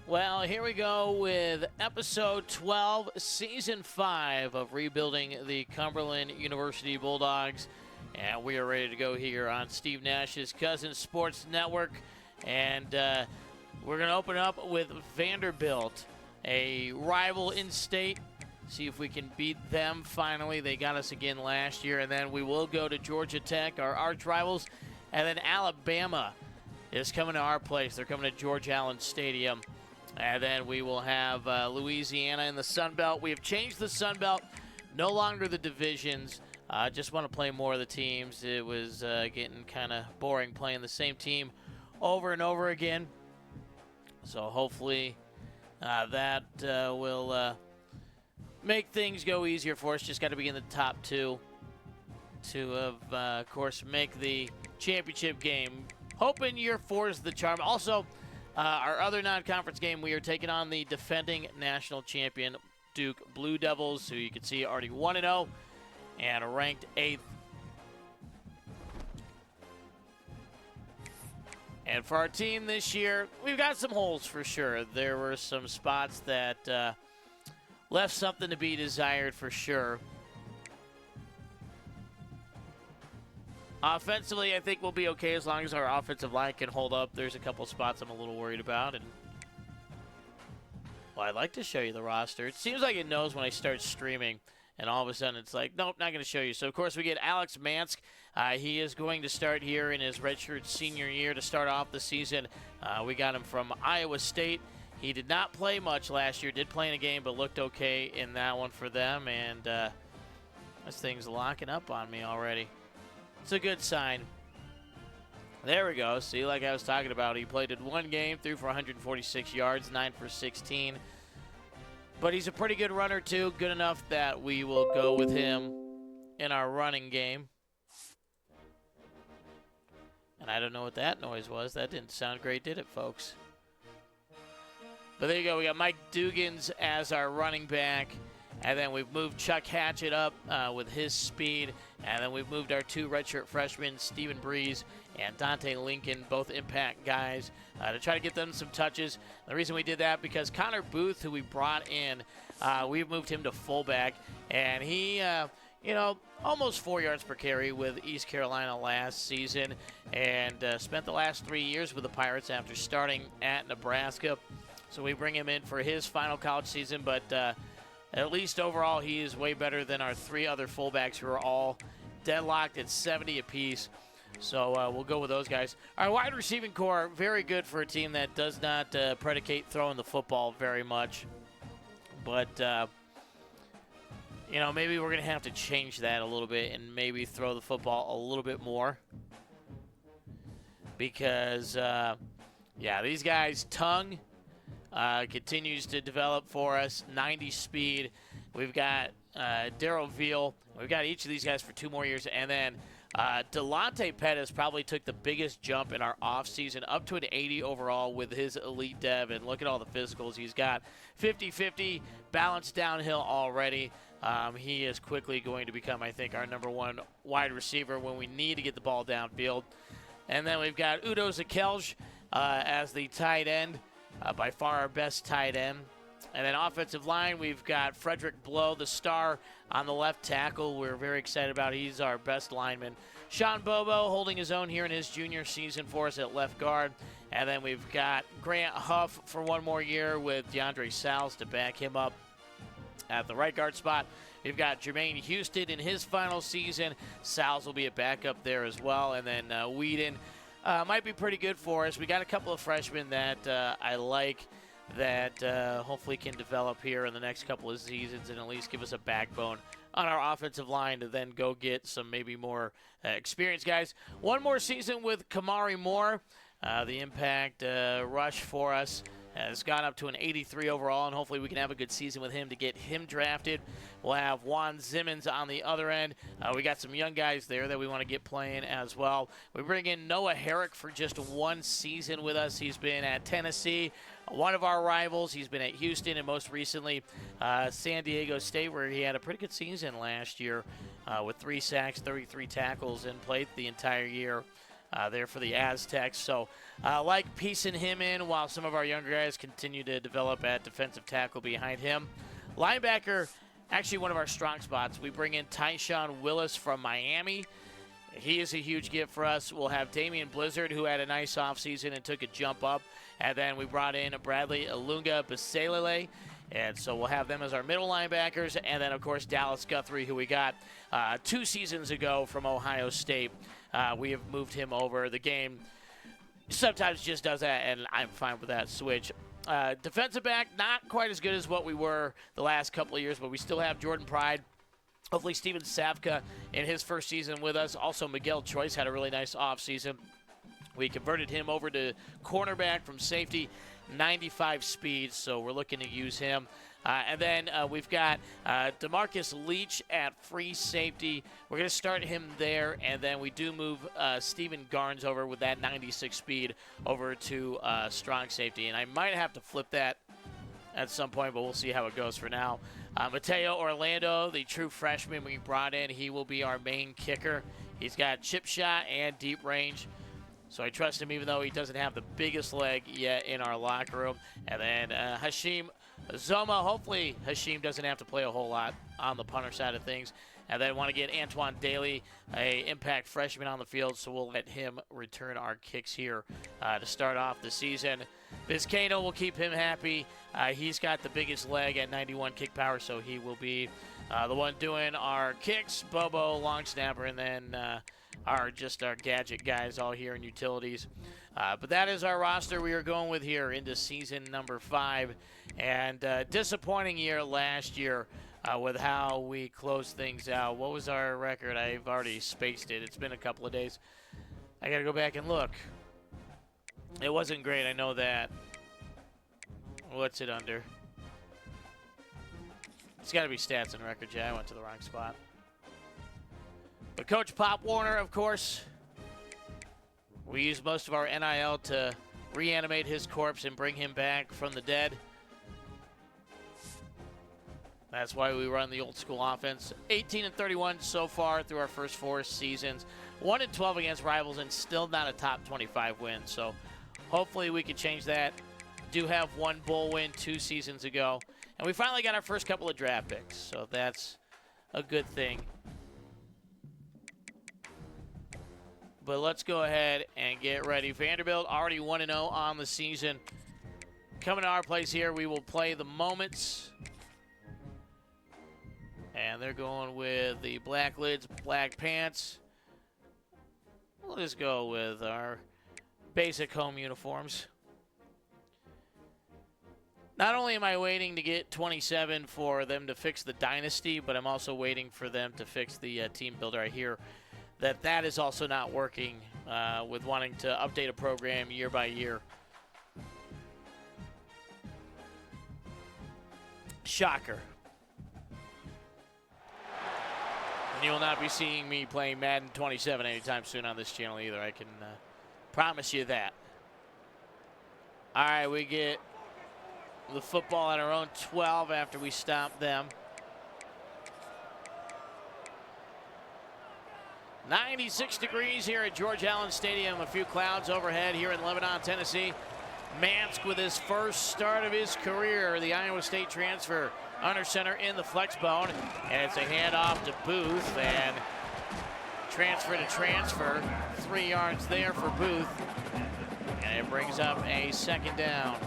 Well, here we go with episode 12, season 5 of Rebuilding the Cumberland University Bulldogs. And we are ready to go here on Steve Nash's Cousins Sports Network. And we're going to open up with Vanderbilt, a rival in state. See if we can beat them finally. They got us again last year. And then we will go to Georgia Tech, our arch rivals. And then Alabama is coming to our place. They're coming to George Allen Stadium. And then we will have Louisiana in the Sun Belt. We have changed the Sun Belt. No longer the divisions. Just want to play more of the teams. It was getting kind of boring playing the same team over and over again. So hopefully that will make things go easier for us. Just got to be in the top two to, of course, make the championship game. Hoping year 4 is the charm. Also, our other non-conference game, we are taking on the defending national champion Duke Blue Devils, who you can see already 1-0 and ranked 8th. And for our team this year, we've got some holes for sure. There were some spots that left something to be desired for sure. Offensively, I think we'll be okay as long as our offensive line can hold up. There's a couple spots I'm a little worried about. And well, I'd like to show you the roster. It seems like it knows when I start streaming, and all of a sudden it's like, nope, not going to show you. So, of course, we get Alex Mansk. He is going to start here in his redshirt senior year to start off the season. We got him from Iowa State. He did not play much last year, did play in a game, but looked okay in that one for them. And this thing's locking up on me already. It's a good sign. There we go. See, like I was talking about, he played in one game, threw for 146 yards, 9 for 16. But he's a pretty good runner, too. Good enough that we will go with him in our running game. And I don't know what that noise was. That didn't sound great, did it, folks? But there you go. We got Mike Dugans as our running back. And then we've moved Chuck Hatchett up with his speed. And then we've moved our 2 redshirt freshmen, Stephen Breeze and Dante Lincoln, both impact guys, to try to get them some touches. The reason we did that, because Connor Booth, who we brought in, we've moved him to fullback. And he, almost 4 yards per carry with East Carolina last season. And spent the last 3 years with the Pirates after starting at Nebraska. So we bring him in for his final college season, but at least overall, he is way better than our 3 other fullbacks who are all deadlocked at 70 apiece. So we'll go with those guys. Our wide receiving core, very good for a team that does not predicate throwing the football very much. But, maybe we're going to have to change that a little bit and maybe throw the football a little bit more. Because, these guys, tongue continues to develop for us, 90 speed. We've got Darryl Veal. We've got each of these guys for 2 more years. And then Delonte Pettis probably took the biggest jump in our offseason, up to an 80 overall with his elite dev. And look at all the physicals he's got. 50-50, balanced downhill already. He is quickly going to become, I think, our number 1 wide receiver when we need to get the ball downfield. And then we've got Udo Zakelj as the tight end. By far our best tight end. And then offensive line, we've got Frederick Blow, the star on the left tackle. We're very excited about. He's our best lineman. Sean Bobo holding his own here in his junior season for us at left guard. And then we've got Grant Huff for 1 more year with DeAndre Sals to back him up at the right guard spot. We've got Jermaine Houston in his final season. Sals will be a backup there as well. And then Whedon might be pretty good for us. We got a couple of freshmen that I like that hopefully can develop here in the next couple of seasons and at least give us a backbone on our offensive line to then go get some maybe more experienced guys. 1 more season with Kamari Moore. The impact rush for us has gone up to an 83 overall, and hopefully we can have a good season with him to get him drafted. We'll have Juan Zimmons on the other end. We got some young guys there that we want to get playing as well. We bring in Noah Herrick for just 1 season with us. He's been at Tennessee, one of our rivals. He's been at Houston and most recently San Diego State, where he had a pretty good season last year with 3 sacks, 33 tackles, and played the entire year. there for the Aztecs. So like piecing him in while some of our younger guys continue to develop at defensive tackle behind him. Linebacker, actually one of our strong spots. We bring in Tyshawn Willis from Miami. He is a huge gift for us. We'll have Damian Blizzard, who had a nice offseason and took a jump up. And then we brought in Bradley Alunga Baselele. And so we'll have them as our middle linebackers. And then, of course, Dallas Guthrie, who we got 2 seasons ago from Ohio State. We have moved him over. The game sometimes just does that, and I'm fine with that switch. Defensive back, not quite as good as what we were the last couple of years, but we still have Jordan Pride. Hopefully Steven Savka in his first season with us. Also, Miguel Choice had a really nice offseason. We converted him over to cornerback from safety, 95 speed, so we're looking to use him. And then we've got DeMarcus Leach at free safety. We're going to start him there, and then we do move Steven Garnes over with that 96 speed over to strong safety. And I might have to flip that at some point, but we'll see how it goes for now. Mateo Orlando, the true freshman we brought in, he will be our main kicker. He's got chip shot and deep range, so I trust him even though he doesn't have the biggest leg yet in our locker room. And then Hashim Zoma, hopefully Hashim doesn't have to play a whole lot on the punter side of things. And then want to get Antoine Daly, a impact freshman, on the field, so we'll let him return our kicks here to start off the season. Vizcaino will keep him happy. He's got the biggest leg at 91 kick power, so he will be the one doing our kicks. Bobo, long snapper, and then our gadget guys all here in utilities. But that is our roster we are going with here into season number 5. And disappointing year last year with how we closed things out. What was our record? I've already spaced it. It's been a couple of days. I got to go back and look. It wasn't great, I know that. What's it under? It's got to be stats and records. Yeah, I went to the wrong spot. But Coach Pop Warner, of course, we used most of our NIL to reanimate his corpse and bring him back from the dead. That's why we run the old school offense. 18-31 so far through our first 4 seasons. 1-12 against rivals and still not a top 25 win. So hopefully we can change that. Do have 1 bowl win 2 seasons ago. And we finally got our first couple of draft picks. So that's a good thing. But let's go ahead and get ready. Vanderbilt already 1-0 on the season. Coming to our place here, we will play the Moments. And they're going with the black lids, black pants. We'll just go with our basic home uniforms. Not only am I waiting to get 27 for them to fix the dynasty, but I'm also waiting for them to fix the team builder. I hear that is also not working with wanting to update a program year by year. Shocker. And you will not be seeing me playing Madden 27 anytime soon on this channel either. I can promise you that. All right, we get the football at our own 12 after we stop them. 96 degrees here at George Allen Stadium. A few clouds overhead here in Lebanon, Tennessee. Mansk with his first start of his career, the Iowa State transfer, under center in the flex bone, and it's a handoff to Booth, and transfer to transfer. 3 yards there for Booth, and it brings up a second down.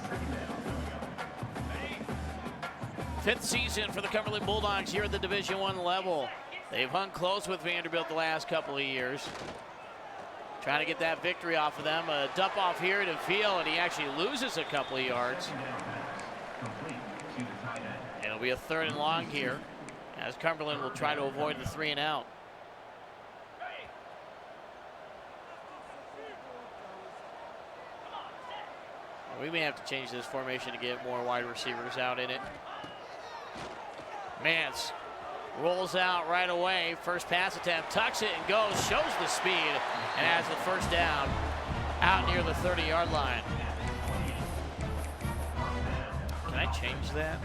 5th season for the Cumberland Bulldogs here at the Division I level. They've hung close with Vanderbilt the last couple of years. Trying to get that victory off of them. A dump off here to Veal, and he actually loses a couple of yards. And it'll be a 3rd and long here, as Cumberland will try to avoid the 3 and out. We may have to change this formation to get more wide receivers out in it. Mance rolls out right away. First pass attempt, tucks it and goes, shows the speed, and has the first down out near the 30-yard line. Can I change that?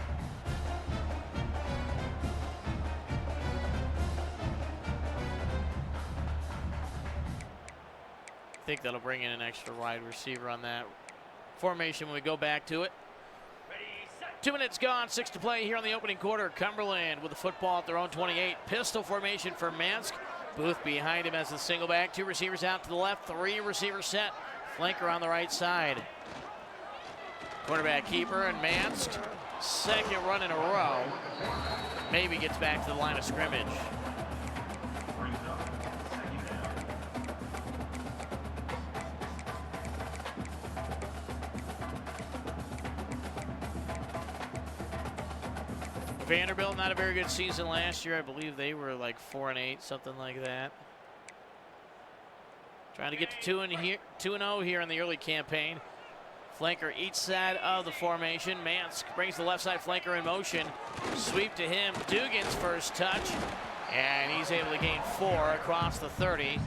think that'll bring in an extra wide receiver on that formation when we go back to it. 2 minutes gone, 6 to play here in the opening quarter. Cumberland with the football at their own 28. Pistol formation for Mansk. Booth behind him as the single back. 2 receivers out to the left, 3 receivers set. Flanker on the right side. Quarterback keeper and Mansk. Second run in a row. Maybe gets back to the line of scrimmage. Vanderbilt, not a very good season last year. I believe they were like 4-8, something like that. Trying to get to 2-0 here in the early campaign. Flanker each side of the formation. Mansk brings the left side flanker in motion. Sweep to him. Dugan's first touch. And he's able to gain 4 across the 30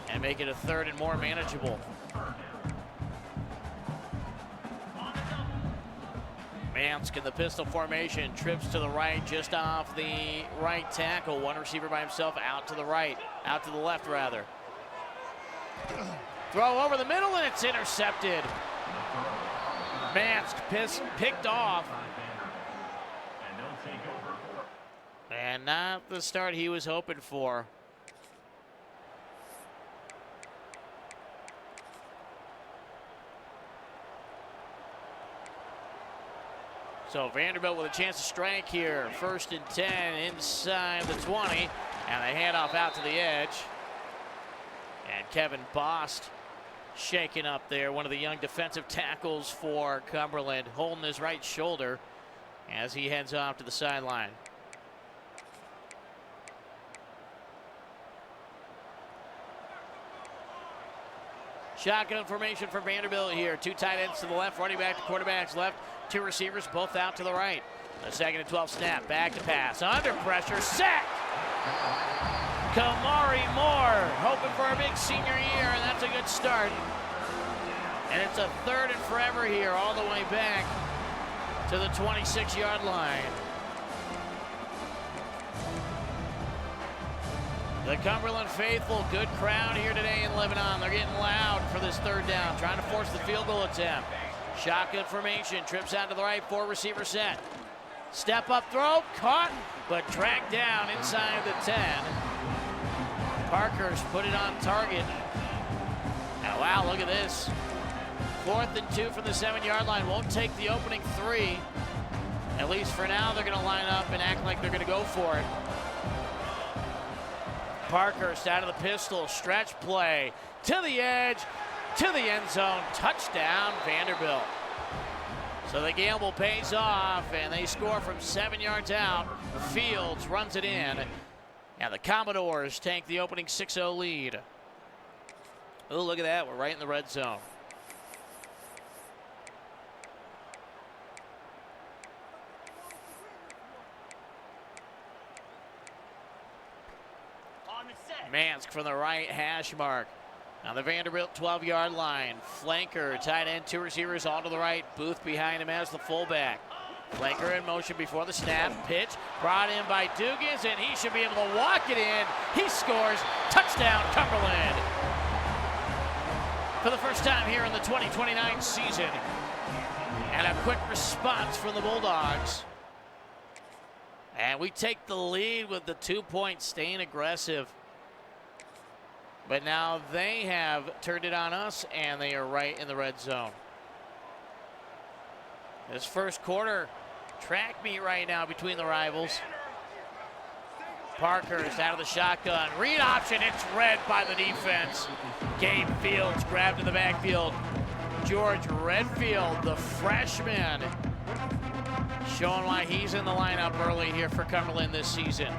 and make it a third and more manageable. Mansk in the pistol formation, trips to the right, just off the right tackle. 1 receiver by himself, out to the right, out to the left rather. Throw over the middle and it's intercepted. Mansk picked off. And not the start he was hoping for. So Vanderbilt with a chance to strike here. 1st and 10 inside the 20. And the handoff out to the edge. And Kevin Bost shaking up there. One of the young defensive tackles for Cumberland, holding his right shoulder as he heads off to the sideline. Shotgun formation for Vanderbilt here. 2 tight ends to the left, running back to quarterback's left. 2 receivers, both out to the right. A 2nd and 12 snap, back to pass. Under pressure, sack! Kamari Moore, hoping for a big senior year, and that's a good start. And it's a 3rd and forever here, all the way back to the 26-yard line. The Cumberland faithful, good crowd here today in Lebanon. They're getting loud for this 3rd down, trying to force the field goal attempt. Shotgun formation, trips out to the right, 4 receiver set. Step up throw, caught, but dragged down inside the 10. Parker's put it on target. Oh, wow, look at this. 4th and 2 from the 7-yard line. Won't take the opening 3. At least for now, they're going to line up and act like they're going to go for it. Parkhurst out of the pistol, stretch play, to the edge, to the end zone, touchdown Vanderbilt. So the gamble pays off and they score from 7 yards out. Fields runs it in and the Commodores take the opening 6-0 lead. Oh, look at that, we're right in the red zone. Mansk from the right hash mark. On the Vanderbilt 12-yard line. Flanker, tight end, 2 receivers all to the right. Booth behind him as the fullback. Flanker in motion before the snap. Pitch brought in by Dugans, and he should be able to walk it in. He scores. Touchdown, Cumberland. For the first time here in the 2029 season. And a quick response from the Bulldogs. And we take the lead with the 2 points, staying aggressive. But now they have turned it on us, and they are right in the red zone. This first quarter, track meet right now between the rivals. Parkhurst out of the shotgun. Read option, it's read by the defense. Gabe Fields grabbed in the backfield. George Redfield, the freshman, showing why he's in the lineup early here for Cumberland this season.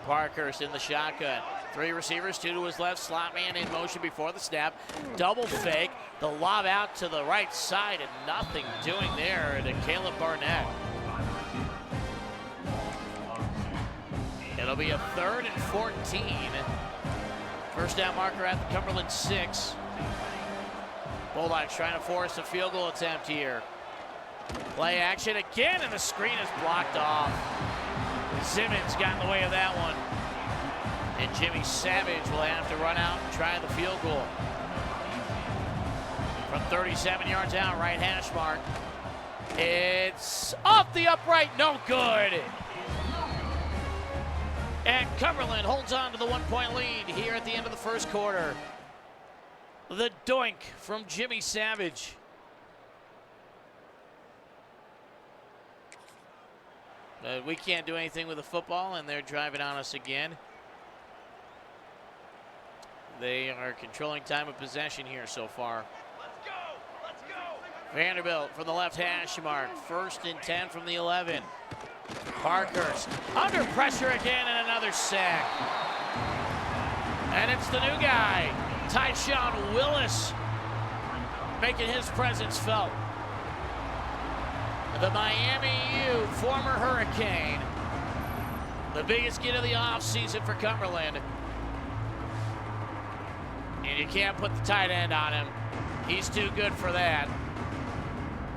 Parkhurst in the shotgun. 3 receivers, 2 to his left. Slot man in motion before the snap. Double fake. The lob out to the right side and nothing doing there to Caleb Barnett. It'll be a 3rd and 14. First down marker at the Cumberland 6. Bulldogs trying to force a field goal attempt here. Play action again, and the screen is blocked off. Simmons got in the way of that one. And Jimmy Savage will have to run out and try the field goal. From 37 yards out, right hash mark. It's off the upright, no good. And Cumberland holds on to the 1-point lead here at the end of the first quarter. The doink from Jimmy Savage. We can't do anything with the football, and they're driving on us again. They are controlling time of possession here so far. Let's go! Let's go! Vanderbilt from the left hash mark. 1st and 10 from the 11. Parkhurst under pressure again and another sack. And it's the new guy, Tyshawn Willis, making his presence felt. The Miami U, former Hurricane. The biggest get of the offseason for Cumberland. And you can't put the tight end on him. He's too good for that.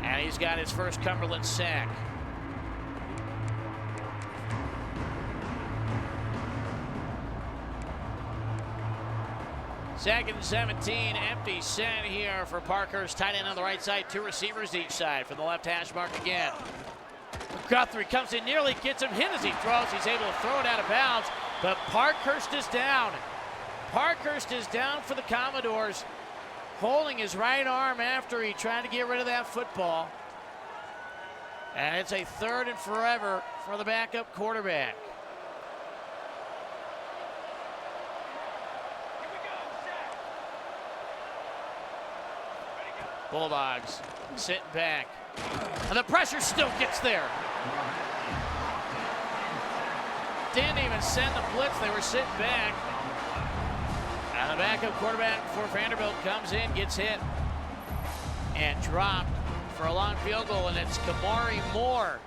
And he's got his first Cumberland sack. Second and 17, empty set here for Parkhurst. Tight end on the right side, 2 receivers each side from the left hash mark again. Guthrie comes in, nearly gets him hit as he throws. He's able to throw it out of bounds, but Parkhurst is down. Parkhurst is down for the Commodores, holding his right arm after he tried to get rid of that football. And it's a 3rd and forever for the backup quarterback. Bulldogs sitting back. And the pressure still gets there. Didn't even send the blitz. They were sitting back. And the backup quarterback for Vanderbilt comes in, gets hit, and dropped for a long field goal. And it's Kamari Moore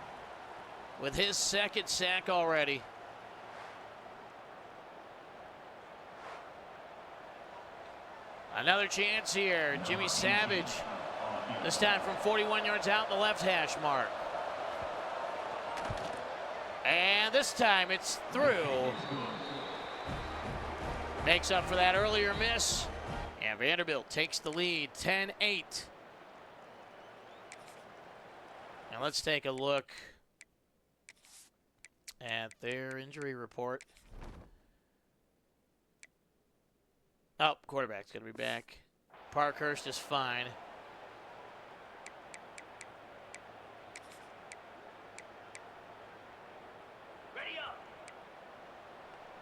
with his 2nd sack already. Another chance here. Jimmy Savage, this time from 41 yards out, the left hash mark. And this time it's through. Makes up for that earlier miss. And Vanderbilt takes the lead, 10-8. Now let's take a look at their injury report. Oh, quarterback's going to be back. Parkhurst is fine. Ready up.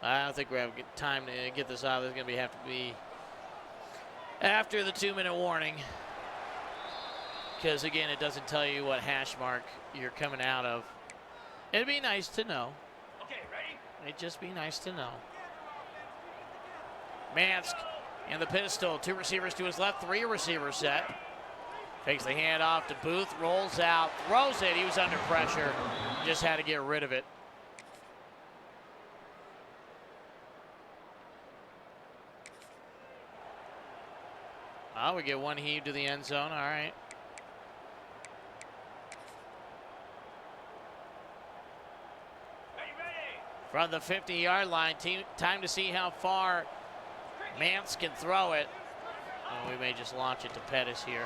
I don't think we have time to get this out. There's going to have to be after the 2-minute warning. Because, again, it doesn't tell you what hash mark you're coming out of. It'd be nice to know. Okay, ready? It'd just be nice to know. Mansk in the pistol. 2 receivers to his left, 3 receivers set. Takes the handoff to Booth, rolls out, throws it. He was under pressure. Just had to get rid of it. Oh, we get one heave to the end zone. All right. Ready. From the 50-yard line, time to see how far Mance can throw it. Oh, we may just launch it to Pettis here.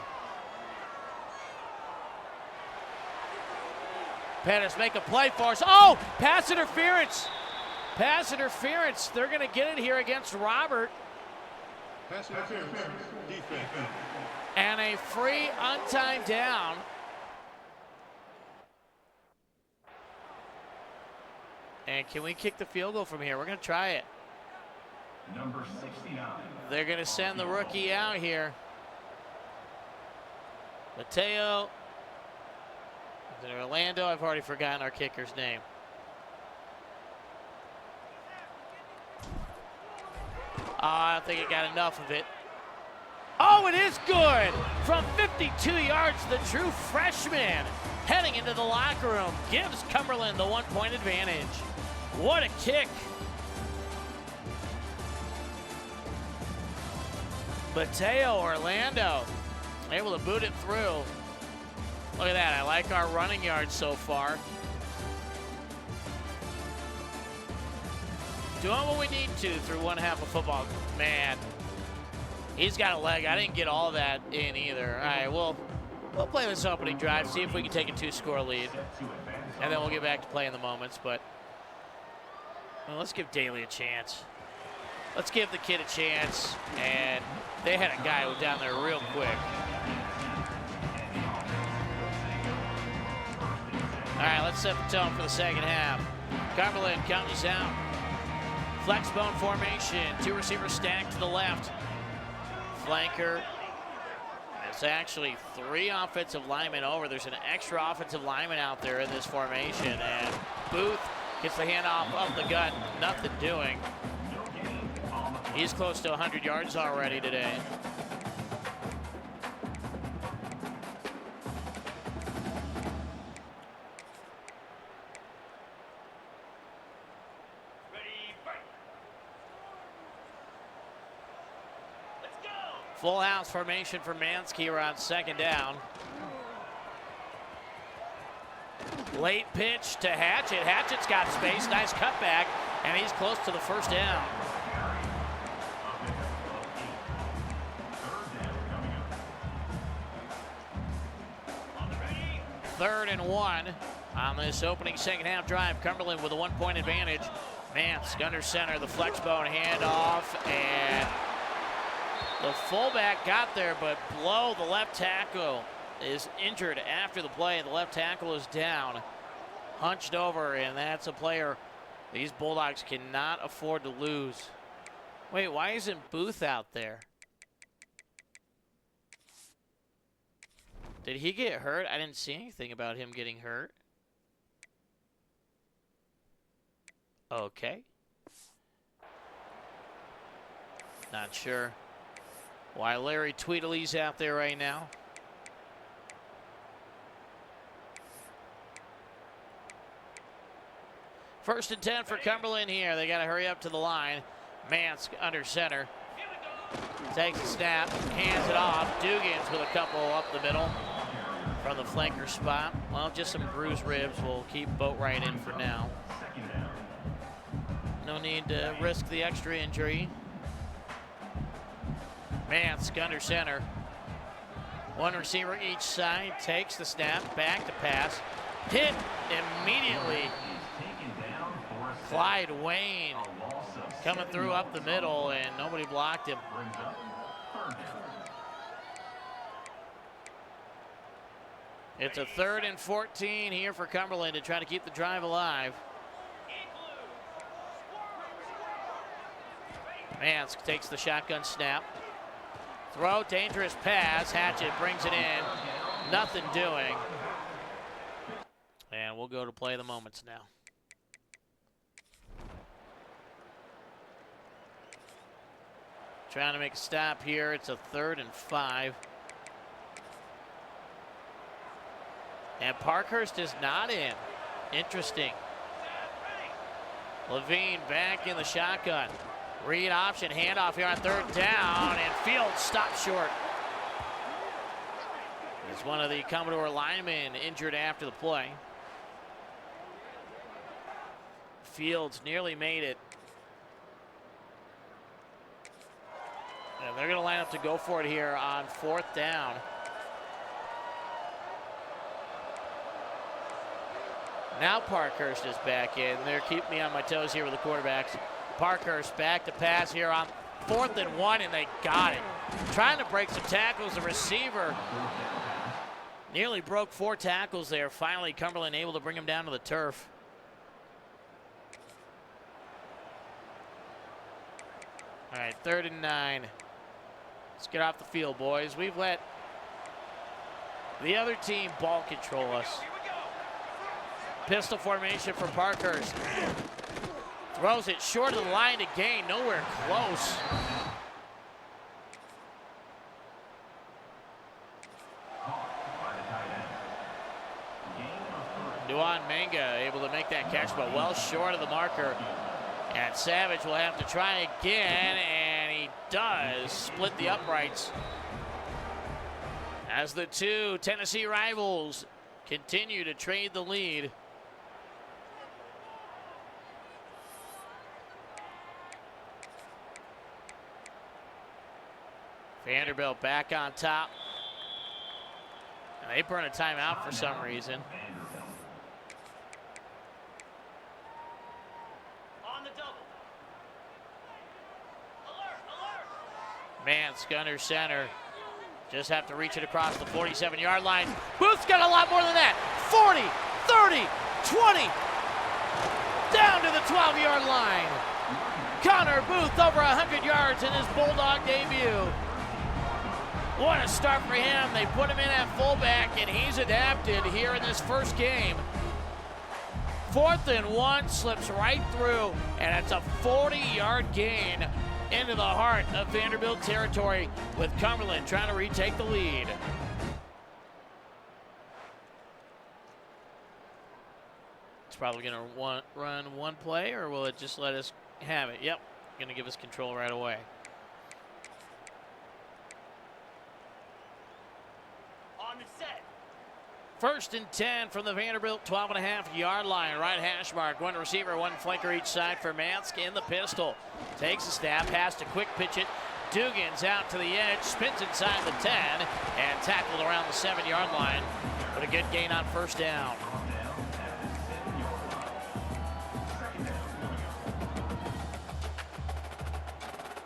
Pettis make a play for us. Oh, pass interference. Pass interference. They're going to get it here against Robert. Pass interference. Defense. And a free untimed down. And can we kick the field goal from here? We're going to try it. Number 69. They're going to send the rookie out here. Mateo. Is it Orlando? I've already forgotten our kicker's name. I don't think it got enough of it. Oh, it is good! From 52 yards, the true freshman heading into the locker room gives Cumberland the 1-point advantage. What a kick! Mateo Orlando able to boot it through. Look at that. I like our running yards so far. doing what we need to through one half of football. Man, he's got a leg. I didn't get all that in either. All right, we'll play this opening drive, see if we can take a 2-score lead, and then we'll get back to playing the moments. But well, let's give Daly a chance. Let's give the kid a chance. And they had a guy down there real quick. All right, let's set the tone for the second half. Cumberland comes out. Flex bone formation. 2 receivers stacked to the left. Flanker. It's actually 3 offensive linemen over. There's an extra offensive lineman out there in this formation. And Booth gets the handoff up the gut. Nothing doing. He's close to 100 yards already today. Full house formation for Mansky around second down. Late pitch to Hatchett. Hatchett's got space. Nice cutback. And he's close to the first down. Third and 1 on this opening second half drive. Cumberland with a 1-point advantage. Mansk under center. The flex bone handoff. And the fullback got there, but Blow, the left tackle, is injured after the play. The left tackle is down, hunched over, and that's a player these Bulldogs cannot afford to lose. Wait, why isn't Booth out there? Did he get hurt? I didn't see anything about him getting hurt. Okay. Not sure why Larry Tweedley's out there right now. First and 10 for Cumberland here. They got to hurry up to the line. Mansk under center. Takes a snap, hands it off. Dugans with a couple up the middle from the flanker spot. Well, just some bruised ribs. We'll keep Boatwright in for now. No need to risk the extra injury. Mansk under center. 1 receiver each side. Takes the snap. Back to pass. Hit immediately. Clyde Wayne coming through up the middle, and nobody blocked him. It's a 3rd and 14 here for Cumberland to try to keep the drive alive. Mansk takes the shotgun snap. Throw, dangerous pass. Hatchett brings it in. Nothing doing. And we'll go to play the moments now. Trying to make a stop here. It's a 3rd and 5. And Parkhurst is not in. Interesting. Levine back in the shotgun. Read option, handoff here on 3rd down, and Fields stopped short. It's one of the Commodore linemen injured after the play. Fields nearly made it. And they're going to line up to go for it here on 4th down. Now Parkhurst is back in. They're keeping me on my toes here with the quarterbacks. Parkhurst back to pass here on 4th and 1, and they got it. Trying to break some tackles. The receiver nearly broke 4 tackles there. Finally, Cumberland able to bring him down to the turf. All right, 3rd and 9. Let's get off the field, boys. We've let the other team ball control us. Pistol formation for Parkhurst. Throws it short of the line to gain, nowhere close. Duan Manga able to make that catch, but well short of the marker. And Savage will have to try again, and he does split the uprights. As the 2 Tennessee rivals continue to trade the lead. Vanderbilt back on top. And they burn a timeout for some reason. On the double. Alert, alert. Mansk under center. Just have to reach it across the 47-yard line. Booth's got a lot more than that. 40, 30, 20. Down to the 12-yard line. Connor Booth over 100 yards in his Bulldog debut. What a start for him. They put him in at fullback, and he's adapted here in this first game. 4th and 1, slips right through, and it's a 40-yard gain into the heart of Vanderbilt territory with Cumberland trying to retake the lead. It's probably going to run one play, or will it just let us have it? Yep, going to give us control right away. On the set. 1st and 10 from the Vanderbilt 12.5-yard line. Right hash mark. One receiver, one flanker each side for Mansk in the pistol. Takes a snap, has to quick pitch it. Dugan's out to the edge, spins inside the 10, and tackled around the 7-yard line. But a good gain on 1st down.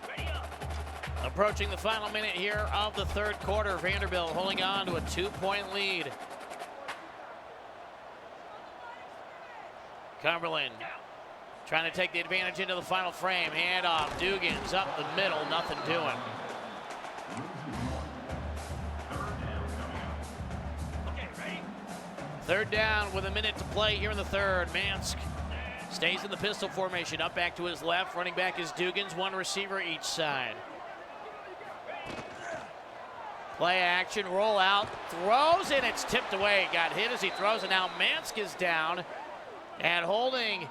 Ready up. Approaching the final minute here of the 3rd quarter. Vanderbilt holding on to a 2-point lead. Cumberland trying to take the advantage into the final frame. Handoff. Dugan's up the middle. Nothing doing. Okay, ready? 3rd down with a minute to play here in the 3rd. Mansk stays in the pistol formation. Up back to his left. Running back is Dugan's. One receiver each side. Play action. Roll out. Throws, and it's tipped away. Got hit as he throws, and now Mansk is down. And holding,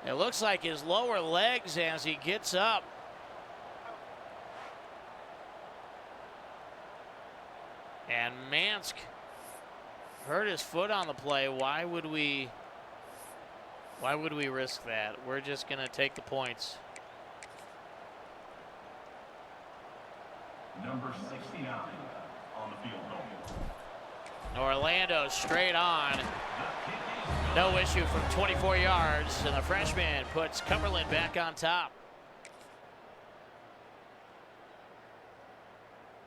it looks like his lower legs as he gets up. And Mansk hurt his foot on the play. Why would we risk that? We're just going to take the points. Number 69 on the field goal. Orlando straight on. No issue from 24 yards, and the freshman puts Cumberland back on top.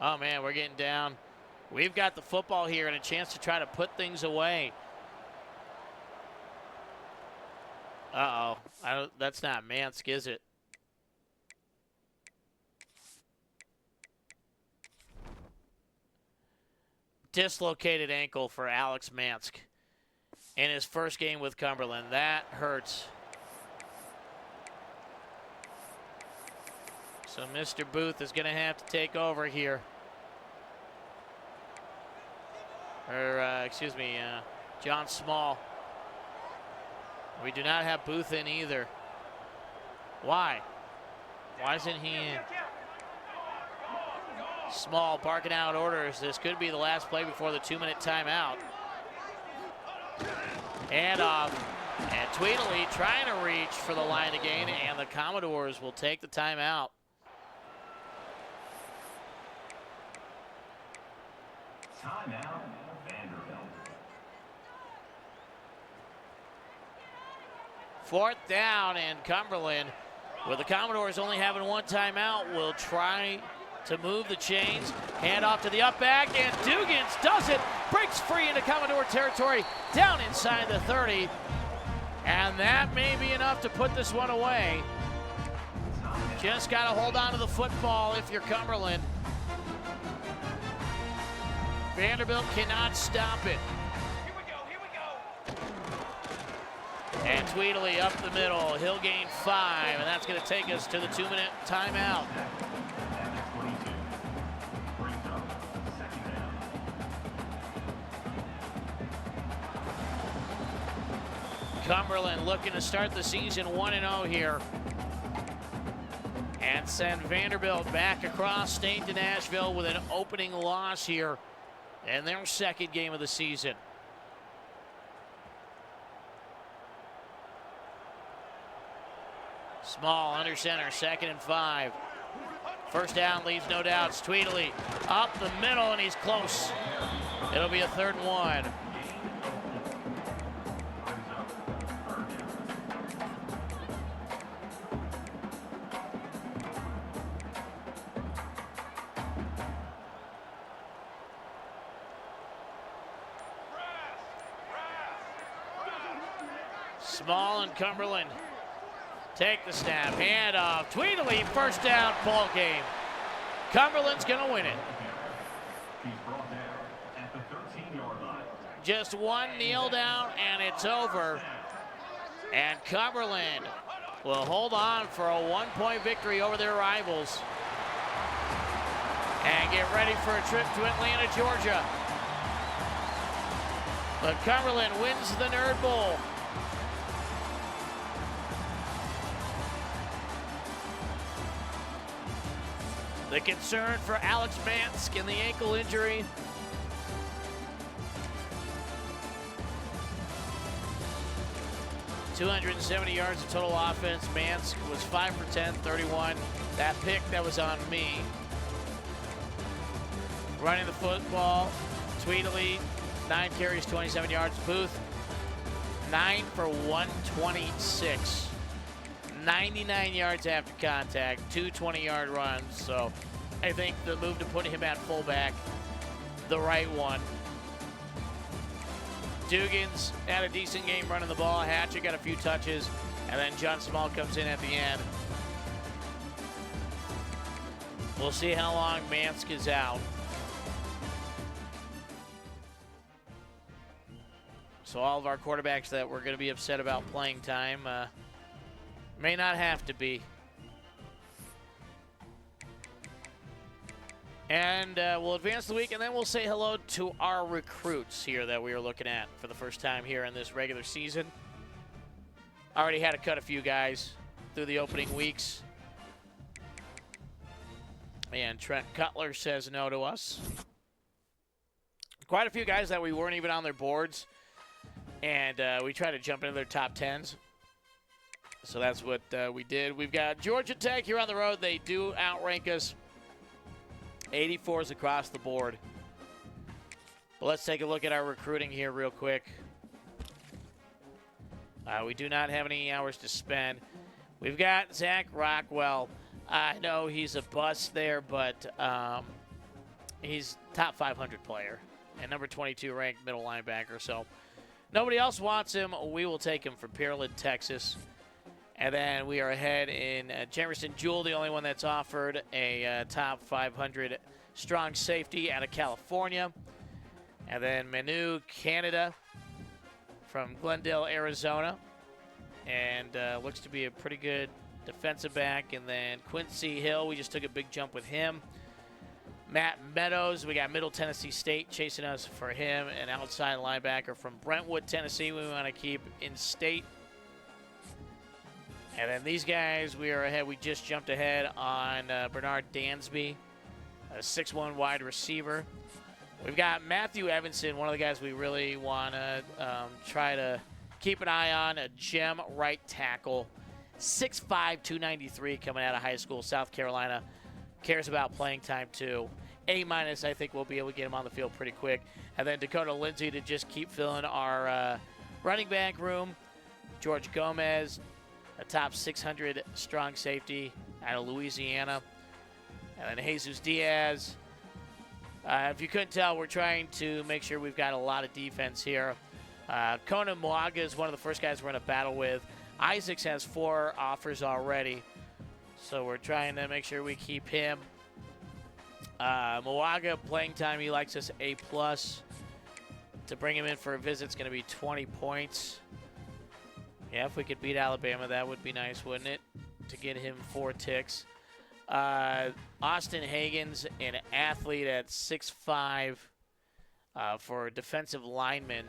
Oh man, we're getting down. We've got the football here and a chance to try to put things away. Uh-oh, that's not Mansk, is it? Dislocated ankle for Alex Mansk in his first game with Cumberland. That hurts. So Mr. Booth is going to have to take over here. Or, John Small. We do not have Booth in either. Why? Why isn't he in? Small barking out orders. This could be the last play before the 2-minute timeout. Handoff. And Tweedley trying to reach for the line again, and the Commodores will take the timeout. Timeout, Vanderbilt. 4th down, and Cumberland, with the Commodores only having one timeout, will try to move the chains. Hand off to the up back, and Dugan's does it. Breaks free into Commodore territory, down inside the 30. And that may be enough to put this one away. Just got to hold on to the football if you're Cumberland. Vanderbilt cannot stop it. Here we go. And Tweedley up the middle. He'll gain 5, and that's going to take us to the 2-minute timeout. Cumberland looking to start the season 1-0 here and send Vanderbilt back across state to Nashville with an opening loss here in their second game of the season. Small under center, 2nd and 5. First down leaves no doubts. Tweedley up the middle, and he's close. It'll be a 3rd and 1. Small and Cumberland take the snap, hand off. Tweedley, first down, ball game. Cumberland's gonna win it. He's brought down at the 13-yard line. Just one kneel down and it's over. And Cumberland will hold on for a 1-point victory over their rivals. And get ready for a trip to Atlanta, Georgia. But Cumberland wins the Nerd Bowl. The concern for Alex Mansk in the ankle injury. .270 yards of total offense. Mansk was 5 for 10, 31. That pick, that was on me. Running the football, Tweedley, 9 carries, 27 yards. Booth, 9 for 126. 99 yards after contact, 2 20-yard runs. So I think the move to put him at fullback, the right one. Dugans had a decent game running the ball. Hatcher got a few touches, and then John Small comes in at the end. We'll see how long Mansk is out. So all of our quarterbacks that were going to be upset about playing time may not have to be. And we'll advance the week, and then we'll say hello to our recruits here that we are looking at for the first time here in this regular season. Already had to cut a few guys through the opening weeks. And Trent Cutler says no to us. Quite a few guys that we weren't even on their boards, and we tried to jump into their top 10s. So that's what we did. We've got Georgia Tech here on the road. They do outrank us. 84s across the board. But let's take a look at our recruiting here real quick. We do not have any hours to spend. We've got Zach Rockwell. I know he's a bust there, but he's top 500 player and number 22 ranked middle linebacker. So nobody else wants him. We will take him from Pearland, Texas. And then we are ahead in Jefferson Jewell, the only one that's offered a top 500 strong safety out of California. And then Manu Canada from Glendale, Arizona. And looks to be a pretty good defensive back. And then Quincy Hill, we just took a big jump with him. Matt Meadows, we got Middle Tennessee State chasing us for him. An outside linebacker from Brentwood, Tennessee, we want to keep in state. And then these guys, we are ahead. We just jumped ahead on Bernard Dansby, a 6'1" wide receiver. We've got Matthew Evanson, one of the guys we really want to try to keep an eye on, a gem right tackle. 6'5", 293 coming out of high school, South Carolina. Cares about playing time too. A-, I think we'll be able to get him on the field pretty quick. And then Dakota Lindsay to just keep filling our running back room. George Gomez, a top 600 strong safety out of Louisiana. And then Jesus Diaz. If you couldn't tell, we're trying to make sure we've got a lot of defense here. Conan Moaga is one of the first guys we're going to battle with. Isaacs has 4 offers already, so we're trying to make sure we keep him. Moaga, playing time, he likes us A+. To bring him in for a visit, it's going to be 20 points. Yeah, if we could beat Alabama, that would be nice, wouldn't it? To get him 4 ticks. Austin Hagen's an athlete at 6'5" for a defensive lineman.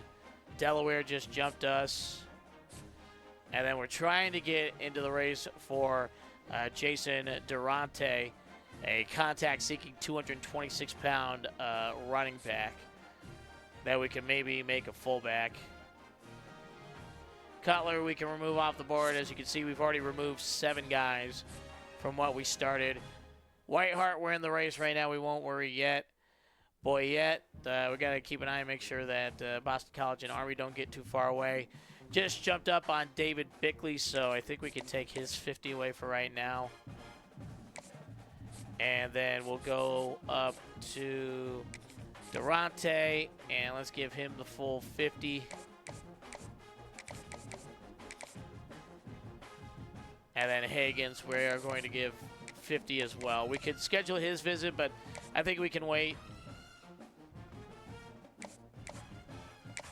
Delaware just jumped us. And then we're trying to get into the race for Jason Durante, a contact-seeking 226-pound running back that we can maybe make a fullback. Cutler, we can remove off the board. As you can see, we've already removed 7 guys from what we started. Whitehart, we're in the race right now. We won't worry yet. We got to keep an eye and make sure that Boston College and Army don't get too far away. Just jumped up on David Bickley, so I think we can take his 50 away for right now. And then we'll go up to Durante, and let's give him the full 50. And then Higgins, we are going to give 50 as well. We could schedule his visit, but I think we can wait.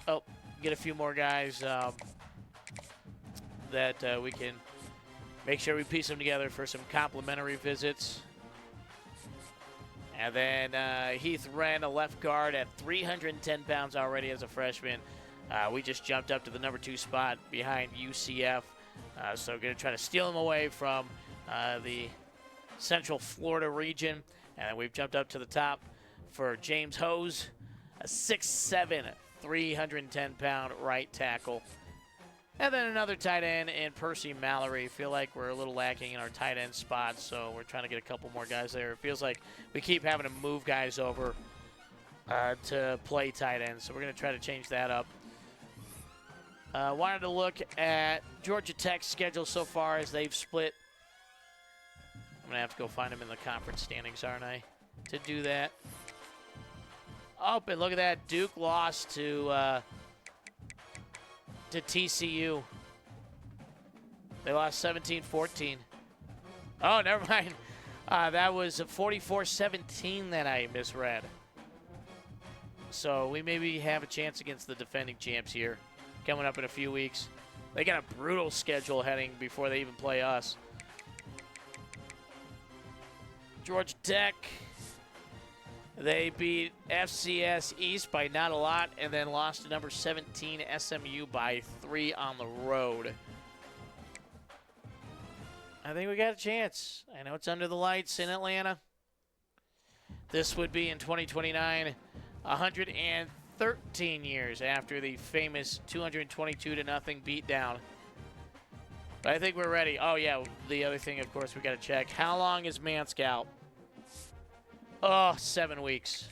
Oh, get a few more guys that we can make sure we piece them together for some complimentary visits. And then Heath Wren, a left guard at 310 pounds already as a freshman. We just jumped up to the number 2 spot behind UCF. So we're going to try to steal him away from the Central Florida region. And we've jumped up to the top for James Hose, a 6'7", 310-pound right tackle. And then another tight end in Percy Mallory. Feel like we're a little lacking in our tight end spots, so we're trying to get a couple more guys there. It feels like we keep having to move guys over to play tight end, so we're going to try to change that up. Wanted to look at Georgia Tech's schedule so far as they've split. I'm going to have to go find them in the conference standings, aren't I, to do that. Oh, and look at that. Duke lost to TCU. They lost 17-14. Oh, never mind. That was 44-17 that I misread. So we maybe have a chance against the defending champs here coming up in a few weeks. They got a brutal schedule heading before they even play us. Georgia Tech, they beat FCS East by not a lot and then lost to number 17 SMU by 3 on the road. I think we got a chance. I know it's under the lights in Atlanta. This would be in 2029, 113 years after the famous 222-0 beatdown. But I think we're ready. Oh, yeah, the other thing, of course, we got to check. How long is Mansk out? Oh, 7 weeks.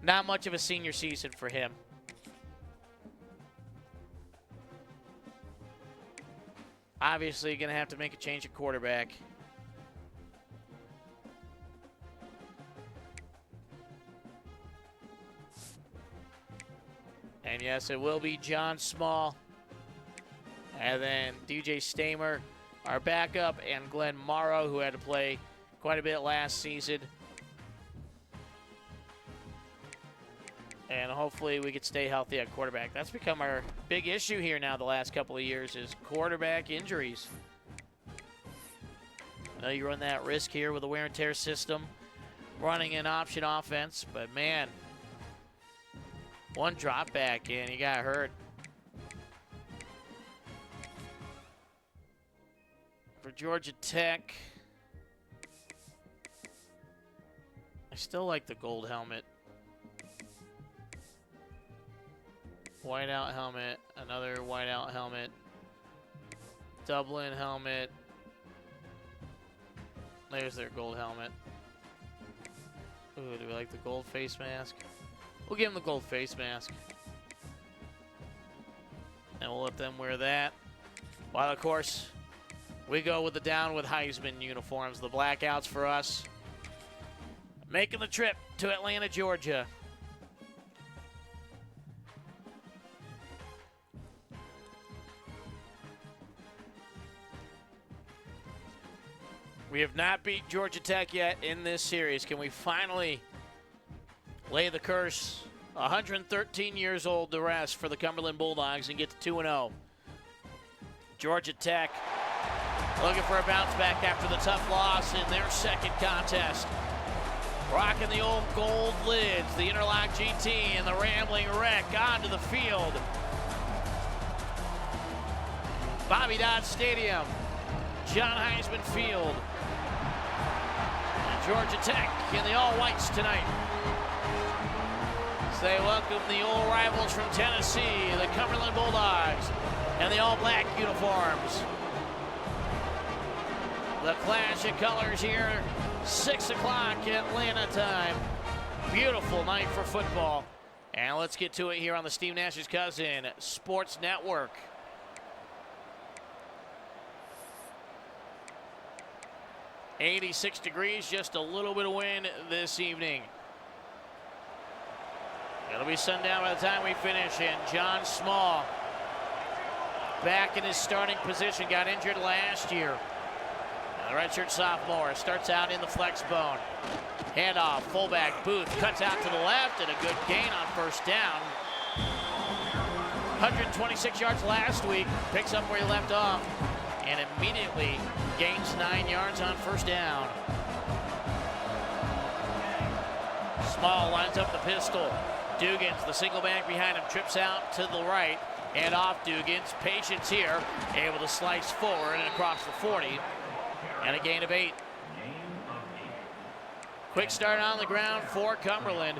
Not much of a senior season for him. Obviously, going to have to make a change at quarterback. And yes, it will be John Small. And then DJ Stamer, our backup, and Glenn Morrow, who had to play quite a bit last season. And hopefully we could stay healthy at quarterback. That's become our big issue here now the last couple of years is quarterback injuries. I know you run that risk here with a wear and tear system, running an option offense, but man, one drop back and he got hurt. For Georgia Tech, I still like the gold helmet. Whiteout helmet, another whiteout helmet, Dublin helmet. There's their gold helmet. Ooh, do we like the gold face mask? We'll give them the gold face mask. And we'll let them wear that. While, of course, we go with the down with Heisman uniforms, the blackouts for us. Making the trip to Atlanta, Georgia. We have not beat Georgia Tech yet in this series. Can we finally lay the curse 113 years old to rest for the Cumberland Bulldogs and get to 2-0? Georgia Tech looking for a bounce back after the tough loss in their second contest. Rocking the old gold lids, the Interlock GT and the Rambling Wreck onto the field. Bobby Dodd Stadium, John Heisman Field. Georgia Tech in the all-whites tonight. So they welcome the old rivals from Tennessee, the Cumberland Bulldogs, and the all-black uniforms. The clash of colors here 6 o'clock Atlanta time. Beautiful night for football. And let's get to it here on the Steve Nash's Cousin Sports Network. .86 degrees, just a little bit of wind this evening. It'll be sundown by the time we finish, and John Small back in his starting position, got injured last year. The redshirt sophomore starts out in the flex bone. Handoff, fullback Booth cuts out to the left, and a good gain on first down. 126 yards last week, picks up where he left off, and immediately gains 9 yards on first down. Small lines up the pistol. Dugans, the single back behind him, trips out to the right, and off Dugans. Patience here, able to slice forward and across the 40, and a gain of 8. Quick start on the ground for Cumberland.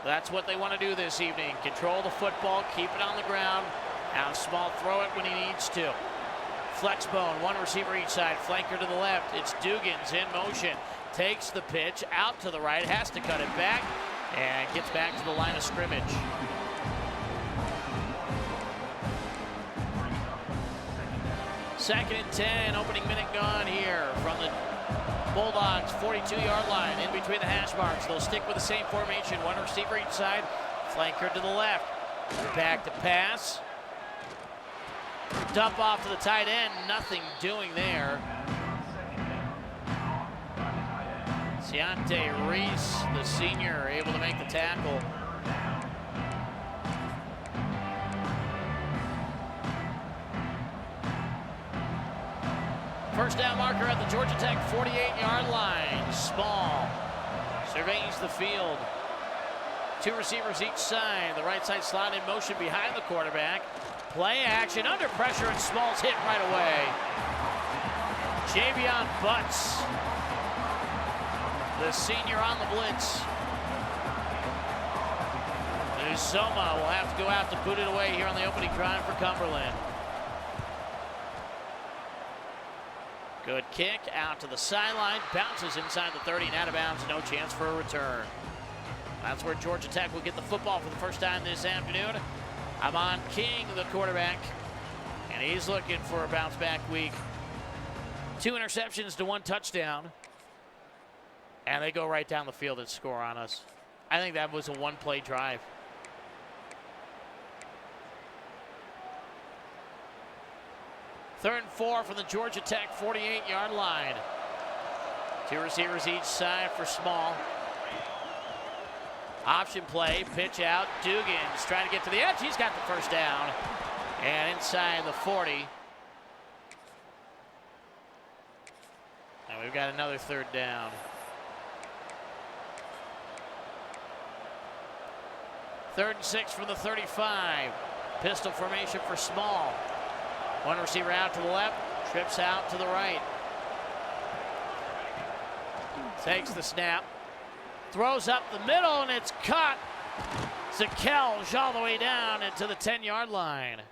That's what they want to do this evening. Control the football, keep it on the ground. Have Small throw it when he needs to. Flex bone, one receiver each side, flanker to the left. It's Dugans in motion. Takes the pitch out to the right, has to cut it back, and gets back to the line of scrimmage. Second and 10, opening minute gone here from the Bulldogs' 42-yard line, in between the hash marks. They'll stick with the same formation, one receiver each side, flanker to the left. Back to pass. Dump off to the tight end, nothing doing there. Deontay Reese, the senior, able to make the tackle. First down marker at the Georgia Tech 48-yard line. Small surveys the field. Two receivers each side. The right side slot in motion behind the quarterback. Play action under pressure, and Small's hit right away. Javion Butts, the senior, on the blitz. Uzoma will have to go out to boot it away here on the opening drive for Cumberland. Good kick out to the sideline, bounces inside the 30 and out of bounds, no chance for a return. That's where Georgia Tech will get the football for the first time this afternoon. Amon King, the quarterback, and he's looking for a bounce back week. 2 interceptions to 1 touchdown. And they go right down the field and score on us. I think that was a one-play drive. Third and 4 from the Georgia Tech 48-yard line. 2 receivers each side for Small. Option play, pitch out. Dugans trying to get to the edge. He's got the first down. And inside the 40. And we've got another third down. Third and 6 from the 35. Pistol formation for Small. One receiver out to the left, trips out to the right. Takes the snap, throws up the middle, and it's caught. Zakelj all the way down into the 10-yard line.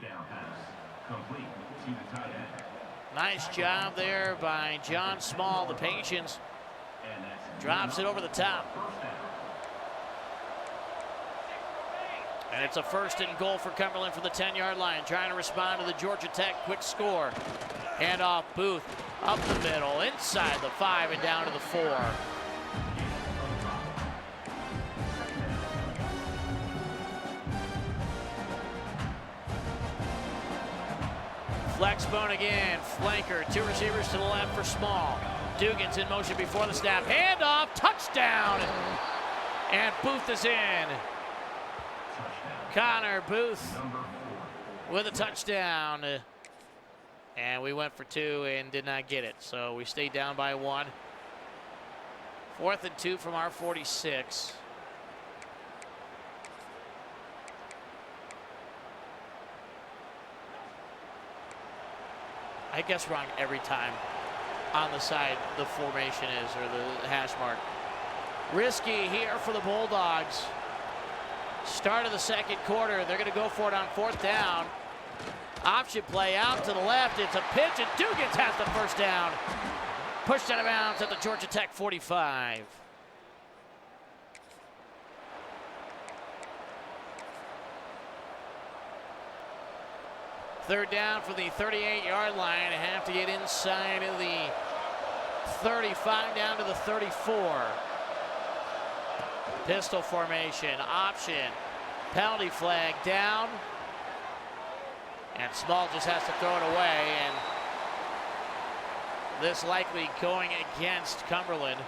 Down pass, complete to the tight end. Nice job there by John Small, the patience. And that's Drops it over the top. first down. And it's a first and goal for Cumberland from the 10-yard line, trying to respond to the Georgia Tech quick score. Handoff Booth up the middle, inside the 5 and down to the 4. Flex bone again, flanker, 2 receivers to the left for Small. Dugans in motion before the snap, handoff, touchdown, and Booth is in. Connor Booth with a touchdown. And we went for 2 and did not get it. So we stayed down by 1. 4th and 2 from our 46. I guess wrong every time on the side the formation is, or the hash mark. Risky here for the Bulldogs. Start of the second quarter. They're going to go for it on 4th down. Option play out to the left. It's a pitch, and Dugans has the first down. Pushed out of bounds at the Georgia Tech 45. Third down for the 38-yard line. Have to get inside of the 35 down to the 34. Pistol formation, option, penalty flag down. And Small just has to throw it away. And this likely going against Cumberland.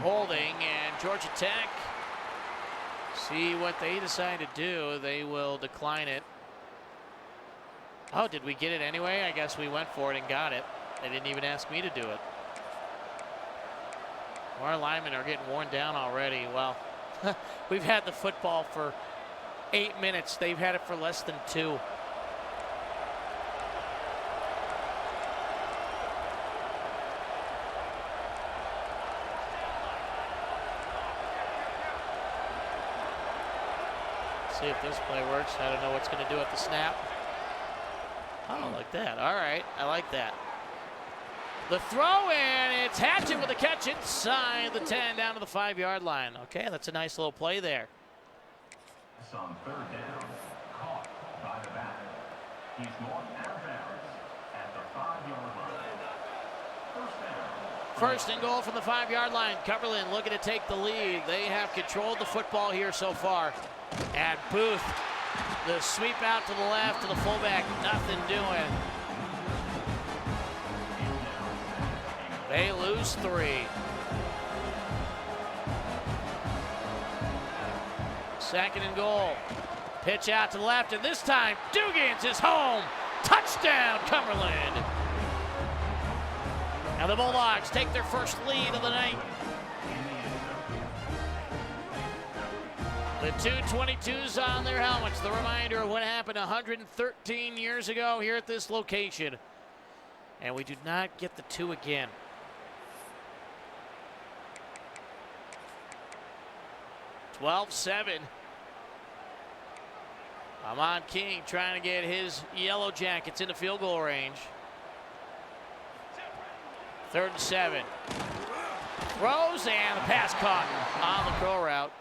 Holding, and Georgia Tech, see what they decide to do. They will decline it. Oh, did we get it anyway? I guess we went for it and got it. They didn't even ask me to do it. Our linemen are getting worn down already. Well, we've had the football for 8 minutes. They've had it for less than 2. See if this play works. I don't know what's going to do at the snap. Oh, like that. All right, I like that. The throw, and it's Hatchett with the catch inside the 10 down to the 5-yard line. Okay, that's a nice little play there. On third down, caught by the back. He's going out of bounds at the 5-yard line. First down. First and goal from the 5-yard line. Cumberland looking to take the lead. They have controlled the football here so far. And Booth, the sweep out to the left to the fullback, nothing doing. They lose 3. Second and goal. Pitch out to the left, and this time Dugans is home. Touchdown, Cumberland. Now the Bulldogs take their first lead of the night. The 222s on their helmets. The reminder of what happened 113 years ago here at this location. And we do not get the 2 again. (12-7). Amon King trying to get his Yellow Jackets into field goal range. 3rd and 7. Throws, and the pass caught on the curl route.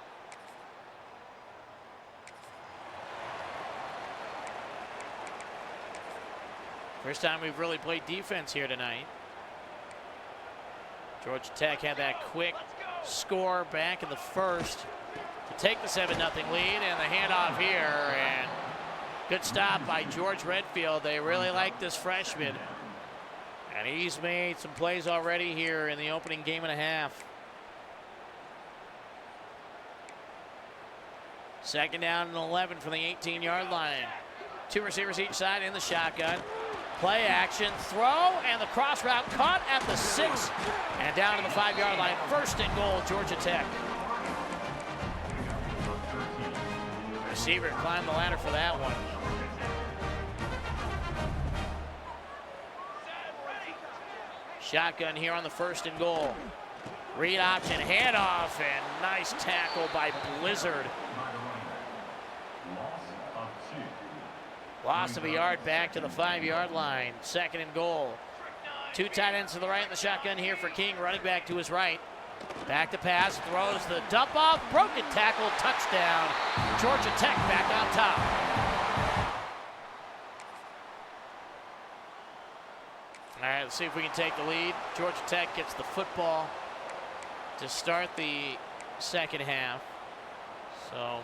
First time we've really played defense here tonight. Georgia Tech had that quick score back in the first to take the 7-0 lead, and the handoff here, and good stop by George Redfield. They really like this freshman, and he's made some plays already here in the opening game and a half. Second down and 11 from the 18-yard line. 2 receivers each side in the shotgun. Play action, throw, and the cross route caught at the 6 and down to the 5-yard line. First and goal, Georgia Tech. Receiver climbed the ladder for that one. Shotgun here on the first and goal. Read option, handoff, and nice tackle by Blizzard. Loss of a yard back to the 5-yard line. Second and goal. 2 tight ends to the right in the shotgun here for King. Running back to his right. Back to pass. Throws the dump off. Broken tackle. Touchdown. Georgia Tech back on top. All right, let's see if we can take the lead. Georgia Tech gets the football to start the second half. So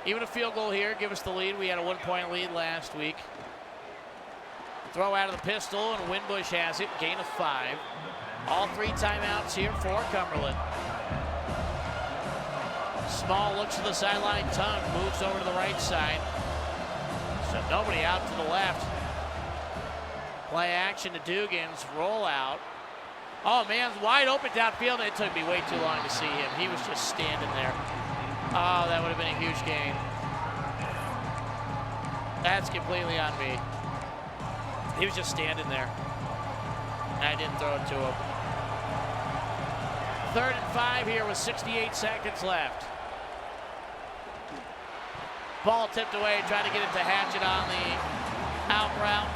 even a field goal here, give us the lead. We had a 1-point lead last week. Throw out of the pistol, and Winbush has it. Gain of 5. All 3 timeouts here for Cumberland. Small looks to the sideline. Tongue moves over to the right side. So nobody out to the left. Play action to Dugans. Roll out. Oh, man, wide open downfield, and it took me way too long to see him. He was just standing there. Oh, that would have been a huge gain. That's completely on me. He was just standing there. And I didn't throw it to him. 3rd and 5 here with 68 seconds left. Ball tipped away, trying to get it to Hatchett on the out route.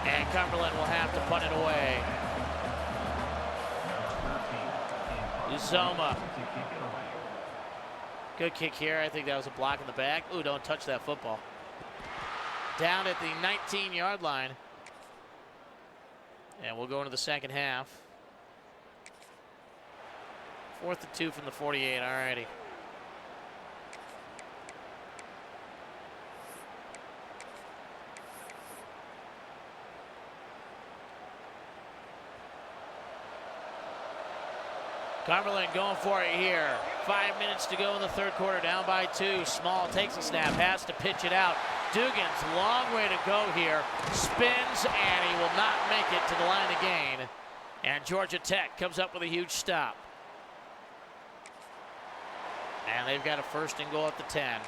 And Cumberland will have to punt it away. Uzoma. Good kick here. I think that was a block in the back. Ooh, don't touch that football. Down at the 19-yard line. And we'll go into the second half. 4th and 2 from the 48, alrighty. Cumberland going for it here. 5 minutes to go in the third quarter, down by 2. Small takes a snap, has to pitch it out. Dugan's long way to go here. Spins, and he will not make it to the line of gain. And Georgia Tech comes up with a huge stop. And they've got a 1st and goal at the 10.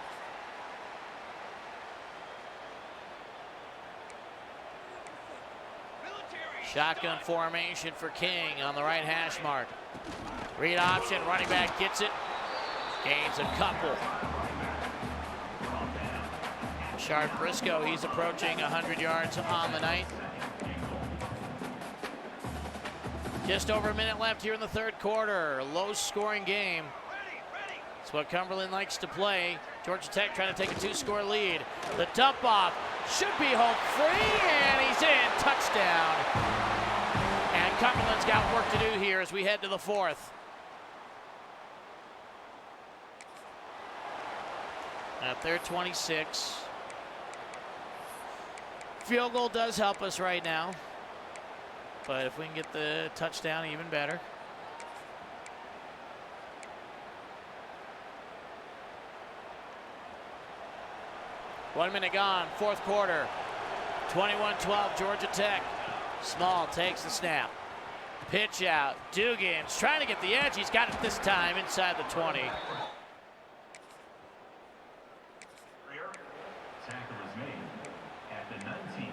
Shotgun formation for King on the right hash mark. Read option, running back gets it. Gains a couple. Shard Briscoe, he's approaching 100 yards on the night. Just over a minute left here in the third quarter. Low-scoring game. It's what Cumberland likes to play. Georgia Tech trying to take a 2-score lead. The dump off should be home free, and he's in. Touchdown. And Cumberland's got work to do here as we head to the 4th. At their 26. Field goal does help us right now. But if we can get the touchdown, even better. One minute gone, fourth quarter. 21-12, Georgia Tech. Small takes the snap. Pitch out. Dugan's trying to get the edge. He's got it this time inside the 20. Tackle is made at the 19.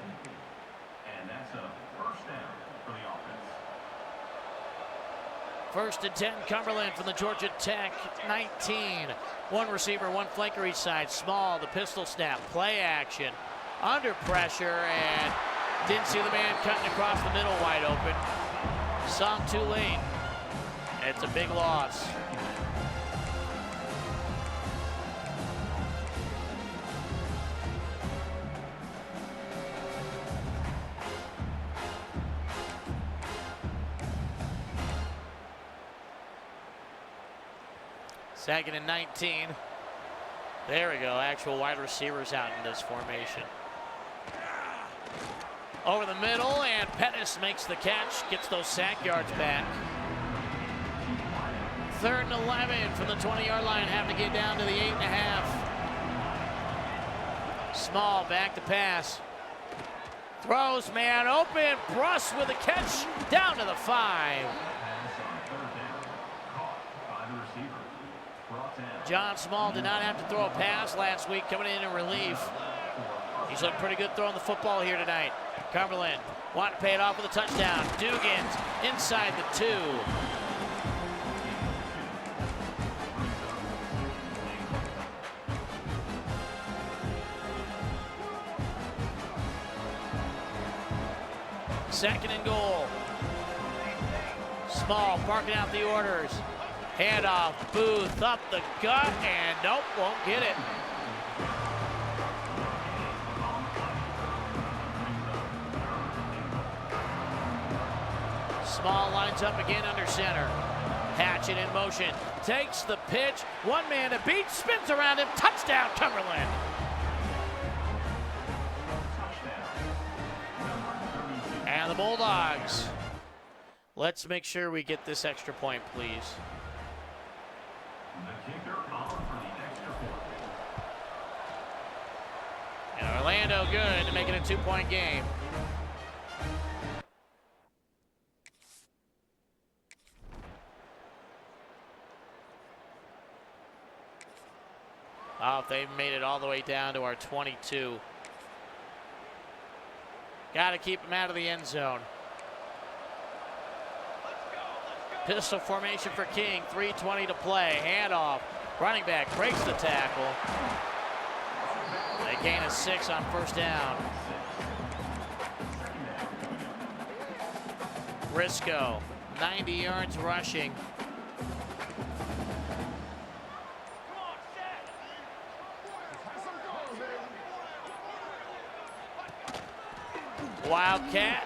And that's a first down for the offense. 1st and 10, Cumberland from the Georgia Tech 19. One receiver, one flanker each side. Small, the pistol snap, play action. Under pressure, and didn't see the man cutting across the middle wide open. Saw him too late. It's a big loss. Second and 19. There we go, actual wide receivers out in this formation. Over the middle, and Pettis makes the catch, gets those sack yards back. 3rd and 11 from the 20-yard line, having to get down to the 8.5. Small, back to pass. Throws, man open, Bruss with a catch, down to the 5. John Small did not have to throw a pass last week, coming in relief. He's looking pretty good throwing the football here tonight. Cumberland want to pay it off with a touchdown. Dugan's inside the 2. Second and goal. Small parking out the orders. Handoff, Booth up the gut, and nope, won't get it. Small lines up again under center. Hatchett in motion, takes the pitch, one man to beat, spins around him, touchdown Cumberland. And the Bulldogs. Let's make sure we get this extra point, please. The kicker on for the extra point. And Orlando good to make it a 2-point game. Oh, they've made it all the way down to our 22. Got to keep them out of the end zone. Pistol formation for King, 3:20 to play. Handoff, Running back breaks the tackle. They gain a 6 on first down. Briscoe, 90 yards rushing. Wildcat,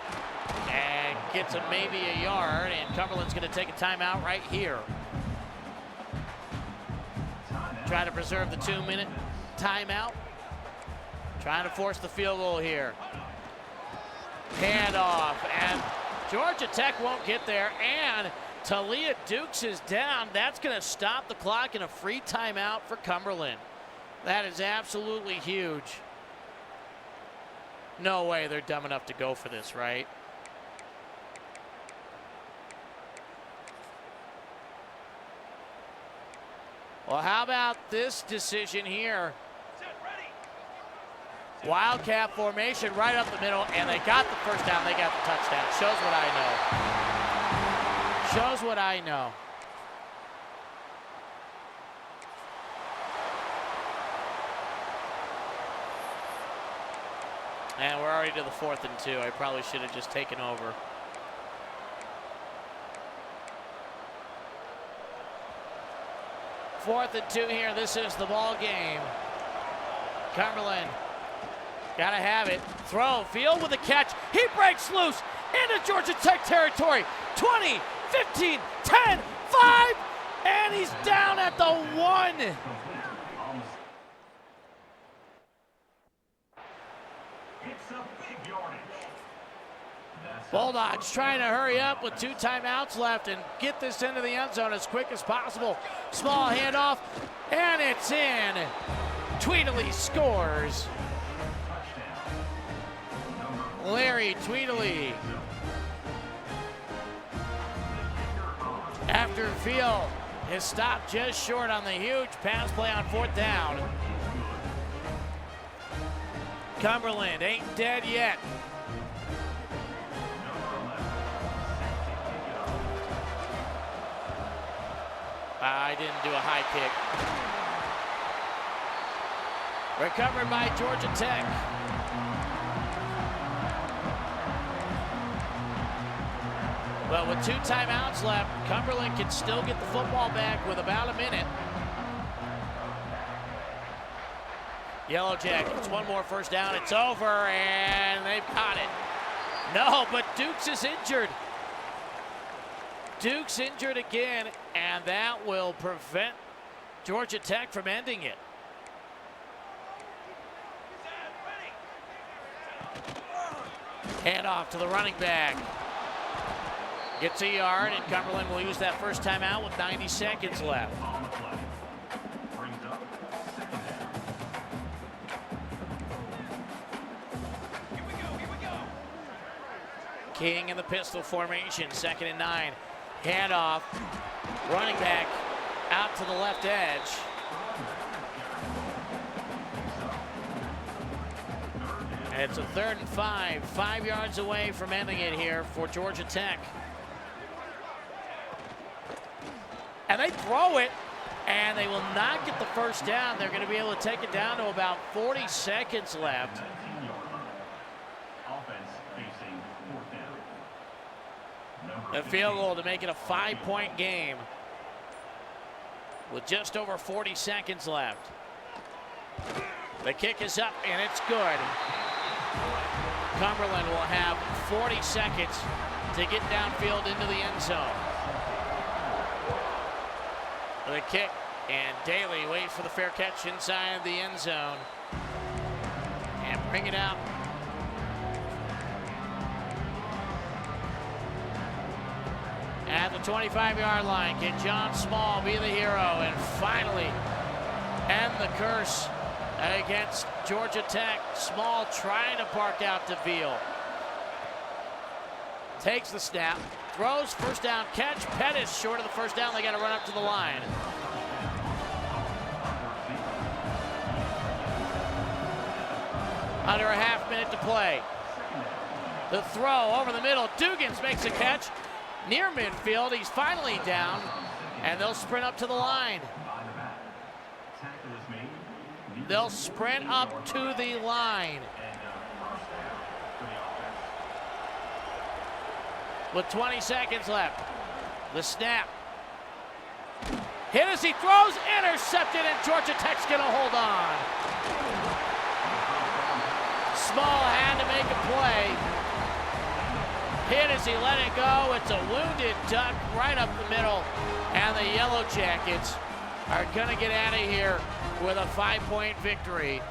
and gets a maybe a yard, and Cumberland's going to take a timeout right here. Try to preserve the 2-minute timeout. Trying to force the field goal here. Handoff, and Georgia Tech won't get there, and Talia Dukes is down. That's going to stop the clock in a free timeout for Cumberland. That is absolutely huge. No way they're dumb enough to go for this, right? Well, how about this decision here? Wildcat formation right up the middle, and they got the first down. They got the touchdown. Shows what I know. Shows what I know. And we're already to the 4th and 2. I probably should have just taken over. Fourth and 2 here. This is the ball game. Cumberland gotta have it. Throw, field with a catch. He breaks loose into Georgia Tech territory. 20, 15, 10, 5, and he's down at the 1. Bulldogs trying to hurry up with 2 timeouts left and get this into the end zone as quick as possible. Small handoff, and it's in. Tweedley scores. Larry Tweedley. After field is stopped just short on the huge pass play on 4th down. Cumberland ain't dead yet. I didn't do a high kick. Recovered by Georgia Tech. But with 2 timeouts left, Cumberland can still get the football back with about a minute. Yellow Jackets, 1 more first down, it's over, and they've got it. No, but Dukes is injured. Dukes injured again, and that will prevent Georgia Tech from ending it. Handoff to the running back. Gets a yard, and Cumberland will use that first timeout with 90 seconds left. King in the pistol formation, 2nd and 9. Handoff, running back out to the left edge. And it's a 3rd and 5, 5 yards away from ending it here for Georgia Tech. And they throw it, and they will not get the first down. They're going to be able to take it down to about 40 seconds left. A field goal to make it a 5-point game with just over 40 seconds left. The kick is up, and it's good. Cumberland will have 40 seconds to get downfield into the end zone. The kick, and Daly waits for the fair catch inside the end zone. And bring it out. At the 25-yard line, can John Small be the hero and finally end the curse against Georgia Tech? Small trying to park out to Veal. Takes the snap, throws, first down catch. Pettis short of the first down. They got to run up to the line. Under a half minute to play. The throw over the middle. Dugans makes a catch. Near midfield, he's finally down, and they'll sprint up to the line. They'll sprint up to the line. With 20 seconds left. The snap. Hit as he throws, intercepted, and Georgia Tech's going to hold on. Small had to make a play. Hit as he let it go. It's a wounded duck right up the middle. And the Yellow Jackets are going to get out of here with a 5-point victory.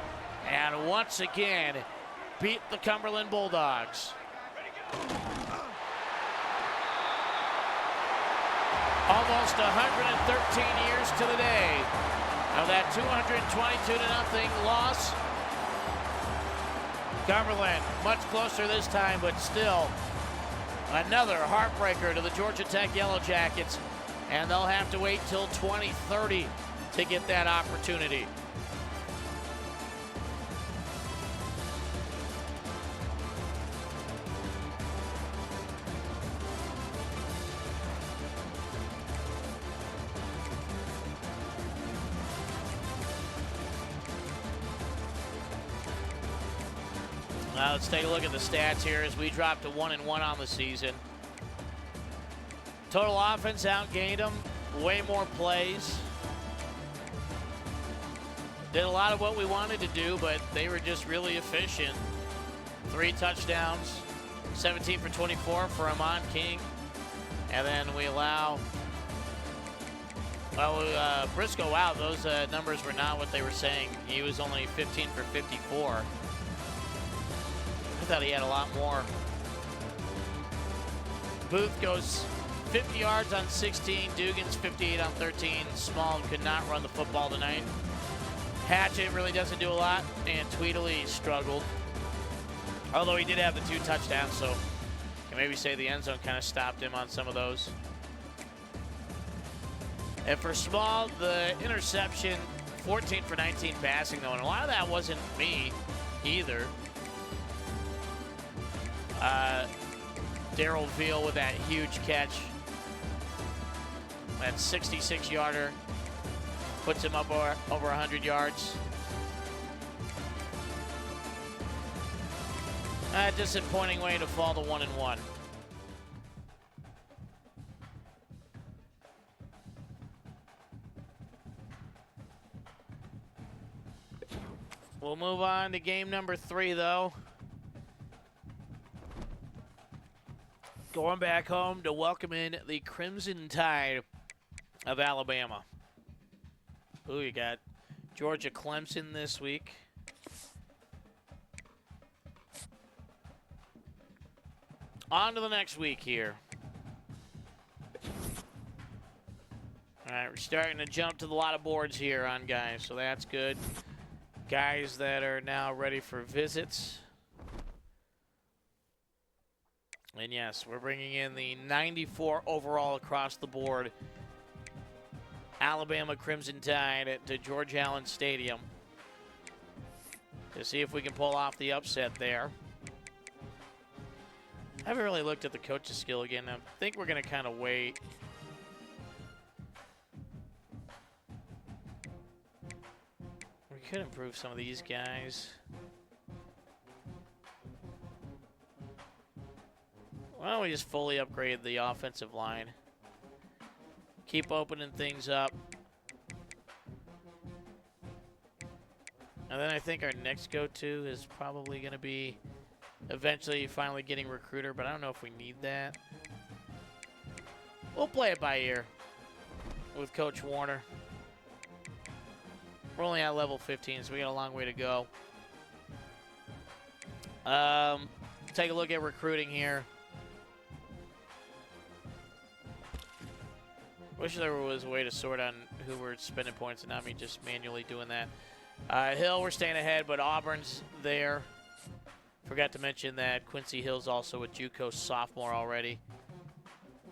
And once again, beat the Cumberland Bulldogs. Almost 113 years to the day of that 222-0 loss. Cumberland much closer this time, but still another heartbreaker to the Georgia Tech Yellow Jackets, and they'll have to wait till 2030 to get that opportunity. Let's take a look at the stats here as we drop to 1-1 on the season. Total offense outgained them, way more plays. Did a lot of what we wanted to do, but they were just really efficient. 3 touchdowns, 17 for 24 for Amon King. And then we allow, Briscoe out. Those numbers were not what they were saying. He was only 15 for 54. I thought he had a lot more. Booth goes 50 yards on 16. Dugan's 58 on 13. Small could not run the football tonight. Hatchett really doesn't do a lot, and Tweedley struggled. Although he did have the 2 touchdowns, so you can maybe say the end zone kind of stopped him on some of those. And for Small, the interception, 14 for 19 passing though, and a lot of that wasn't me either. Daryl Veal with that huge catch. That 66-yarder puts him up over 100 yards. A disappointing way to fall to 1-1. We'll move on to game number 3, though. Going back home to welcome in the Crimson Tide of Alabama. Ooh, you got Georgia Clemson this week. On to the next week here. All right, we're starting to jump to a lot of boards here on guys, so that's good. Guys that are now ready for visits. And yes, we're bringing in the 94 overall across the board Alabama Crimson Tide to George Allen Stadium to see if we can pull off the upset there. I haven't really looked at the coach's skill again. I think we're going to kind of wait. We could improve some of these guys. Why don't we just fully upgrade the offensive line? Keep opening things up. And then I think our next go-to is probably going to be eventually finally getting recruiter, but I don't know if we need that. We'll play it by ear with Coach Warner. We're only at level 15, so we got a long way to go. Take a look at recruiting here. Wish there was a way to sort on who we're spending points and not me just manually doing that. Hill, we're staying ahead, but Auburn's there. Forgot to mention that Quincy Hill's also a JUCO sophomore already.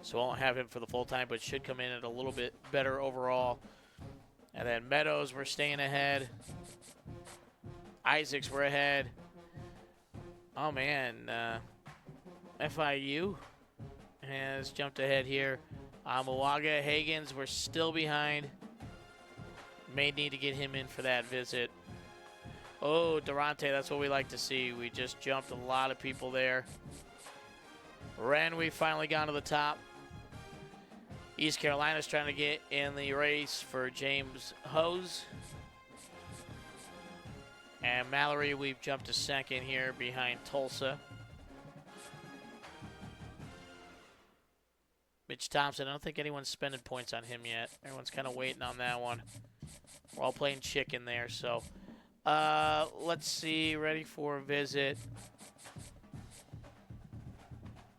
So I won't have him for the full time, but should come in at a little bit better overall. And then Meadows, we're staying ahead. Isaacs, we're ahead. Oh, man. FIU has jumped ahead here. Mowaga, Hagens, we're still behind. May need to get him in for that visit. Oh, Durante, that's what we like to see. We just jumped a lot of people there. Ren, we finally got to the top. East Carolina's trying to get in the race for James Hose. And Mallory, we've jumped to second here behind Tulsa. Mitch Thompson, I don't think anyone's spending points on him yet. Everyone's kind of waiting on that one. We're all playing chicken there, so. Let's see, ready for a visit.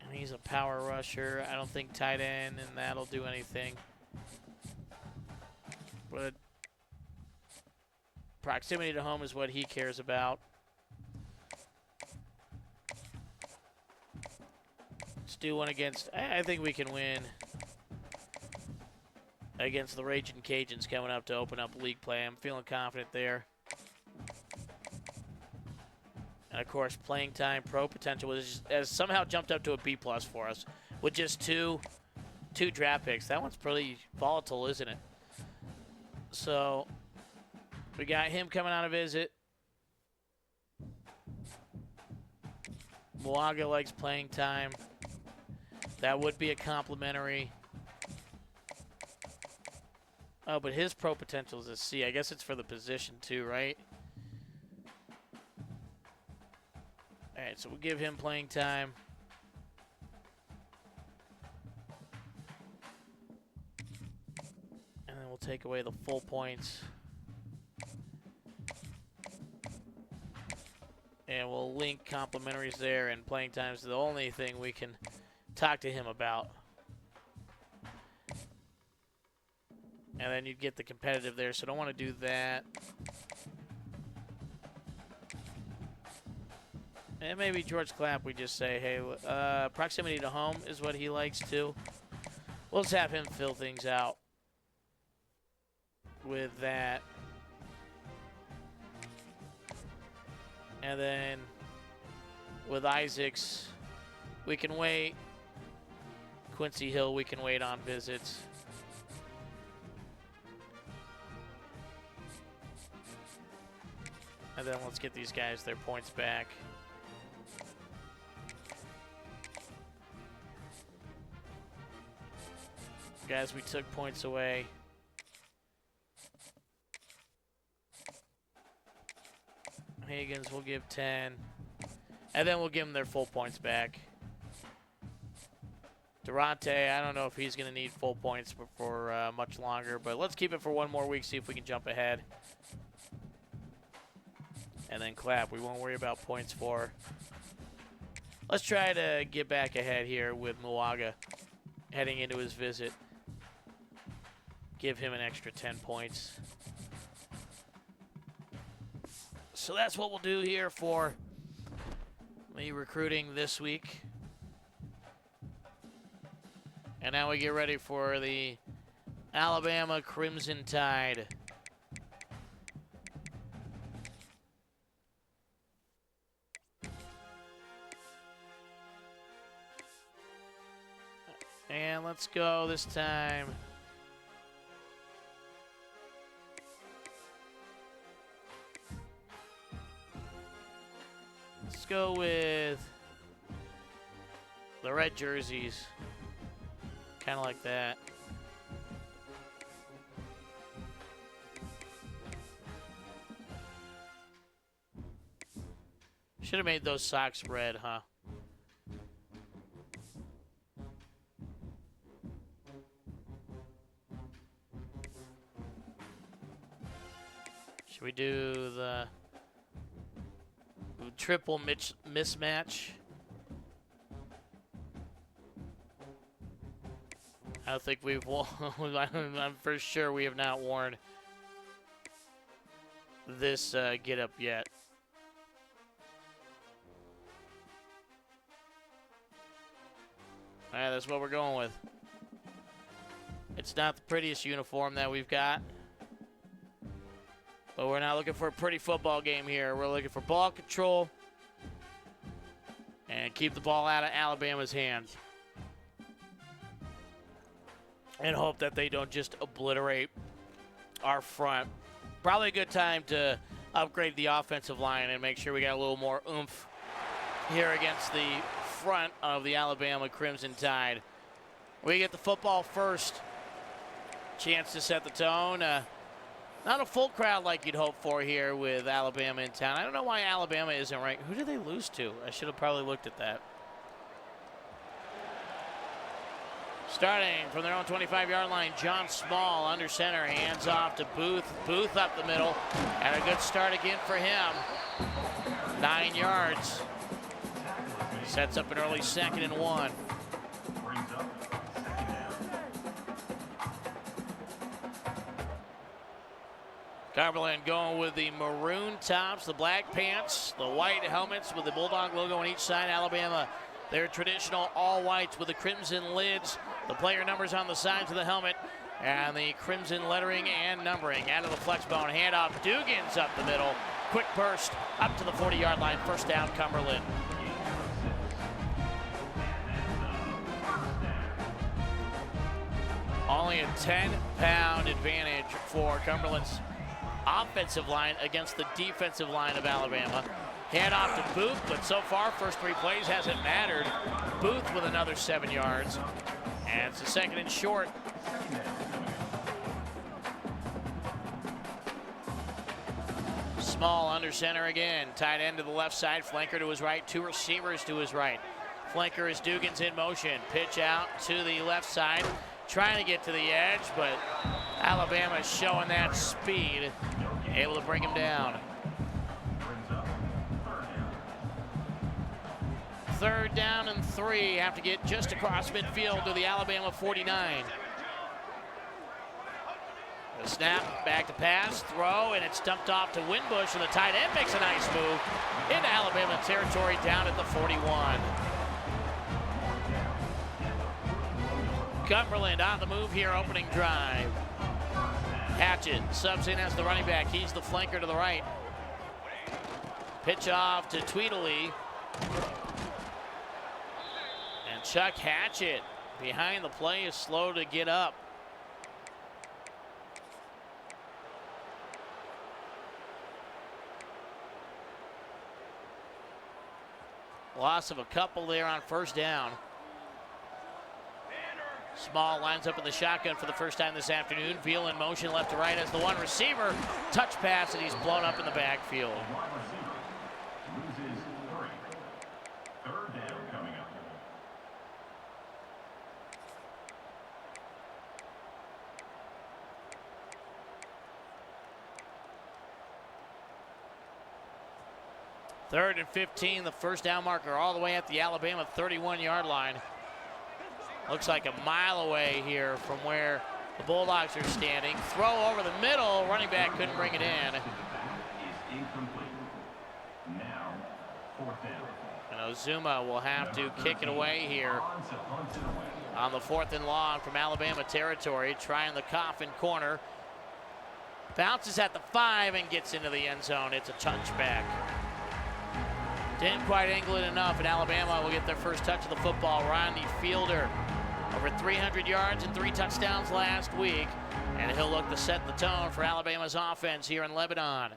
And he's a power rusher. I don't think tight end, and that'll do anything. But proximity to home is what he cares about. Let's do one against, I think we can win against the Raging Cajuns coming up to open up league play. I'm feeling confident there. And, of course, playing time, pro potential has somehow jumped up to a B+ for us with just two draft picks. That one's pretty volatile, isn't it? So we got him coming on a visit. Moaga likes playing time. That would be a complimentary. Oh, but his pro potential is a C. I guess it's for the position too, right? All right, so we'll give him playing time. And then we'll take away the full points. And we'll link complimentaries there, and playing time is the only thing we can talk to him about. And then you'd get the competitive there, so don't want to do that. And maybe George Clapp, we just say, hey, proximity to home is what he likes too. We'll just have him fill things out with that. And then with Isaacs, we can wait. Quincy Hill, we can wait on visits. And then let's get these guys their points back. Guys, we took points away. Higgins, we'll give 10. And then we'll give them their full points back. Durante, I don't know if he's going to need full points for much longer, but let's keep it for one more week, see if we can jump ahead. And then Clapp, we won't worry about points for. Let's try to get back ahead here with Moaga heading into his visit. Give him an extra 10 points. So that's what we'll do here for the recruiting this week. And now we get ready for the Alabama Crimson Tide. And let's go this time. Let's go with the red jerseys. Kind of like that. Should have made those socks red, huh? Should we do the triple mismatch? I don't think we've worn. I'm for sure we have not worn this get-up yet. All right, that's what we're going with. It's not the prettiest uniform that we've got, but we're not looking for a pretty football game here. We're looking for ball control and keep the ball out of Alabama's hands. And hope that they don't just obliterate our front. Probably a good time to upgrade the offensive line and make sure we got a little more oomph here against the front of the Alabama Crimson Tide. We get the football first. Chance to set the tone. Not a full crowd like you'd hope for here with Alabama in town. I don't know why Alabama isn't ranked. Who did they lose to? I should have probably looked at that. Starting from their own 25-yard line, John Small under center, hands off to Booth. Booth up the middle, and a good start again for him. 9 yards. Sets up an early 2nd and 1. Cumberland going with the maroon tops, the black pants, the white helmets with the Bulldog logo on each side. Alabama, their traditional all whites with the crimson lids, the player numbers on the sides of the helmet, and the crimson lettering and numbering. Out of the flex bone, handoff, Dugans up the middle. Quick burst up to the 40-yard line. First down, Cumberland. Only a 10-pound advantage for Cumberland's offensive line against the defensive line of Alabama. Hand off to Booth, but so far, first 3 plays hasn't mattered. Booth with another 7 yards. And it's a 2nd and short. Small under center again. Tight end to the left side, flanker to his right, 2 receivers to his right. Flanker is Dugans in motion. Pitch out to the left side. Trying to get to the edge, but Alabama is showing that speed. Able to bring him down. 3rd down and 3. Have to get just across midfield to the Alabama 49. The snap, back to pass, throw, and it's dumped off to Winbush, and the tight end makes a nice move into Alabama territory down at the 41. Cumberland on the move here, opening drive. Hatchett subs in as the running back. He's the flanker to the right. Pitch off to Tweedley. And Chuck Hatchett behind the play is slow to get up. Loss of a couple there on first down. Small lines up in the shotgun for the first time this afternoon. Veal in motion left to right as the one receiver. Touch pass, and he's blown up in the backfield. Loses 3. 3rd down coming up. Third and 15, the first down marker all the way at the Alabama 31-yard line. Looks like a mile away here from where the Bulldogs are standing. Throw over the middle, running back couldn't bring it in. Is incomplete. Now, 4th down. And Ozuma will have to kick it away here on the 4th and long from Alabama territory, trying the coffin corner. Bounces at the 5 and gets into the end zone. It's a touchback. Didn't quite angle it enough, and Alabama will get their first touch of the football. Rodney Fielder, over 300 yards and 3 touchdowns last week, and he'll look to set the tone for Alabama's offense here in Lebanon.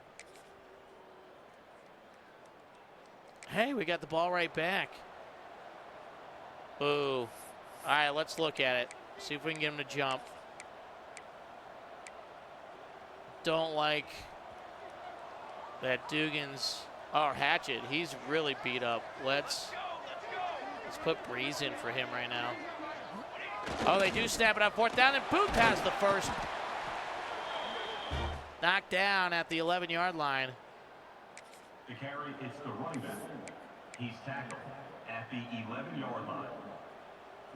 Hey, we got the ball right back. Ooh. All right, let's look at it. See if we can get him to jump. Don't like that Dugans. Oh, Hatchett, he's really beat up. Let's put Breeze in for him right now. Oh, they do snap it up 4th down, and Booth has the first. Knocked down at the 11-yard line. To carry, it's the running back. He's tackled at the 11-yard line.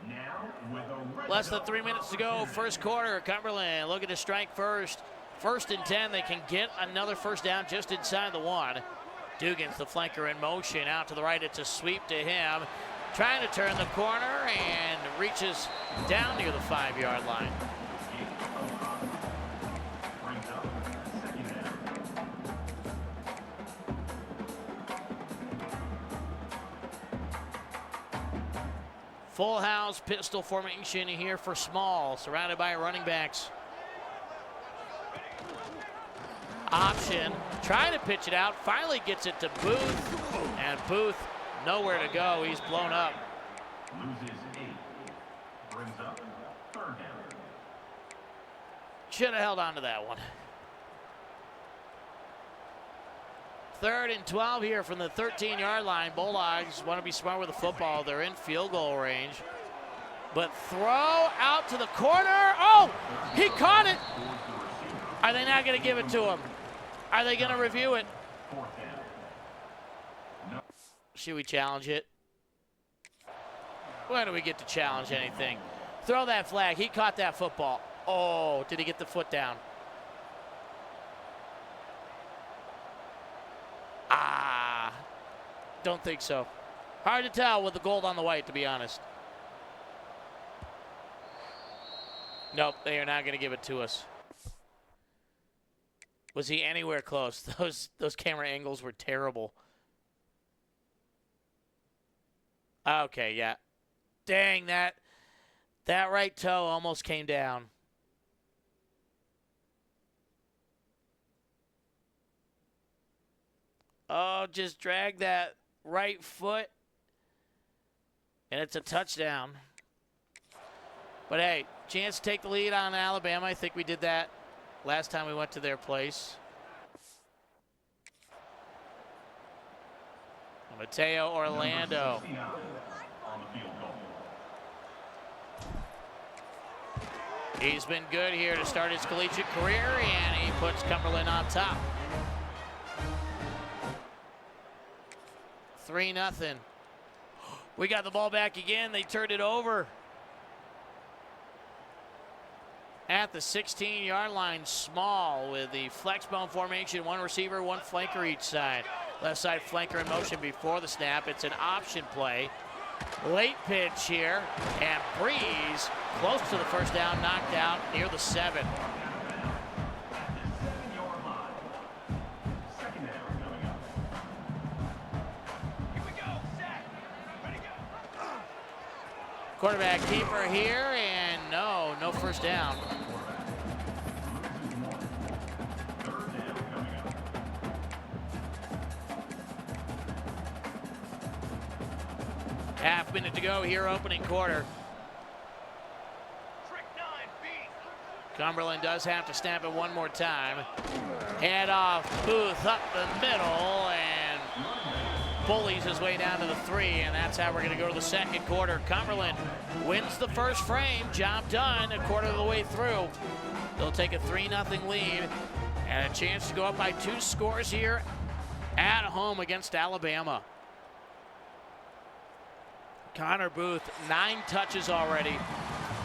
Now with a less than 3 minutes to go, first quarter. Cumberland looking to strike first. 1st and 10, they can get another first down just inside the 1. Dugans, the flanker in motion, out to the right. It's a sweep to him. Trying to turn the corner and reaches down near the 5-yard line. Full house pistol formation here for Small, surrounded by running backs. Option, trying to pitch it out, finally gets it to Booth, and Booth nowhere to go. He's blown up. Loses 8. Brings up 3rd down. Should have held on to that one. 3rd and 12 here from the 13-yard line. Bulldogs want to be smart with the football. They're in field goal range. But throw out to the corner. Oh, he caught it. Are they not going to give it to him? Are they going to review it? Should we challenge it? When do we get to challenge anything? Throw that flag. He caught that football. Oh, did he get the foot down? Don't think so. Hard to tell with the gold on the white, to be honest. Nope, they are not going to give it to us. Was he anywhere close? Those camera angles were terrible. Okay, yeah. Dang, that right toe almost came down. Oh, just drag that right foot, and it's a touchdown. But hey, chance to take the lead on Alabama. I think we did that last time we went to their place. Mateo Orlando. He's been good here to start his collegiate career, and he puts Cumberland on top. 3-0. We got the ball back again. They turned it over. At the 16-yard line, Small with the flex bone formation, 1 receiver, 1 flanker each side. Left side flanker in motion before the snap. It's an option play. Late pitch here, and Breeze close to the first down, knocked out near the 7. Quarterback keeper here, and no first down. Half minute to go here, opening quarter. Cumberland does have to snap it one more time. Hand off, Booth up the middle, and bullies his way down to the 3, and that's how we're going to go to the second quarter. Cumberland wins the first frame. Job done a quarter of the way through. They'll take a 3-0 lead and a chance to go up by 2 scores here at home against Alabama. Connor Booth, 9 touches already,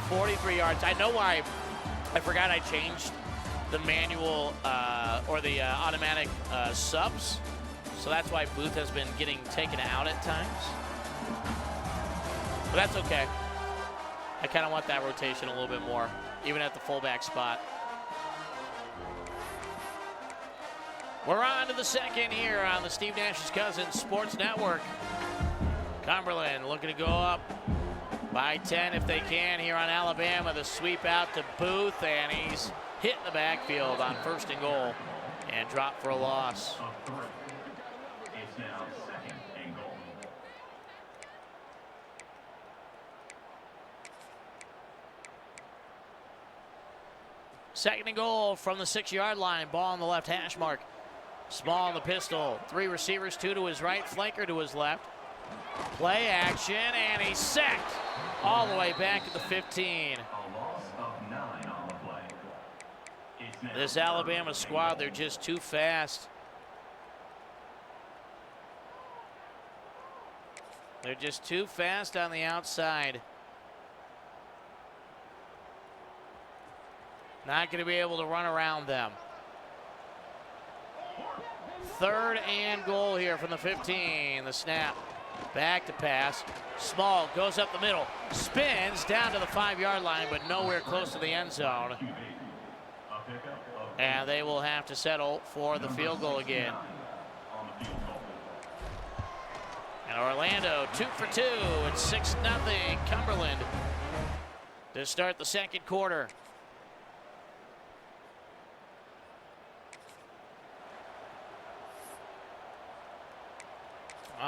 43 yards. I know why I forgot I changed the manual or the automatic subs. So that's why Booth has been getting taken out at times. But that's okay. I kind of want that rotation a little bit more, even at the fullback spot. We're on to the second here on the Steve Nash's Cousins Sports Network. Cumberland looking to go up by 10 if they can here on Alabama. The sweep out to Booth, and he's hit the backfield on 1st and goal and dropped for a loss. It's now 2nd and goal. Second and goal from the 6-yard line. Ball on the left hash mark. Small in the pistol. 3 receivers, 2 to his right, flanker to his left. Play action, and he's sacked all the way back at the 15. A loss of 9 on the play. It's now This Alabama squad, they're just too fast. They're just too fast on the outside. Not going to be able to run around them. 3rd and goal here from the 15. The snap. Back to pass. Small goes up the middle. Spins down to the 5-yard line, but nowhere close to the end zone. And they will have to settle for the field goal again. And Orlando 2 for 2. It's 6-0 Cumberland to start the second quarter.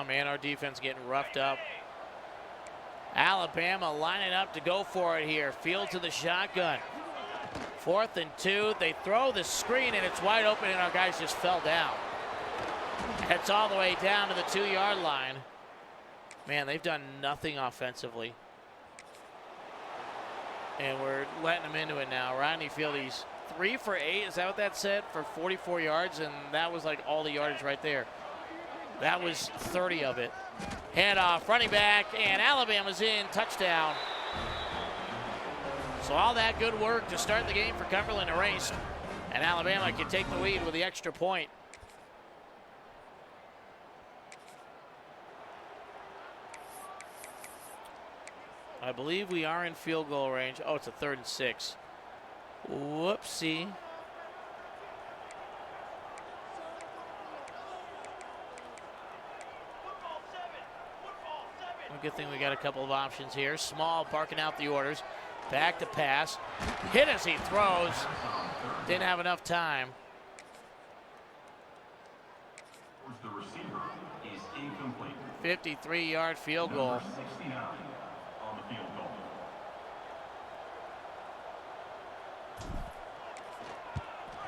Oh, man, our defense getting roughed up. Alabama lining up to go for it here. Field to the shotgun. 4th and 2. They throw the screen, and it's wide open, and our guys just fell down. It's all the way down to the 2-yard line. Man, they've done nothing offensively. And we're letting them into it now. Rodney Field, he's 3 for 8. Is that what that said? For 44 yards, and that was like all the yardage right there. That was 30 of it. Handoff, running back, and Alabama's in. Touchdown. So all that good work to start the game for Cumberland erased. And Alabama can take the lead with the extra point. I believe we are in field goal range. Oh, it's a 3rd and 6. Whoopsie. Good thing we got a couple of options here. Small barking out the orders. Back to pass. Hit as he throws. Didn't have enough time. The receiver is incomplete. 53-yard field goal. Number 69 on the field goal.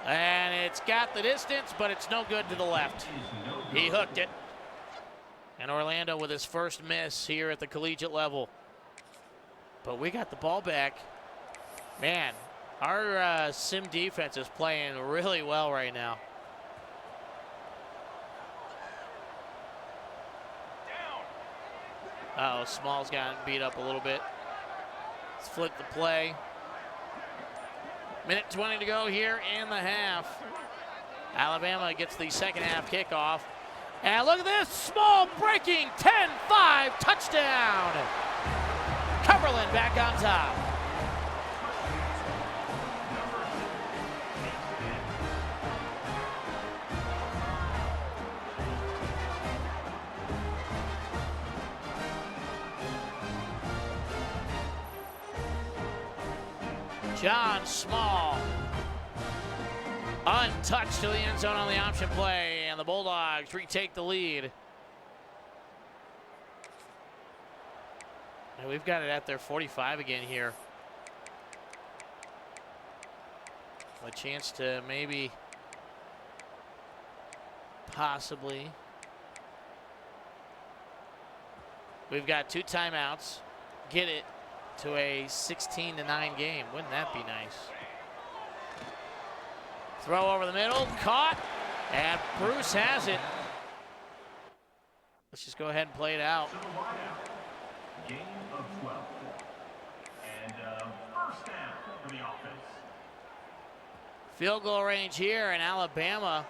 And it's got the distance, but it's no good to the left. He hooked it. And Orlando with his first miss here at the collegiate level. But we got the ball back. Man, our sim defense is playing really well right now. Uh-oh, Small's gotten beat up a little bit. Let's flip the play. Minute 20 to go here in the half. Alabama gets the second half kickoff. And look at this, Small breaking, 10-5, touchdown. Cumberland back on top. John Small, untouched to the end zone on the option play, and the Bulldogs retake the lead. And we've got it at their 45 again here. A chance to maybe, possibly. We've got 2 timeouts. Get it to a 16-9 game. Wouldn't that be nice? Throw over the middle, caught, and Bruce has it. Let's just go ahead and play it out. Game of 12. And first down for the offense. Field goal range here, and Alabama,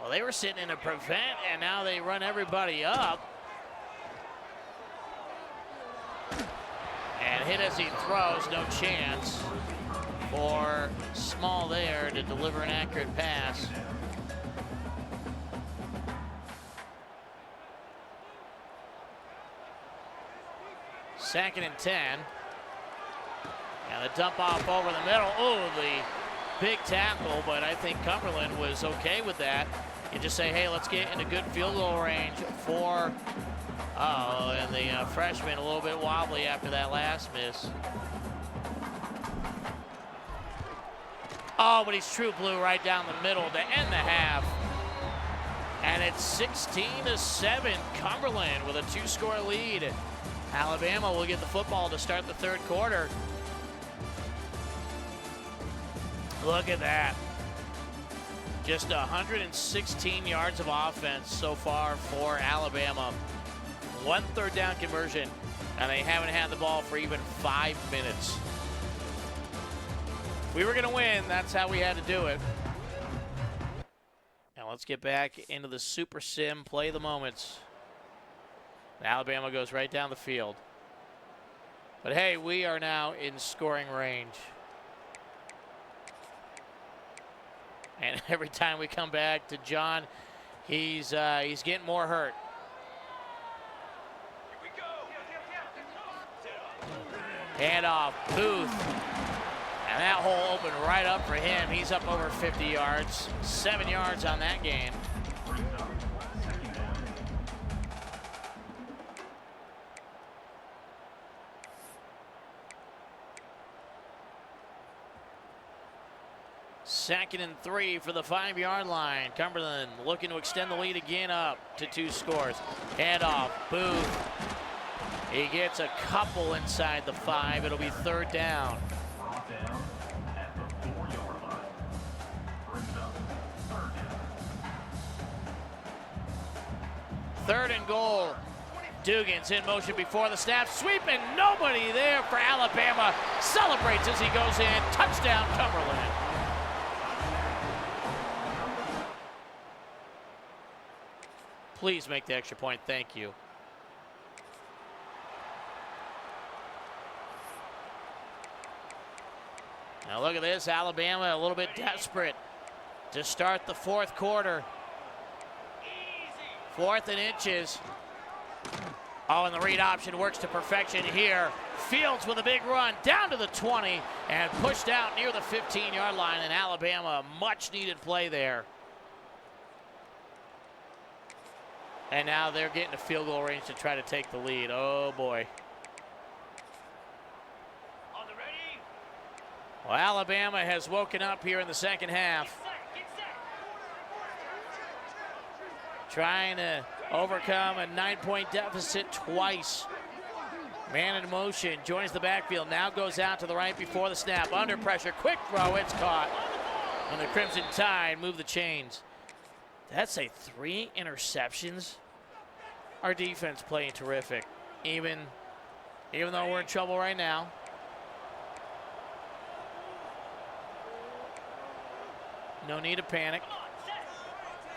well, they were sitting in a prevent, and now they run everybody up. And hit as he throws, no chance for Small there to deliver an accurate pass. Second and 10. And the dump off over the middle. Oh, the big tackle, but I think Cumberland was okay with that. You just say, hey, let's get into good field goal range for and the freshman a little bit wobbly after that last miss. Oh, but he's true blue right down the middle to end the half. And it's 16-7, Cumberland with a 2-score lead. Alabama will get the football to start the third quarter. Look at that. Just 116 yards of offense so far for Alabama. 1 third down conversion, and they haven't had the ball for even 5 minutes. If we were going to win, that's how we had to do it. Now let's get back into the Super Sim, play the moments. Alabama goes right down the field. But hey, we are now in scoring range. And every time we come back to John, he's getting more hurt. Handoff, Booth, and that hole opened right up for him. He's up over 50 yards, 7 yards on that gain. 2nd and 3 for the 5-yard line. Cumberland looking to extend the lead again up to 2 scores. Handoff, Booth. He gets a couple inside the 5. It'll be 3rd down. Brought down at the 4-yard line. Brings up 3rd down. 3rd and goal. Dugan's in motion before the snap. Sweeping, nobody there for Alabama. Celebrates as he goes in. Touchdown, Cumberland. Please make the extra point. Thank you. Now look at this. Alabama a little bit desperate to start the 4th quarter. 4th and inches. Oh, and the read option works to perfection here. Fields with a big run down to the 20 and pushed out near the 15-yard line. And Alabama, a much-needed play there. And now they're getting to field goal range to try to take the lead. Oh, boy. On the ready. Well, Alabama has woken up here in the 2nd half. Get set. Trying to overcome a 9-point deficit twice. Man in motion, joins the backfield, now goes out to the right before the snap. Under pressure, quick throw, it's caught. And the Crimson Tide move the chains. That's a 3 interceptions. Our defense playing terrific, even though we're in trouble right now. No need to panic.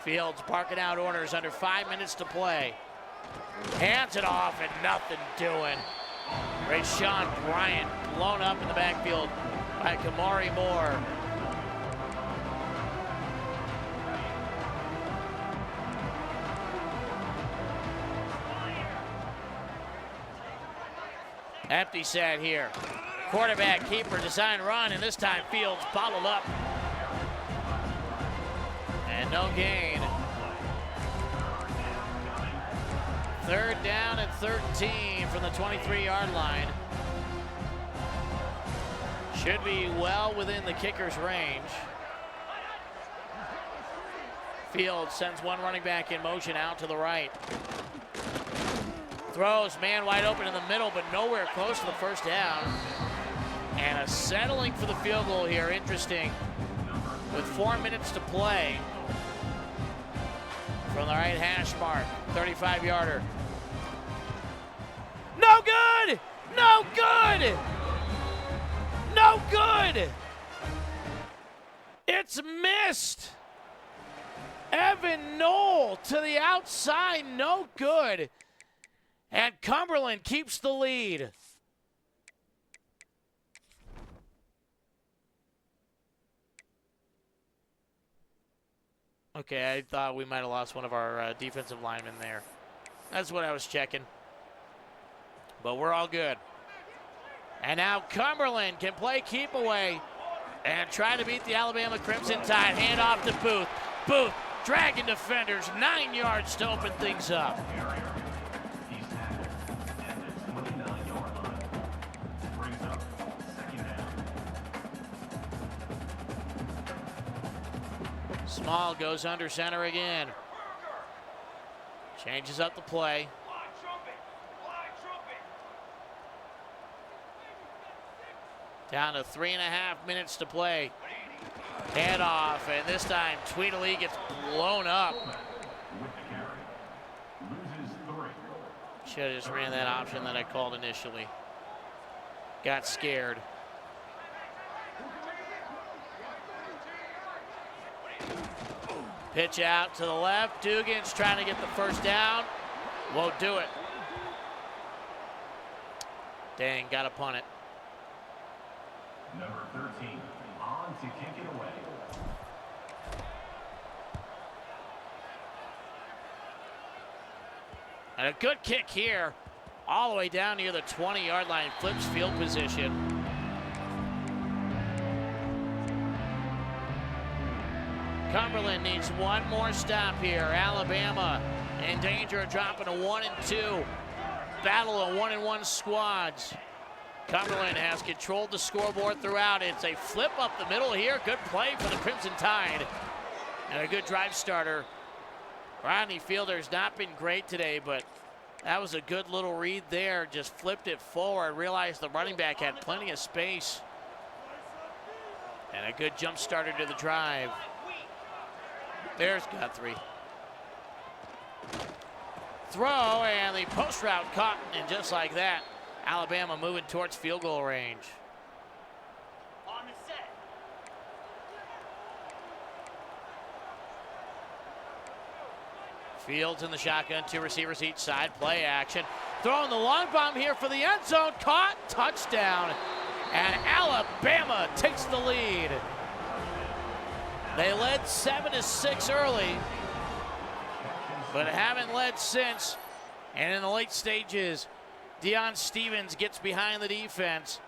Fields barking out orders under 5 minutes to play. Hands it off and nothing doing. Rayshawn Bryant blown up in the backfield by Kamari Moore. Empty set here. Quarterback keeper design run, and this time Fields bottled up. And no gain. 3rd down and 13 from the 23-yard line. Should be well within the kicker's range. Fields sends one running back in motion out to the right. Throws, man wide open in the middle, but nowhere close to the 1st down. And a settling for the field goal here, interesting. With 4 minutes to play. From the right hash mark, 35-yarder. No good! No good! No good! It's missed! Evan Knoll to the outside, no good. And Cumberland keeps the lead. Okay, I thought we might have lost one of our defensive linemen there. That's what I was checking. But we're all good. And now Cumberland can play keep away and try to beat the Alabama Crimson Tide. Hand off to Booth. Booth dragging defenders 9 yards to open things up. He's tackled at the 29-yard line. Brings up 2nd down. Small goes under center again. Changes up the play. Down to 3.5 minutes to play. Head off, and this time Tweedlee gets blown up. With the carry. Loses 3. Should have just ran that option that I called initially. Got scared. Pitch out to the left. Dugan's trying to get the 1st down. Won't do it. Dang, got to punt it. Number 13 on to kick it away. And a good kick here, all the way down near the 20-yard line, flips field position. Cumberland needs one more stop here. Alabama in danger of dropping to 1 and 2. Battle of 1-and-1 squads. Cumberland has controlled the scoreboard throughout. It's a flip up the middle here. Good play for the Crimson Tide. And a good drive starter. Rodney Fielder's not been great today, but that was a good little read there. Just flipped it forward. Realized the running back had plenty of space. And a good jump starter to the drive. There's Guthrie. Throw, and the post route caught, and just like that, Alabama moving towards field goal range. On the set. Fields in the shotgun, 2 receivers each side, play action. Throwing the long bomb here for the end zone, caught, touchdown. And Alabama takes the lead. They led 7-6 early, but haven't led since. And in the late stages, Deion Stevens gets behind the defense.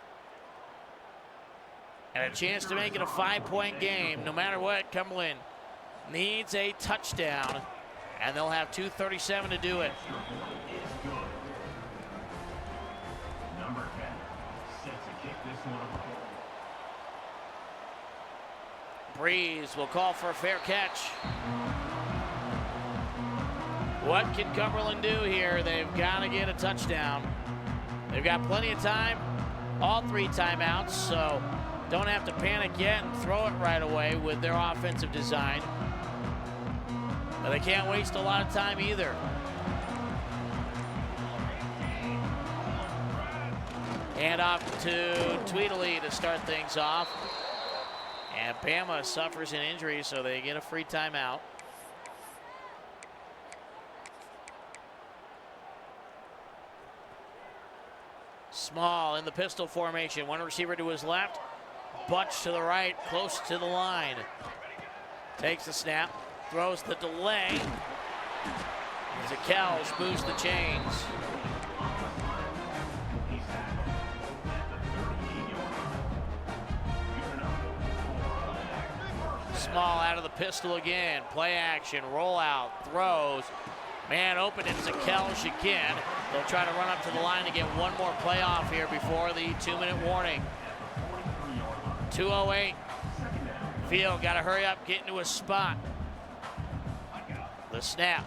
And a chance to make it a 5-point game. No matter what, Cumberland needs a touchdown, and they'll have 2:37 to do it. Number 10 set to kick this one away. Breeze will call for a fair catch. What can Cumberland do here? They've got to get a touchdown. They've got plenty of time, all 3 timeouts, so don't have to panic yet and throw it right away with their offensive design. But they can't waste a lot of time either. Hand off to Tweedley to start things off. And Bama suffers an injury, so they get a free timeout. Small in the pistol formation. 1 receiver to his left. Butch to the right, close to the line. Takes the snap, throws the delay. Kells moves the chains. Small out of the pistol again. Play action, rollout, throws. Man open, it's Kells again. They'll try to run up to the line to get one more play off here before the 2-minute warning. 2:08. Field got to hurry up, get into a spot. The snap.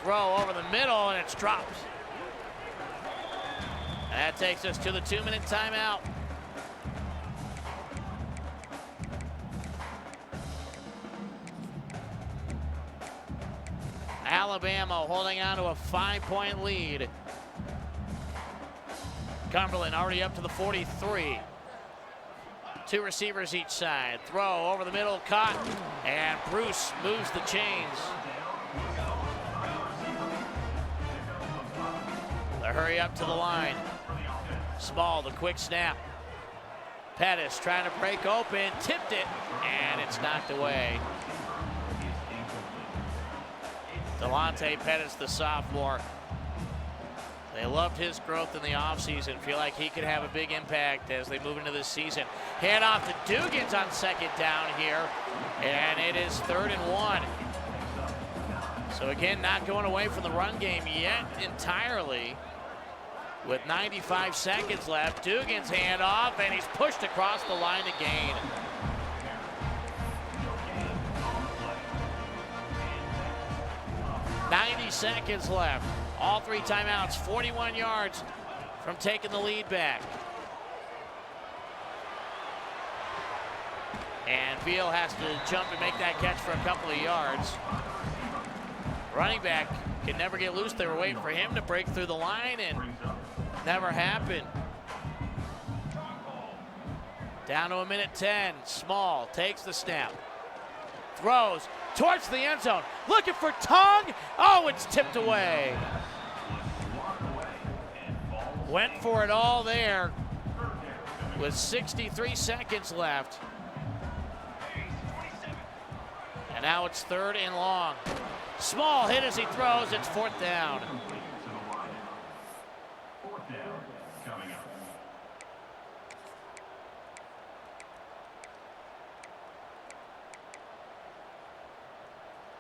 Throw over the middle, and it's dropped. That takes us to the 2-minute timeout. Alabama holding on to a 5-point lead. Cumberland already up to the 43. 2 receivers each side. Throw over the middle, caught, and Bruce moves the chains. The hurry up to the line. Small, the quick snap. Pettis trying to break open, tipped it, and it's knocked away. Delonte Pettis, the sophomore. They loved his growth in the offseason. Feel like he could have a big impact as they move into this season. Hand off to Dugans on 2nd down here, and it is 3rd and 1. So again, not going away from the run game yet entirely. With 95 seconds left, Dugan's hand off, and he's pushed across the line to gain. 90 seconds left. All 3 timeouts, 41 yards from taking the lead back. And Veal has to jump and make that catch for a couple of yards. Running back can never get loose. They were waiting for him to break through the line, and never happened. Down to 1:10. Small takes the snap. Throws towards the end zone. Looking for Tongue. Oh, it's tipped away. Went for it all there with 63 seconds left. And now it's 3rd and long. Small hit as he throws. It's 4th down. 4th down coming up.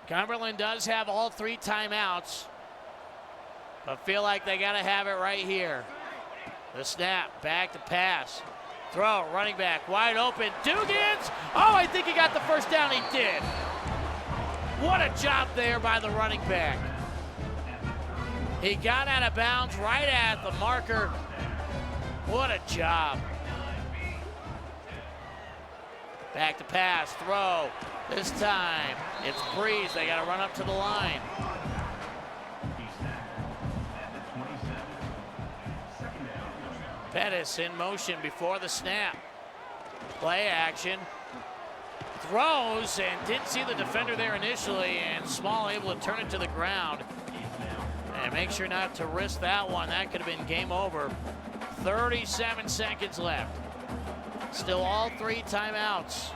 Cumberland does have all 3 timeouts, but feel like they got to have it right here. The snap, back to pass. Throw, running back, wide open. Dugans! Oh, I think he got the first down. He did. What a job there by the running back. He got out of bounds right at the marker. What a job. Back to pass, throw. This time, it's Breeze. They got to run up to the line. Pettis in motion before the snap. Play action. Throws and didn't see the defender there initially, and Small able to turn it to the ground. And make sure not to risk that one. That could have been game over. 37 seconds left. Still all 3 timeouts.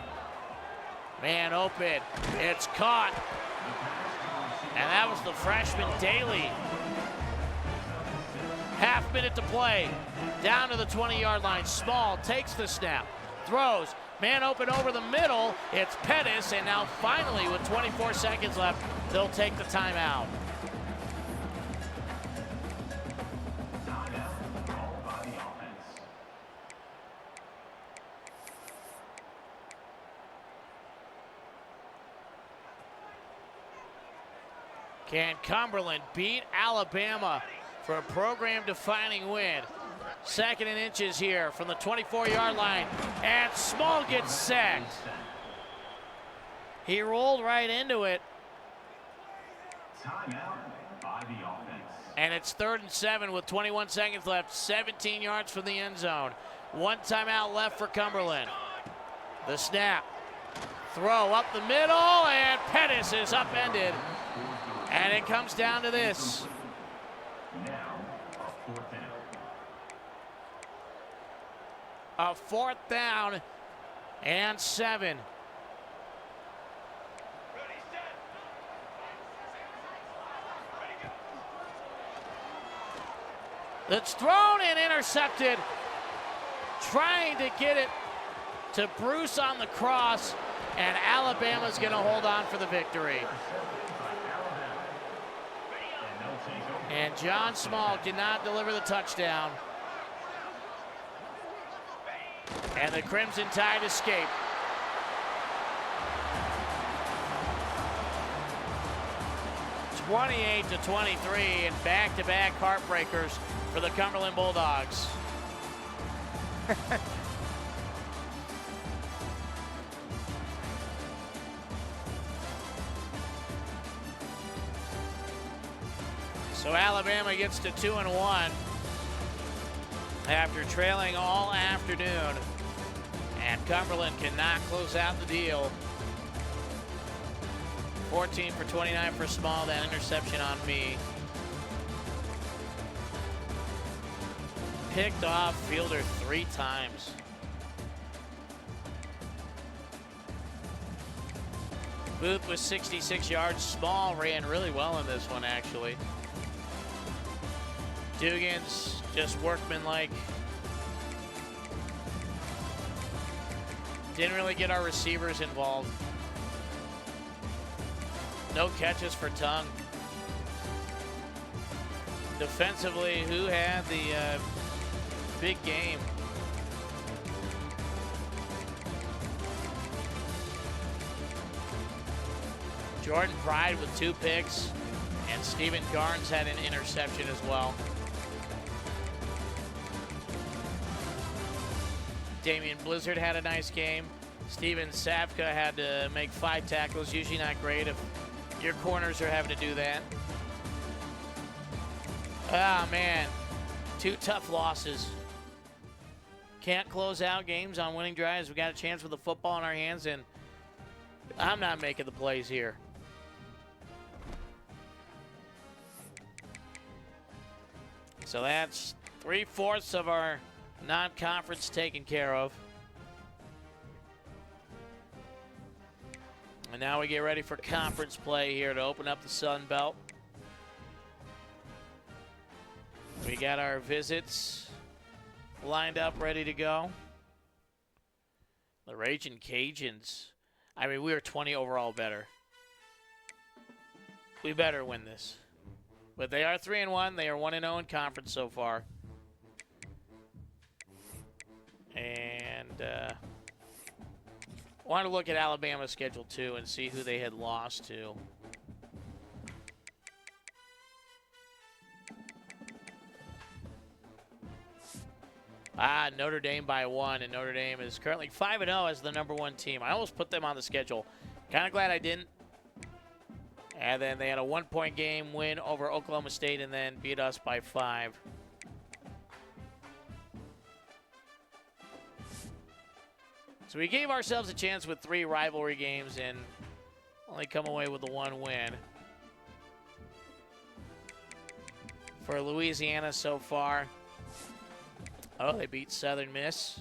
Man open. It's caught. And that was the freshman Daly. Half minute to play. Down to the 20-yard line. Small takes the snap. Throws. Man open over the middle. It's Pettis. And now finally, with 24 seconds left, they'll take the timeout. Can Cumberland beat Alabama for a program-defining win? 2nd and inches here from the 24-yard line, and Small gets sacked. He rolled right into it. Timeout by the offense. And it's 3rd and 7 with 21 seconds left, 17 yards from the end zone. 1 timeout left for Cumberland. The snap, throw up the middle, and Pettis is upended. And it comes down to this. Now, a 4th down. A 4th down and 7. It's thrown and intercepted. Trying to get it to Bruce on the cross, and Alabama's going to hold on for the victory. And John Small cannot deliver the touchdown. And the Crimson Tide escape. (28-23) and back-to-back heartbreakers for the Cumberland Bulldogs. So Alabama gets to 2-1 after trailing all afternoon, and Cumberland cannot close out the deal. 14 for 29 for Small, that interception on me. Picked off Fielder 3 times. Booth was 66 yards. Small ran really well in this one, actually. Dugans, just workmanlike. Didn't really get our receivers involved. No catches for Tongue. Defensively, who had the big game? Jordan Pride with 2 picks, and Steven Garnes had an interception as well. Damian Blizzard had a nice game. Steven Savka had to make 5 tackles. Usually not great if your corners are having to do that. Ah, man. 2 tough losses. Can't close out games on winning drives. We got a chance with the football in our hands, and I'm not making the plays here. So that's 3/4 of our non-conference taken care of. And now we get ready for conference play here to open up the Sun Belt. We got our visits lined up, ready to go. The Ragin' Cajuns. I mean, we were 20 overall better. We better win this. But they are 3-1. They are 1-0 in conference so far. And want to look at Alabama's schedule too and see who they had lost to. Notre Dame by 1, and Notre Dame is currently 5-0 as the #1 team. I almost put them on the schedule. Kind of glad I didn't. And then they had a 1-point game win over Oklahoma State and then beat us by 5. So we gave ourselves a chance with 3 rivalry games and only come away with the 1 win. For Louisiana so far, oh, they beat Southern Miss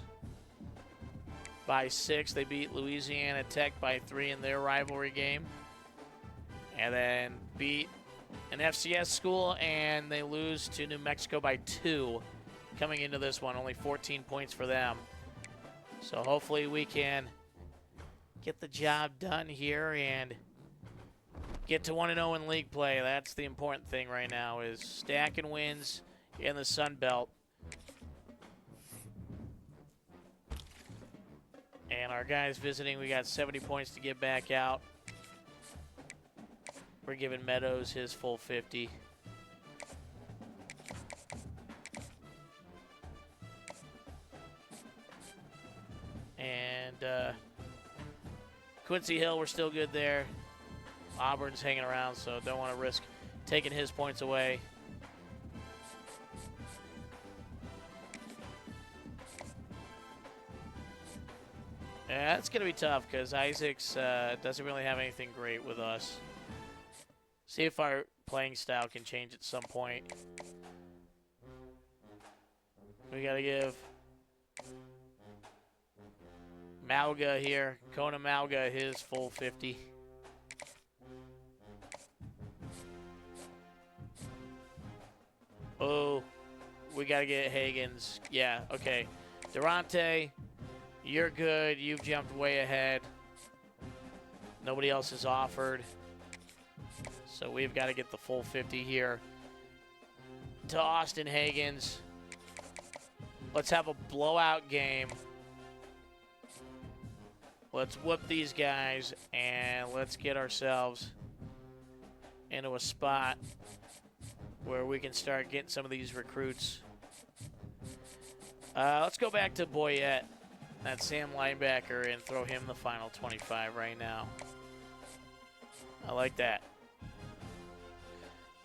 by 6. They beat Louisiana Tech by 3 in their rivalry game. And then beat an FCS school, and they lose to New Mexico by 2 coming into this one. Only 14 points for them. So hopefully we can get the job done here and get to 1-0 in league play. That's the important thing right now, is stacking wins in the Sun Belt. And our guys visiting, we got 70 points to get back out. We're giving Meadows his full 50. And Quincy Hill, we're still good there. Auburn's hanging around, so don't want to risk taking his points away. Yeah, it's going to be tough because Isaacs doesn't really have anything great with us. See if our playing style can change at some point. We got to give Malga here, Kona Malga, his full 50. Oh, we got to get Hagen's. Yeah, okay. Durante, you're good. You've jumped way ahead. Nobody else has offered. So we've got to get the full 50 here to Austin Hagens. Let's have a blowout game. Let's whoop these guys, and let's get ourselves into a spot where we can start getting some of these recruits. Let's go back to Boyette, that Sam linebacker, and throw him the final 25 right now. I like that.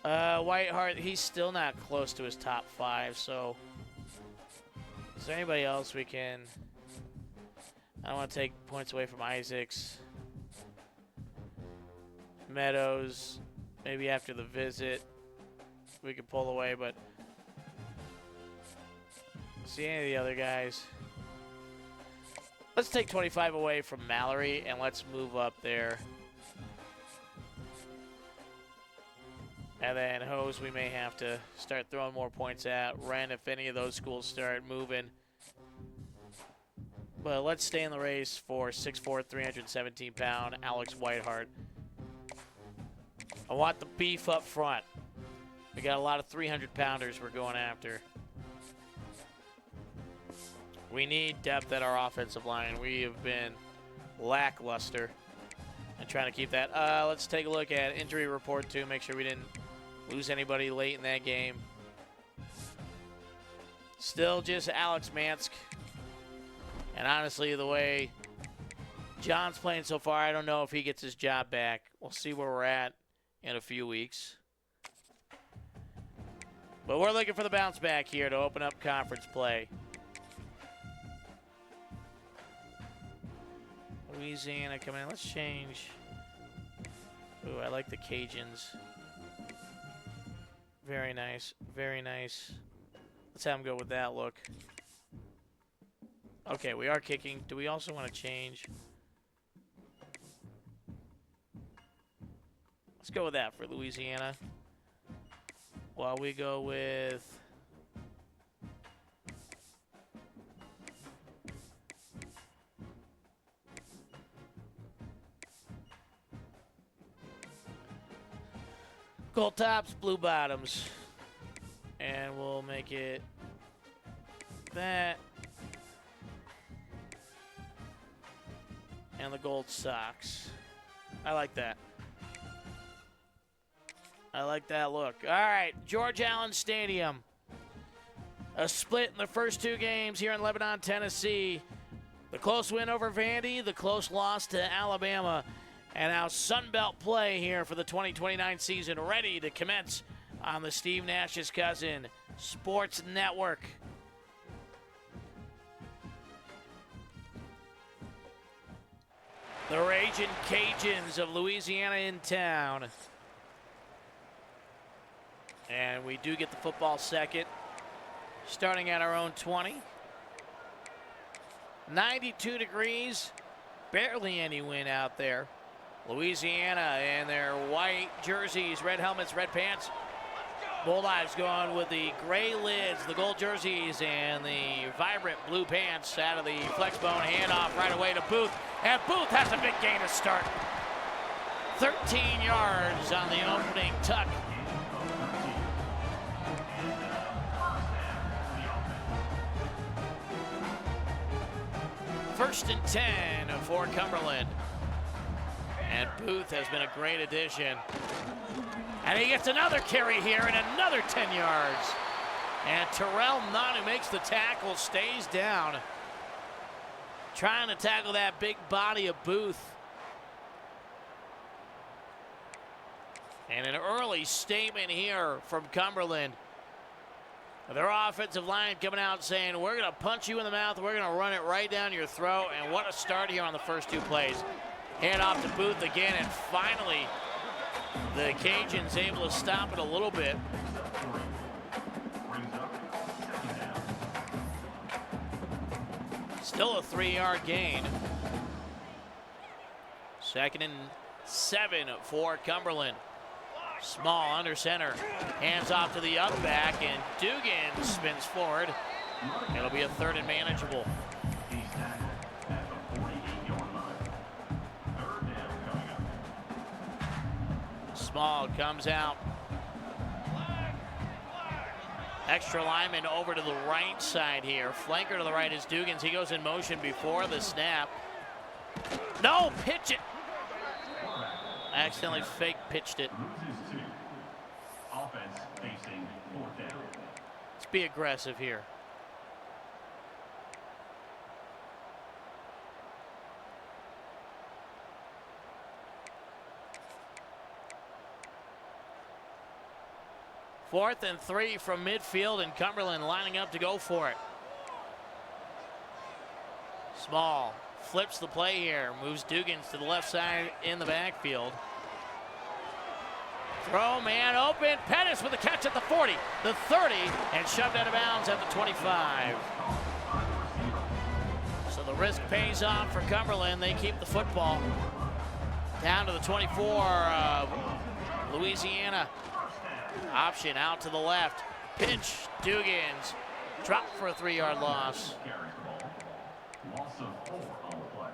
Whitehart, he's still not close to his top 5, so is there anybody else we can... I don't want to take points away from Isaacs. Meadows, maybe after the visit, we could pull away, but see any of the other guys. Let's take 25 away from Mallory, and let's move up there. And then Hose, we may have to start throwing more points at. Wren, if any of those schools start moving. But let's stay in the race for 6'4", 317-pound Alex Whitehart. I want the beef up front. We got a lot of 300-pounders we're going after. We need depth at our offensive line. We have been lackluster and trying to keep that. Let's take a look at injury report, too. Make sure we didn't lose anybody late in that game. Still just Alex Mansk. And honestly, the way John's playing so far, I don't know if he gets his job back. We'll see where we're at in a few weeks. But we're looking for the bounce back here to open up conference play. Louisiana coming in. Let's change. Ooh, I like the Cajuns. Very nice. Very nice. Let's have them go with that look. Okay, we are kicking. Do we also want to change? Let's go with that for Louisiana. While we go with... gold tops, blue bottoms. And we'll make it that. and the gold socks. I like that. I like that look. All right, George Allen Stadium. A split in the first two games here in Lebanon, Tennessee. The close win over Vandy, the close loss to Alabama, and now Sun Belt play here for the 2029 season, ready to commence on the Steve Nash's Cousin Sports Network. The Ragin' Cajuns of Louisiana in town. And we do get the football second, starting at our own 20. 92 degrees, barely any wind out there. Louisiana in their white jerseys, red helmets, red pants. Bulldogs going with the gray lids, the gold jerseys, and the vibrant blue pants out of the flex bone. Handoff right away to Booth. And Booth has a big gain to start. 13 yards on the opening tuck. First and 10 for Cumberland. And Booth has been a great addition. And he gets another carry here and another 10 yards. And Terrell Nunn, who makes the tackle, stays down. Trying to tackle that big body of Booth. And an early statement here from Cumberland. Their offensive line coming out saying, we're going to punch you in the mouth, we're going to run it right down your throat. And what a start here on the first two plays. Hand off to Booth again, and finally the Cajuns able to stop it a little bit. Still a 3-yard gain. Second and 7 for Cumberland. Small under center. Hands off to the up back, and Dugan spins forward. It'll be a third and manageable. Small comes out. Extra lineman over to the right side here. Flanker to the right is Dugans. He goes in motion before the snap. No, pitch it. I accidentally fake pitched it. Let's be aggressive here. Fourth and 3 from midfield, and Cumberland lining up to go for it. Small flips the play here, moves Dugans to the left side in the backfield. Throw, man open. Pettis with a catch at the 40, the 30, and shoved out of bounds at the 25. So the risk pays off for Cumberland. They keep the football down to the 24 of Louisiana. Option out to the left. Pitch, Dugans. Drop for a 3-yard loss. Loss of 4 on the play.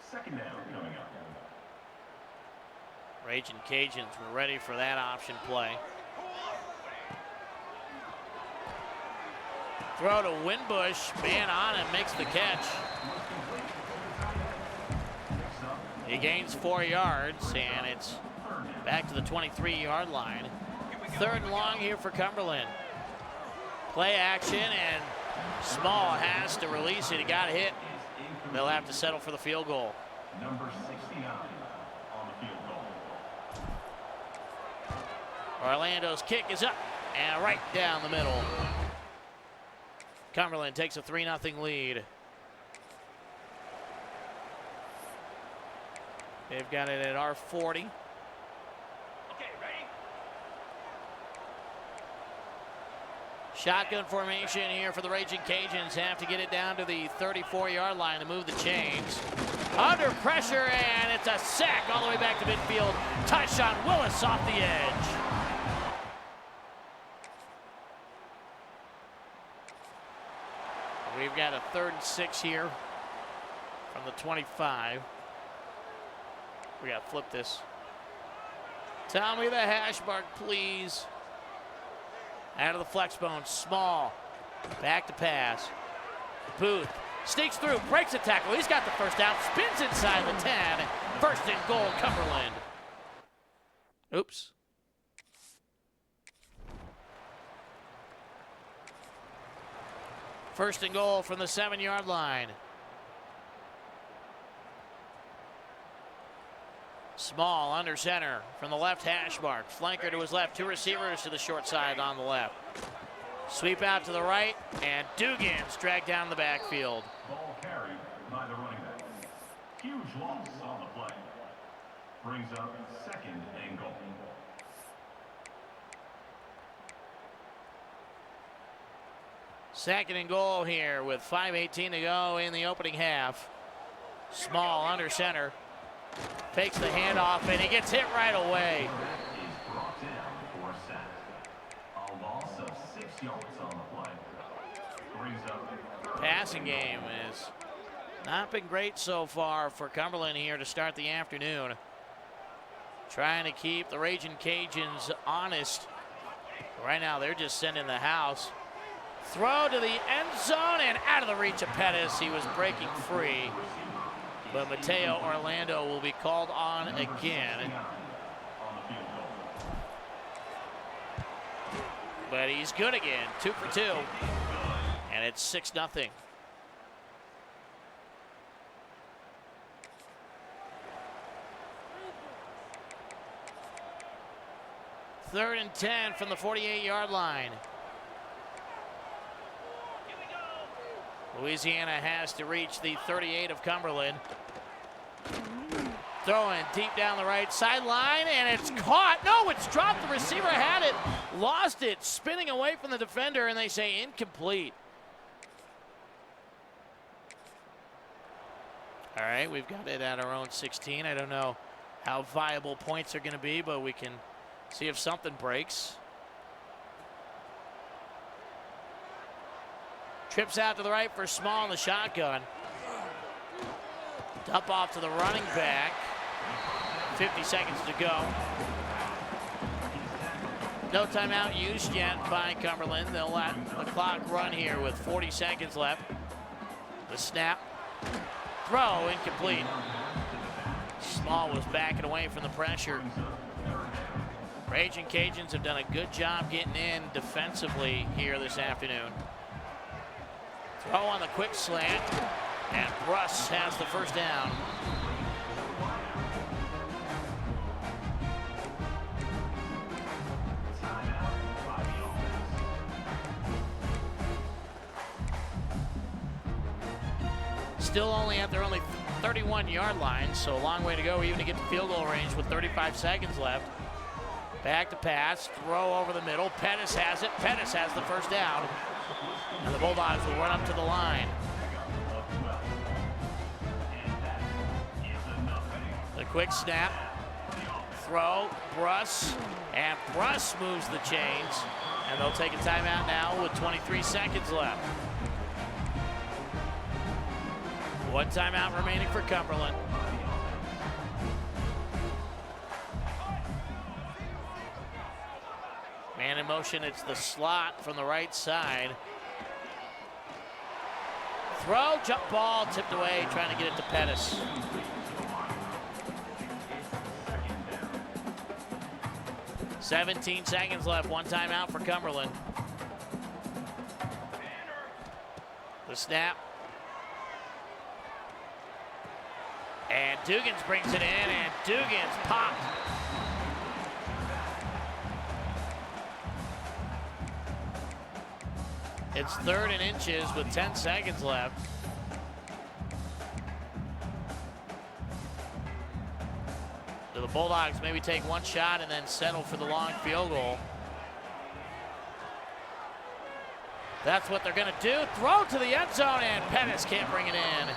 Second down coming up. Ragin' Cajuns were ready for that option play. Throw to Winbush. Man on it, makes the catch. He gains 4 yards, and it's back to the 23-yard line. Third and long here for Cumberland. Play action, and Small has to release it. He got hit. They'll have to settle for the field goal. Number 69 on the field goal. Orlando's kick is up and right down the middle. Cumberland takes a 3-0 lead. They've got it at our 40. Okay, ready? Shotgun formation here for the Ragin' Cajuns. Have to get it down to the 34-yard line to move the chains. Under pressure, and it's a sack all the way back to midfield. Tyshawn Willis off the edge. We've got a 3rd and 6 here from the 25. We got to flip this. Tell me the hash mark, please. Out of the flex bone, Small. Back to pass. Booth Sneaks through, breaks a tackle. He's got the first down, spins inside the 10. First and goal, Cumberland. Oops. First and goal from the 7-yard line. Small under center from the left hash mark. Flanker to his left, 2 receivers to the short side on the left. Sweep out to the right, and Dugan's dragged down the backfield. Ball carried by the running back. Huge loss on the play. Brings up second and goal. Second and goal here with 5:18 to go in the opening half. Small under center. Fakes the handoff, and he gets hit right away. Is brought down for a sack. A loss of 6 yards on the play. Brings up Passing game has not been great so far for Cumberland here to start the afternoon. Trying to keep the Raging Cajuns honest. Right now they're just sending the house. Throw to the end zone and out of the reach of Pettis. He was breaking free. But Mateo Orlando will be called on again. But he's good again, 2 for 2. And it's 6-0. Third and 10 from the 48-yard line. Louisiana has to reach the 38 of Cumberland. Throwing deep down the right sideline, and it's caught. No, it's dropped. The receiver had it, lost it, spinning away from the defender, and they say incomplete. All right, we've got it at our own 16. I don't know how viable points are going to be, but we can see if something breaks. Trips out to the right for Small in the shotgun. Dump off to the running back. 50 seconds to go. No timeout used yet by Cumberland. They'll let the clock run here with 40 seconds left. The snap. Throw incomplete. Small was backing away from the pressure. Raging Cajuns have done a good job getting in defensively here this afternoon. Throw on the quick slant, and Bruss has the first down. Still only at their 31-yard line, so a long way to go even to get to field goal range with 35 seconds left. Back to pass, throw over the middle. Pettis has it. Pettis has the first down. And the Bulldogs will run up to the line. The quick snap, throw, Bruss, and Bruss moves the chains. And they'll take a timeout now with 23 seconds left. One timeout remaining for Cumberland. Man in motion, it's the slot from the right side. Throw, jump ball, tipped away, trying to get it to Pettis. $17 seconds left, one timeout for Cumberland. The snap. And Dugan's brings it in, and Dugan's popped. It's 3rd and inches with 10 seconds left. Do the Bulldogs maybe take one shot and then settle for the long field goal? That's what they're going to do. Throw to the end zone, and Pettis can't bring it in.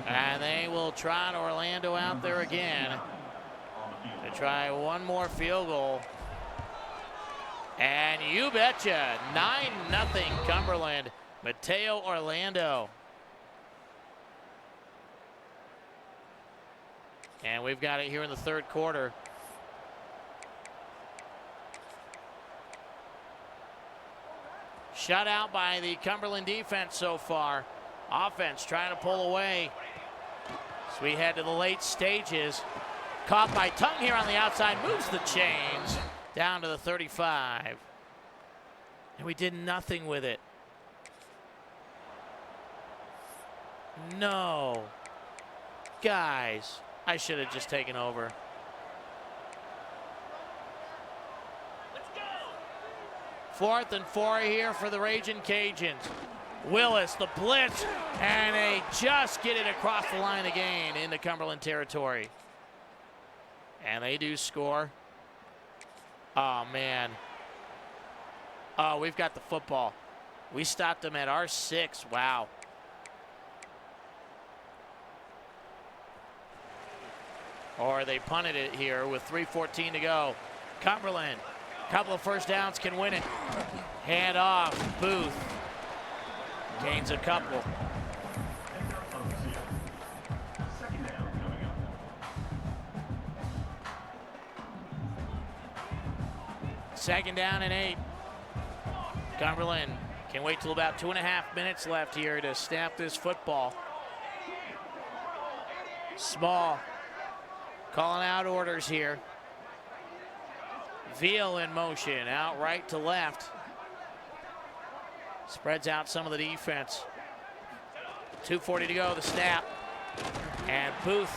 And they will trot Orlando out there again to try one more field goal. And you betcha, 9-0 Cumberland. Mateo Orlando. And we've got it here in the 3rd quarter. Shut out by the Cumberland defense so far. Offense trying to pull away. So we head to the late stages. Caught by Tongue here on the outside, moves the chains down to the 35. And we did nothing with it. No. Guys, I should have just taken over. Let's go. 4th and 4 here for the Ragin' Cajuns. Willis, the blitz, and they just get it across the line again into Cumberland territory. And they do score. Oh, man. Oh, we've got the football. We stopped them at our 6. Wow. Or they punted it here with 3:14 to go. Cumberland, couple of first downs, can win it. Hand off, Booth. Gains a couple. Second down coming up. Second down and 8. Cumberland can wait till about 2.5 minutes left here to snap this football. Small calling out orders here. Veal in motion, out right to left. Spreads out some of the defense. 2:40 to go, the snap. And Booth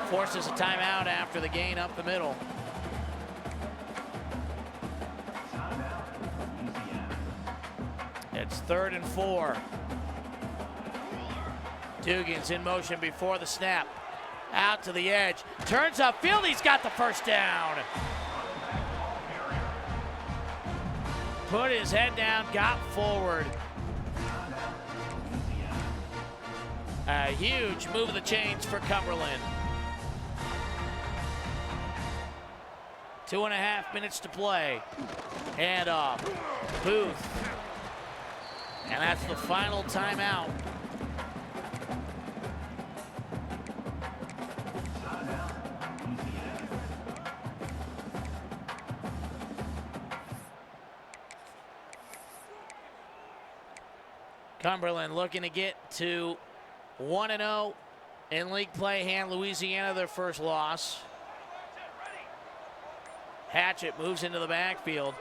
forces a timeout after the gain up the middle. It's 3rd and 4. Dugan's in motion before the snap. Out to the edge, turns upfield, he's got the first down. Put his head down, got forward. A huge move of the chains for Cumberland. 2.5 minutes to play. Hand off, Booth. And that's the final timeout. Cumberland looking to get to 1-0 in league play, hand Louisiana their first loss. Hatchett moves into the backfield.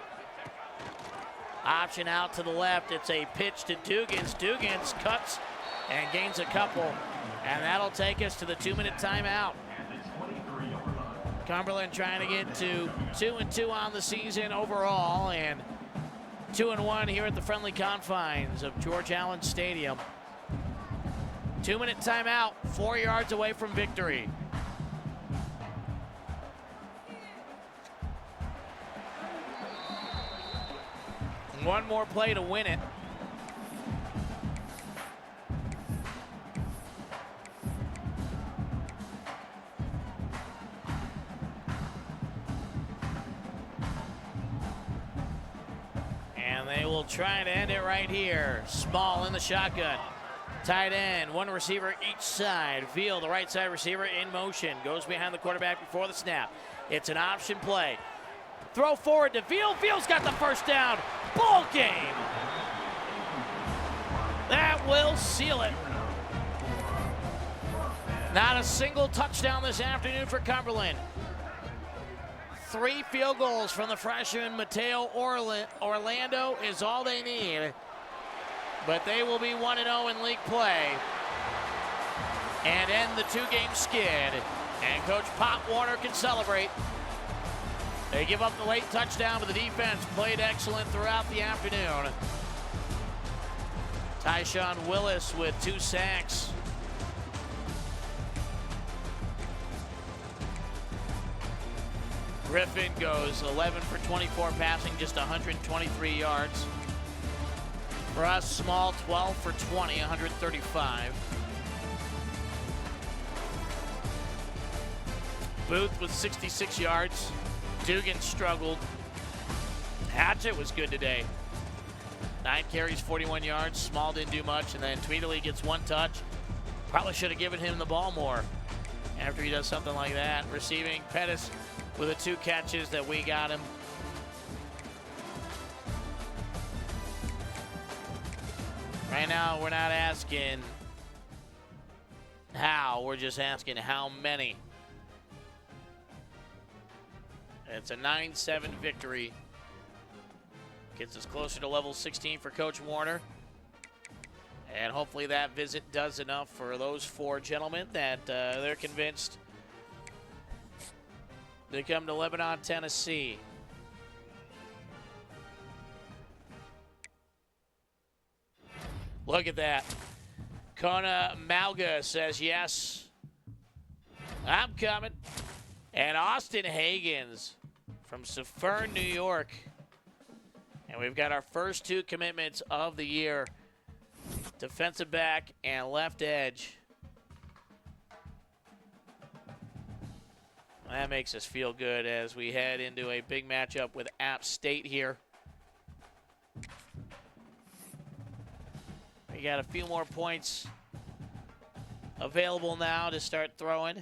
Option out to the left. It's a pitch to Dugans. Dugans cuts and gains a couple. And that'll take us to the 2-minute timeout. Cumberland trying to get to 2-2 on the season overall, and 2-1 here at the friendly confines of George Allen Stadium. 2-minute timeout, 4 yards away from victory. One more play to win it. And they will try to end it right here. Small in the shotgun. Tight end, one receiver each side. Veal, the right side receiver, in motion. Goes behind the quarterback before the snap. It's an option play. Throw forward to Veal. Veal's got the first down. Ball game. That will seal it. Not a single touchdown this afternoon for Cumberland. 3 field goals from the freshman Mateo Orlando is all they need. But they will be 1-0 in league play and end the 2-game skid. And Coach Pop Warner can celebrate. They give up the late touchdown, but the defense played excellent throughout the afternoon. Tyshawn Willis with 2 sacks. Griffin goes 11 for 24 passing, just 123 yards. For us, Small 12 for 20, 135. Booth with 66 yards. Dugan struggled. Hatchett was good today. 9 carries, 41 yards. Small didn't do much, and then Tweedley gets 1 touch. Probably should have given him the ball more after he does something like that. Receiving, Pettis with the 2 catches that we got him. Right now, we're not asking how, we're just asking how many. It's a 9-7 victory. Gets us closer to level 16 for Coach Warner. And hopefully that visit does enough for those 4 gentlemen that they're convinced they come to Lebanon, Tennessee. Look at that. Kona Malga says, yes, I'm coming. And Austin Hagens from Suffern, New York. And we've got our first 2 commitments of the year. Defensive back and left edge. That makes us feel good as we head into a big matchup with App State here. We got a few more points available now to start throwing.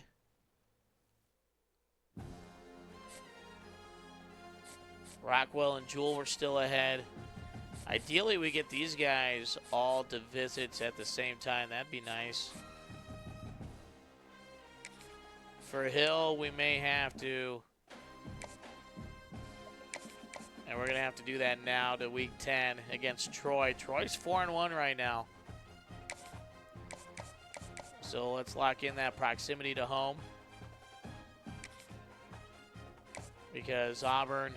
Rockwell and Jewell were still ahead. Ideally, we get these guys all to visits at the same time. That'd be nice. For Hill, we may have to. And we're going to have to do that now to week 10 against Troy. Troy's 4-1 right now. So let's lock in that proximity to home. Because Auburn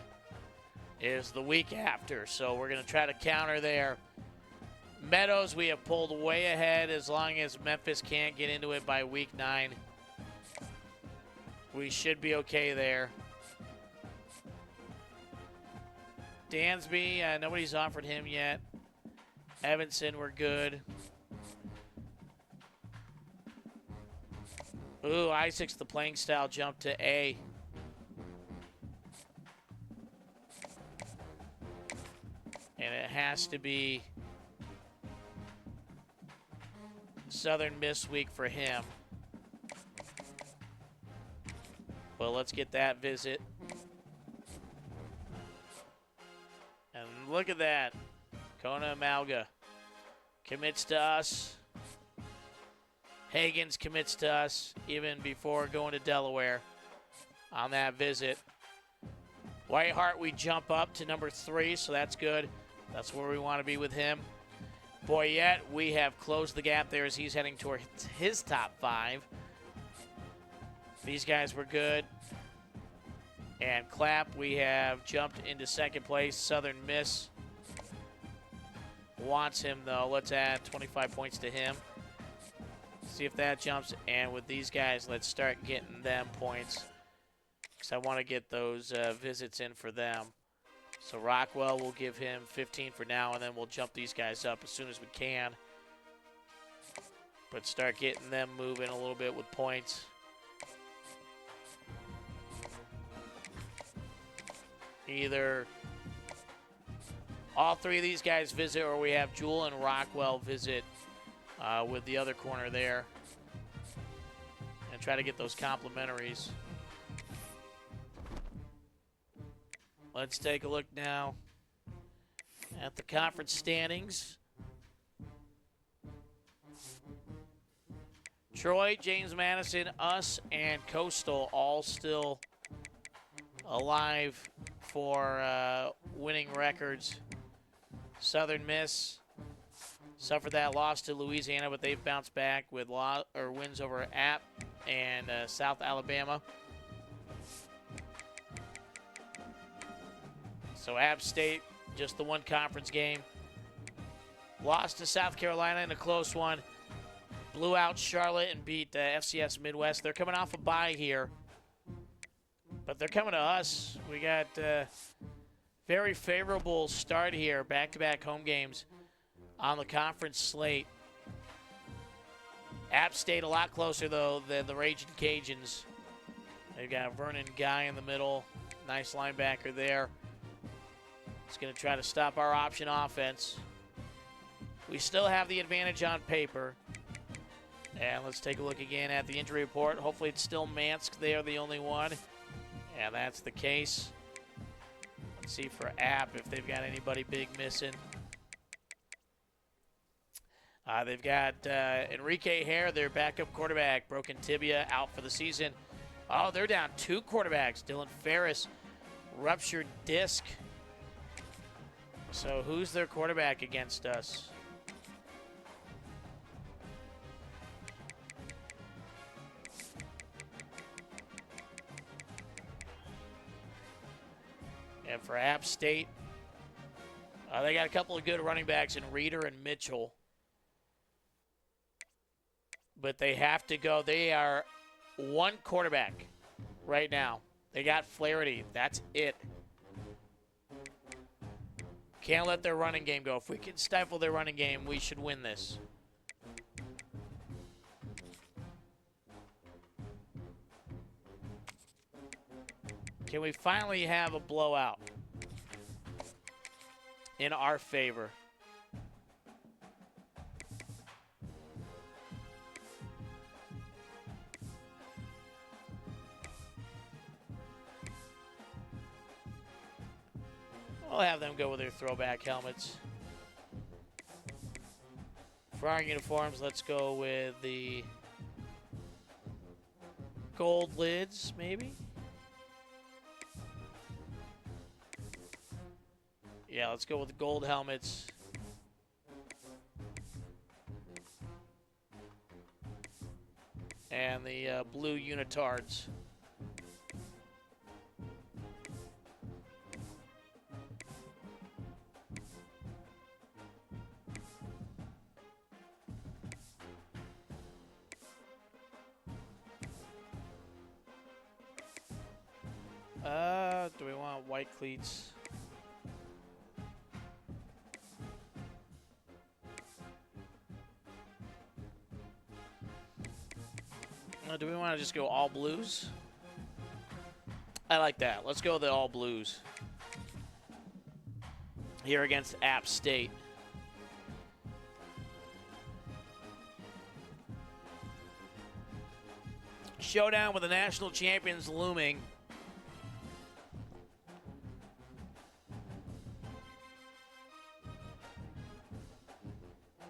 is the week after. So we're going to try to counter there. Meadows, we have pulled way ahead as long as Memphis can't get into it by week 9. We should be okay there. Dansby, nobody's offered him yet. Evanson, we're good. Ooh, Isaac's the playing style jump to A. And it has to be Southern Miss week for him. Well, let's get that visit. And look at that. Kona Malga commits to us. Hagens commits to us even before going to Delaware on that visit. Whitehart, we jump up to number 3, so that's good. That's where we want to be with him. Boyette, we have closed the gap there as he's heading towards his top 5. These guys were good. And Clapp, we have jumped into 2nd place. Southern Miss wants him, though. Let's add 25 points to him. See if that jumps. And with these guys, let's start getting them points, because I want to get those visits in for them. So Rockwell, will give him 15 for now, and then we'll jump these guys up as soon as we can. But start getting them moving a little bit with points. Either all 3 of these guys visit, or we have Jewell and Rockwell visit with the other corner there. And try to get those complimentaries. Let's take a look now at the conference standings. Troy, James Madison, us, and Coastal all still alive for winning records. Southern Miss suffered that loss to Louisiana, but they've bounced back with wins over App and South Alabama. So App State, just the one conference game. Lost to South Carolina in a close one. Blew out Charlotte and beat FCS Midwest. They're coming off a bye here. But they're coming to us. We got very favorable start here. Back-to-back home games on the conference slate. App State a lot closer, though, than the Raging Cajuns. They've got Vernon Guy in the middle. Nice linebacker there. He's going to try to stop our option offense. We still have the advantage on paper. And let's take a look again at the injury report. Hopefully it's still Mansk. They are the only one. And that's the case. Let's see for App if they've got anybody big missing. They've got Enrique Hare, their backup quarterback, broken tibia, out for the season. Oh, they're down 2 quarterbacks. Dylan Ferris, ruptured disc. So who's their quarterback against us? And for App State, they got a couple of good running backs in Reeder and Mitchell. But they have to go. They are 1 quarterback right now. They got Flaherty. That's it. Can't let their running game go. If we can stifle their running game, we should win this. Can we finally have a blowout in our favor? We'll have them go with their throwback helmets. For our uniforms, let's go with the gold lids, maybe? Yeah, let's go with the gold helmets. And the blue unitards. Do we want white cleats? Do we want to just go all blues? I like that. Let's go with the all blues. Here against App State. Showdown with the national champions looming.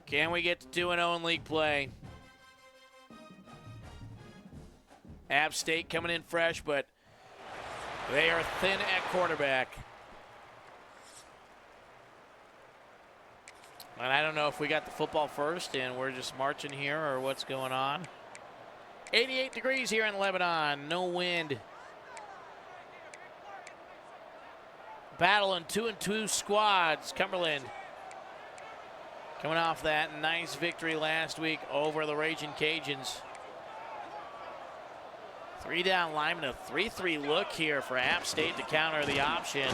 Can we get to 2-0 in league play? App State coming in fresh, but they are thin at quarterback. And I don't know if we got the football first and we're just marching here or what's going on. 88 degrees here in Lebanon, no wind. Battling 2-2 squads. Cumberland coming off that nice victory last week over the Raging Cajuns. 3-down lineman, a 3-3 look here for App State to counter the option.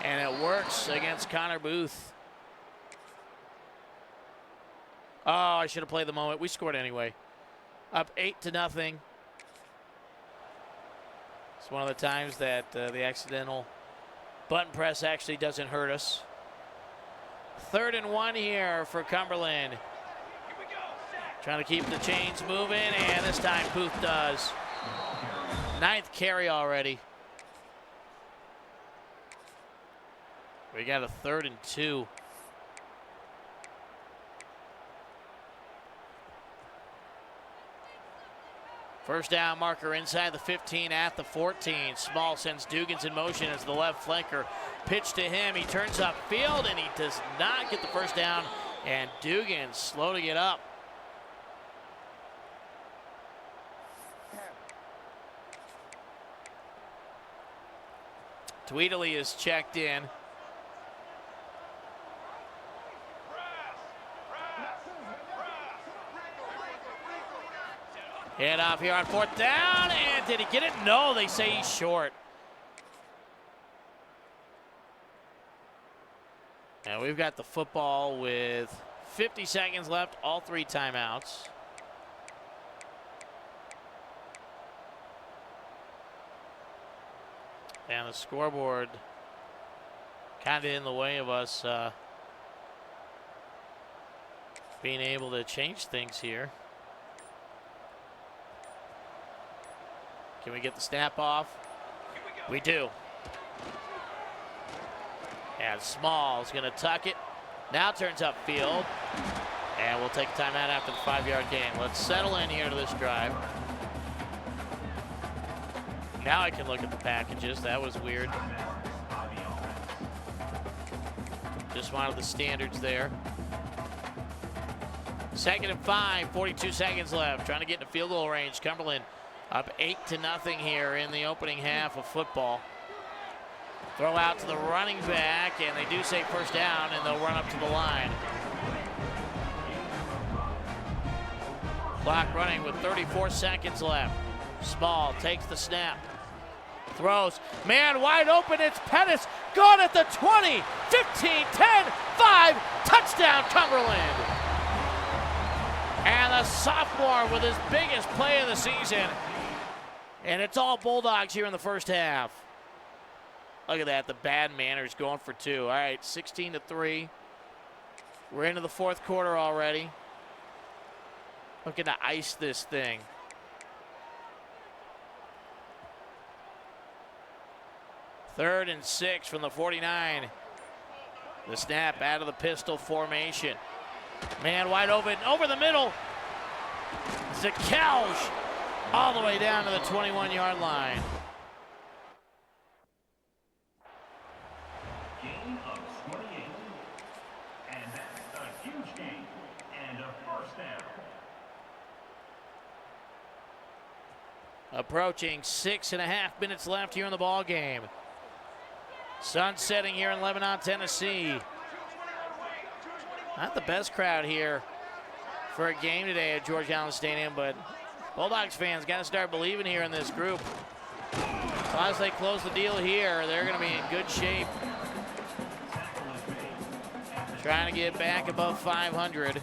And it works against Connor Booth. Oh, I should have played the moment. We scored anyway. Up 8-0. It's one of the times that the accidental button press actually doesn't hurt us. 3rd and 1 here for Cumberland. Trying to keep the chains moving, and this time Booth does. 9th carry already. We got a 3rd and 2. First down marker inside the 15 at the 14. Small sends Dugans in motion as the left flanker. Pitch to him. He turns upfield and he does not get the first down. And Dugans slow to get up. Tweedley is checked in. Hand off here on 4th down, and did he get it? No, they say he's short. And we've got the football with 50 seconds left, all 3 timeouts. And the scoreboard kind of in the way of us being able to change things here. Can we get the snap off? We do. And Small is going to tuck it. Now turns upfield. And we'll take a timeout after the 5-yard game. Let's settle in here to this drive. Now I can look at the packages. That was weird. Just wanted the standards there. 2nd and 5, 42 seconds left. Trying to get into field goal range. Cumberland up 8-0 here in the opening half of football. Throw out to the running back, and they do say first down, and they'll run up to the line. Clock running with 34 seconds left. Small takes the snap. Throws. Man wide open. It's Pettis. Gone at the 20, 15, 10, 5. Touchdown, Cumberland. And the sophomore with his biggest play of the season. And it's all Bulldogs here in the first half. Look at that. The bad manners going for 2. All right, 16-3. We're into the 4th quarter already. Looking to ice this thing. Third and 6 from the 49. The snap out of the pistol formation. Man wide open, over the middle. Zakelj all the way down to the 21-yard line. Gain of 28. And that's a huge gain. And a first down. Approaching 6.5 minutes left here in the ball game. Sun setting here in Lebanon, Tennessee. Not the best crowd here for a game today at George Allen Stadium, but Bulldogs fans got to start believing here in this group. As long as they close the deal here, they're going to be in good shape. Trying to get back above 500.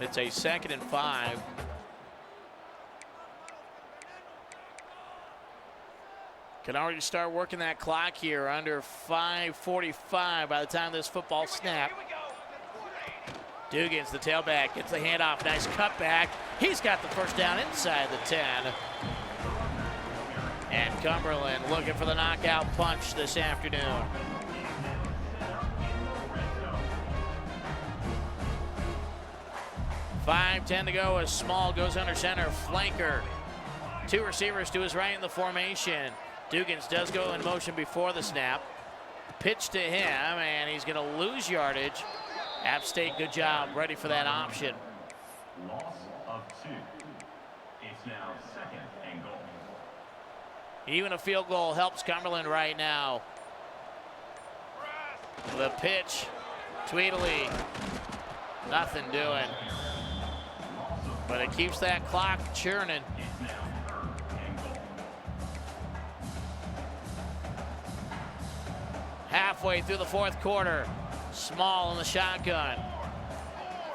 It's a 2nd and 5. Can already start working that clock here under 5:45 by the time this football snap. Dugans, the tailback, gets the handoff. Nice cutback. He's got the first down inside the 10. And Cumberland looking for the knockout punch this afternoon. $5:10 to go as Small goes under center. Flanker. 2 receivers to his right in the formation. Dugans does go in motion before the snap. Pitch to him, and he's going to lose yardage. App State, good job, ready for that option. Loss of 2. It's now 2nd and goal. Even a field goal helps Cumberland right now. The pitch, Tweedley, nothing doing. But it keeps that clock churning. Halfway through the 4th quarter, Small in the shotgun.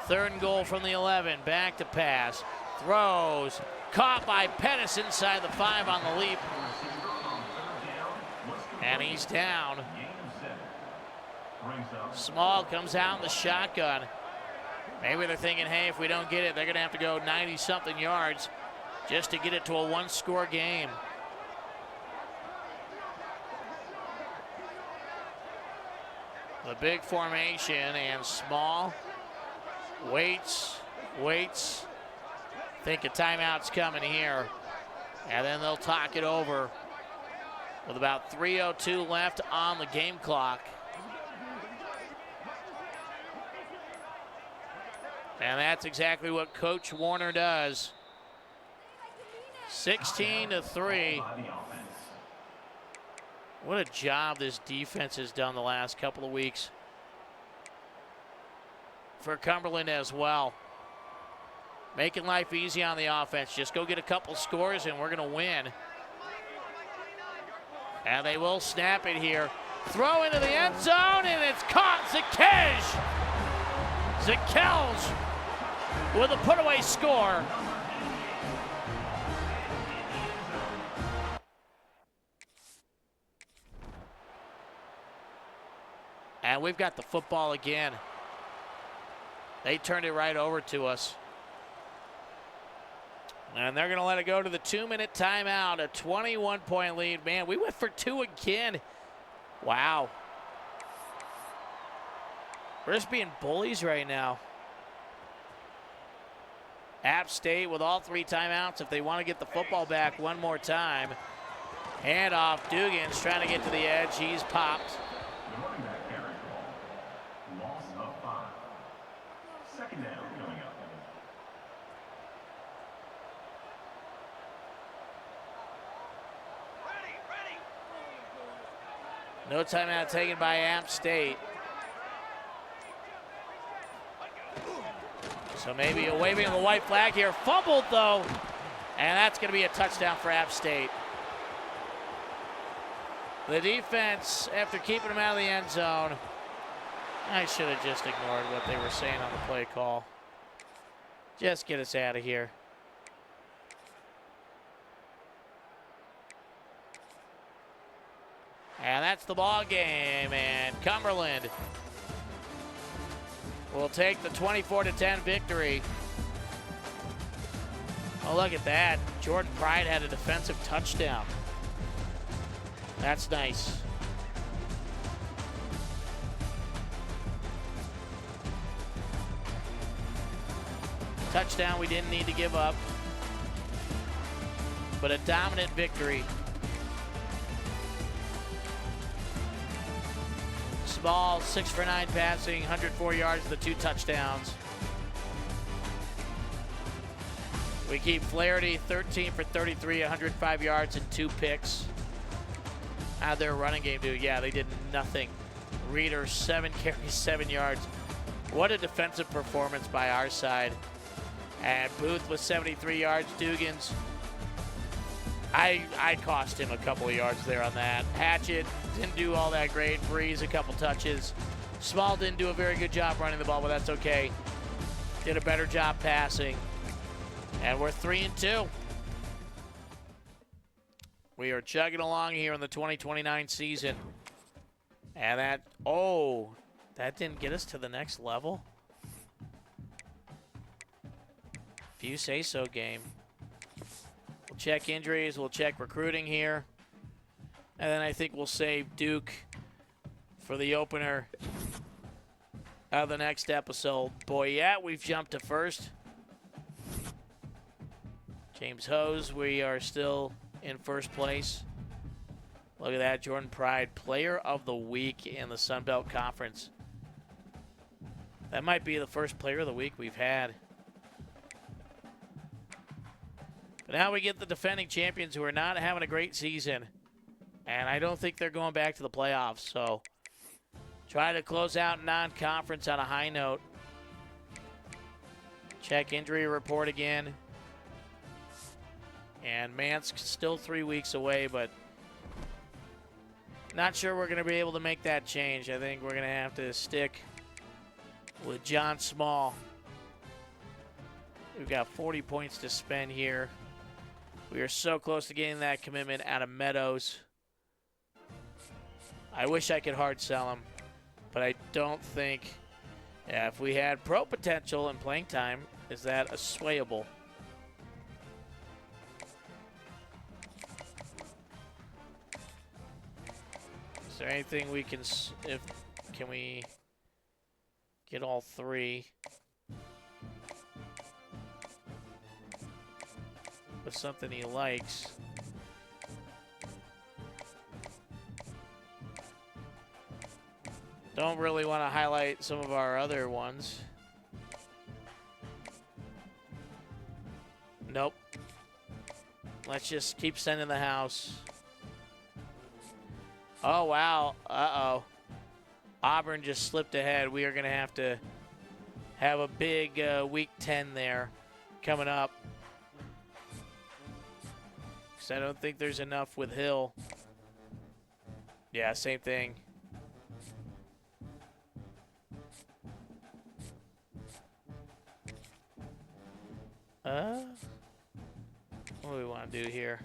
3rd and goal from the 11, back to pass. Throws, caught by Pettis inside the 5 on the leap. And he's down. Small comes out in the shotgun. Maybe they're thinking, hey, if we don't get it, they're going to have to go 90-something yards just to get it to a 1-score game. The big formation, and Small waits. Think a timeout's coming here. And then they'll talk it over with about 3:02 left on the game clock. And that's exactly what Coach Warner does. 16-3. What a job this defense has done the last couple of weeks. For Cumberland as well. Making life easy on the offense. Just go get a couple scores and we're going to win. And they will snap it here. Throw into the end zone, and it's caught. Zakelj with a put-away score. And we've got the football again. They turned it right over to us. And they're going to let it go to the 2-minute timeout, a 21-point lead. Man, we went for 2 again. Wow. We're just being bullies right now. App State with all 3 timeouts if they want to get the football back one more time. Hand off, Dugan's trying to get to the edge. He's popped. The running back carries the ball. Loss of 5. Second down coming up. No timeout taken by App State. So maybe a waving of the white flag here. Fumbled, though. And that's going to be a touchdown for App State. The defense, after keeping them out of the end zone, I should have just ignored what they were saying on the play call. Just get us out of here. And that's the ball game, and Cumberland will take the 24-10 victory. Oh, look at that. Jordan Pride had a defensive touchdown. That's nice. Touchdown we didn't need to give up, but a dominant victory. Ball, 6 for 9 passing, 104 yards, the 2 touchdowns. We keep Flaherty 13 for 33, 105 yards and 2 picks. How'd their running game do? Yeah, they did nothing. Reeder, 7 carries, 7 yards. What a defensive performance by our side. And Booth with 73 yards. Dugan's, I cost him a couple of yards there on that. Hatchett didn't do all that great. Breeze, a couple touches. Small didn't do a very good job running the ball, but that's okay. Did a better job passing. And we're 3-2. We are chugging along here in the 2029 season. And that didn't get us to the next level? If you say so, game. We'll check injuries, we'll check recruiting here. And then I think we'll save Duke for the opener of the next episode. Boy, yeah, we've jumped to first. James Hose, we are still in first place. Look at that, Jordan Pride, Player of the Week in the Sun Belt Conference. That might be the first Player of the Week we've had. But now we get the defending champions who are not having a great season. And I don't think they're going back to the playoffs. So try to close out non-conference on a high note. Check injury report again. And Mansk still 3 weeks away, but not sure we're going to be able to make that change. I think we're going to have to stick with John Small. We've got 40 points to spend here. We are so close to getting that commitment out of Meadows. I wish I could hard sell him, but I don't think, if we had pro potential and playing time, is that swayable? Is there anything we can, can we get all 3? With something he likes. Don't really want to highlight some of our other ones. Nope. Let's just keep sending the house. Oh, wow. Uh-oh. Auburn just slipped ahead. We are going to have a big Week 10 there coming up. I don't think there's enough with Hill. Yeah, same thing. What do we want to do here?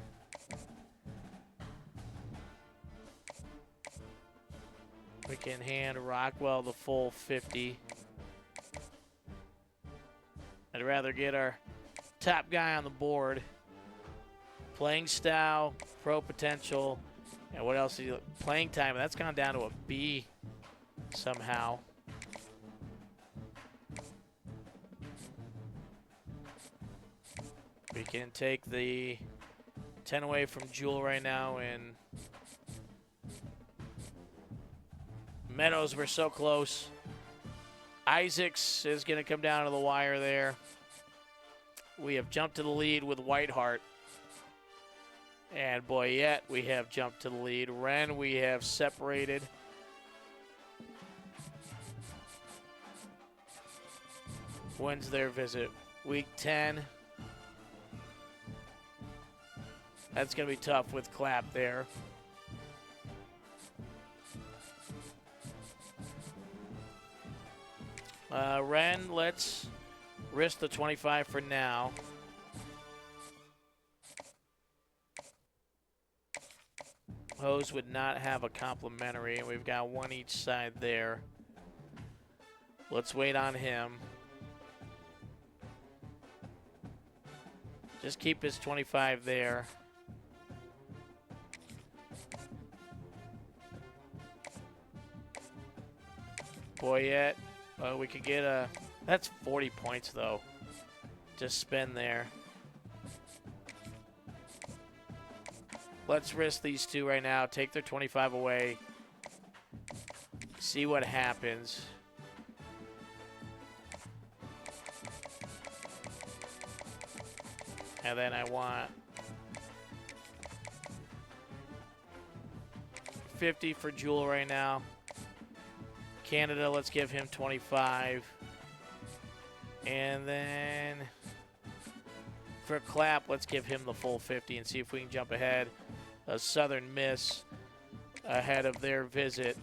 We can hand Rockwell the full 50. I'd rather get our top guy on the board. Playing style, pro potential, and what else? Playing time. That's gone down to a B somehow. We can take the 10 away from Jewel right now, and Meadows, we're so close. Isaacs is going to come down to the wire there. We have jumped to the lead with Whiteheart. And Boyette, we have jumped to the lead. Wren, we have separated. When's their visit? Week 10. That's going to be tough with Clapp there. Wren, let's risk the 25 for now. Hose would not have a complimentary, and we've got one each side there. Let's wait on him. Just keep his 25 there. Boyette, we could get a... That's 40 points, though. Just spend there. Let's risk these two right now. Take their 25 away. See what happens. And then I want 50 for Jewel right now. Canada, let's give him 25. And then for Clapp, let's give him the full 50 and see if we can jump ahead. A Southern Miss ahead of their visit.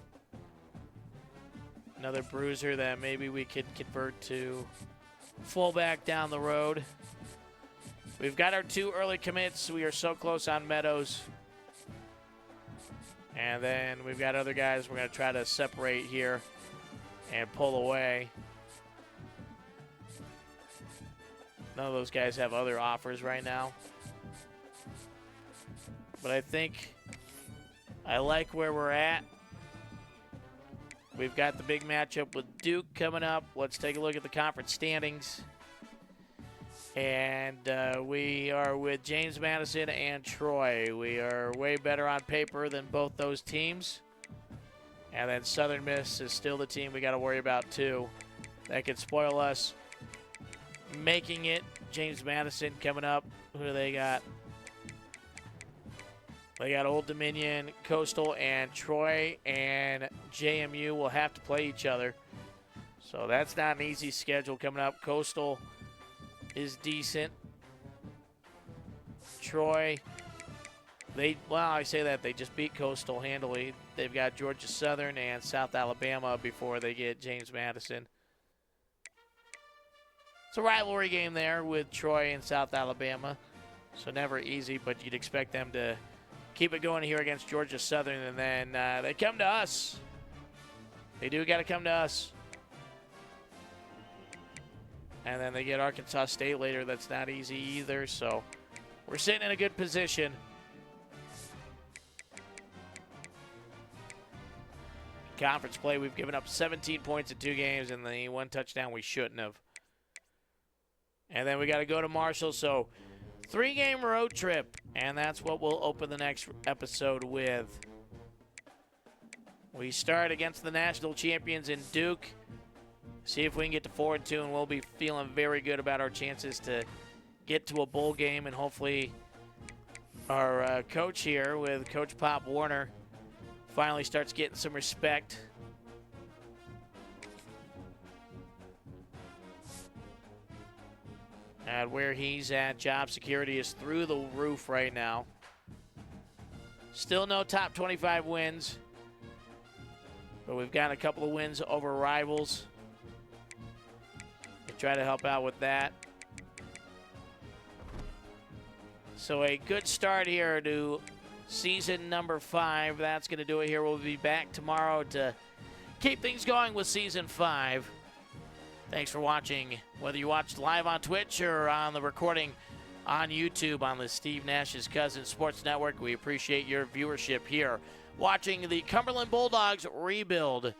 Another bruiser that maybe we could convert to fullback down the road. We've got our 2 early commits. We are so close on Meadows. And then we've got other guys we're going to try to separate here and pull away. None of those guys have other offers right now. But I think I like where we're at. We've got the big matchup with Duke coming up. Let's take a look at the conference standings. And we are with James Madison and Troy. We are way better on paper than both those teams. And then Southern Miss is still the team we got to worry about too. That could spoil us making it. James Madison coming up. Who do they got? They got Old Dominion, Coastal, and Troy, and JMU will have to play each other. So that's not an easy schedule coming up. Coastal is decent. Troy, I say that, they just beat Coastal handily. They've got Georgia Southern and South Alabama before they get James Madison. It's a rivalry game there with Troy and South Alabama. So never easy, but you'd expect them to keep it going here against Georgia Southern, and then they come to us. They do got to come to us. And then they get Arkansas State later. That's not easy either, so we're sitting in a good position. Conference play, we've given up 17 points in 2 games, and the 1 touchdown we shouldn't have. And then we got to go to Marshall, so 3-game road trip, and that's what we'll open the next episode with. We start against the national champions in Duke. See if we can get to 4-2, and we'll be feeling very good about our chances to get to a bowl game, and hopefully our coach here with Coach Pop Warner finally starts getting some respect. And where he's at, job security is through the roof right now. Still no top 25 wins, but we've got a couple of wins over rivals. We'll try to help out with that. So a good start here to season number 5. That's going to do it here. We'll be back tomorrow to keep things going with season 5. Thanks for watching, whether you watched live on Twitch or on the recording on YouTube on the Steve Nash's Cousin Sports Network. We appreciate your viewership here, watching the Cumberland Bulldogs rebuild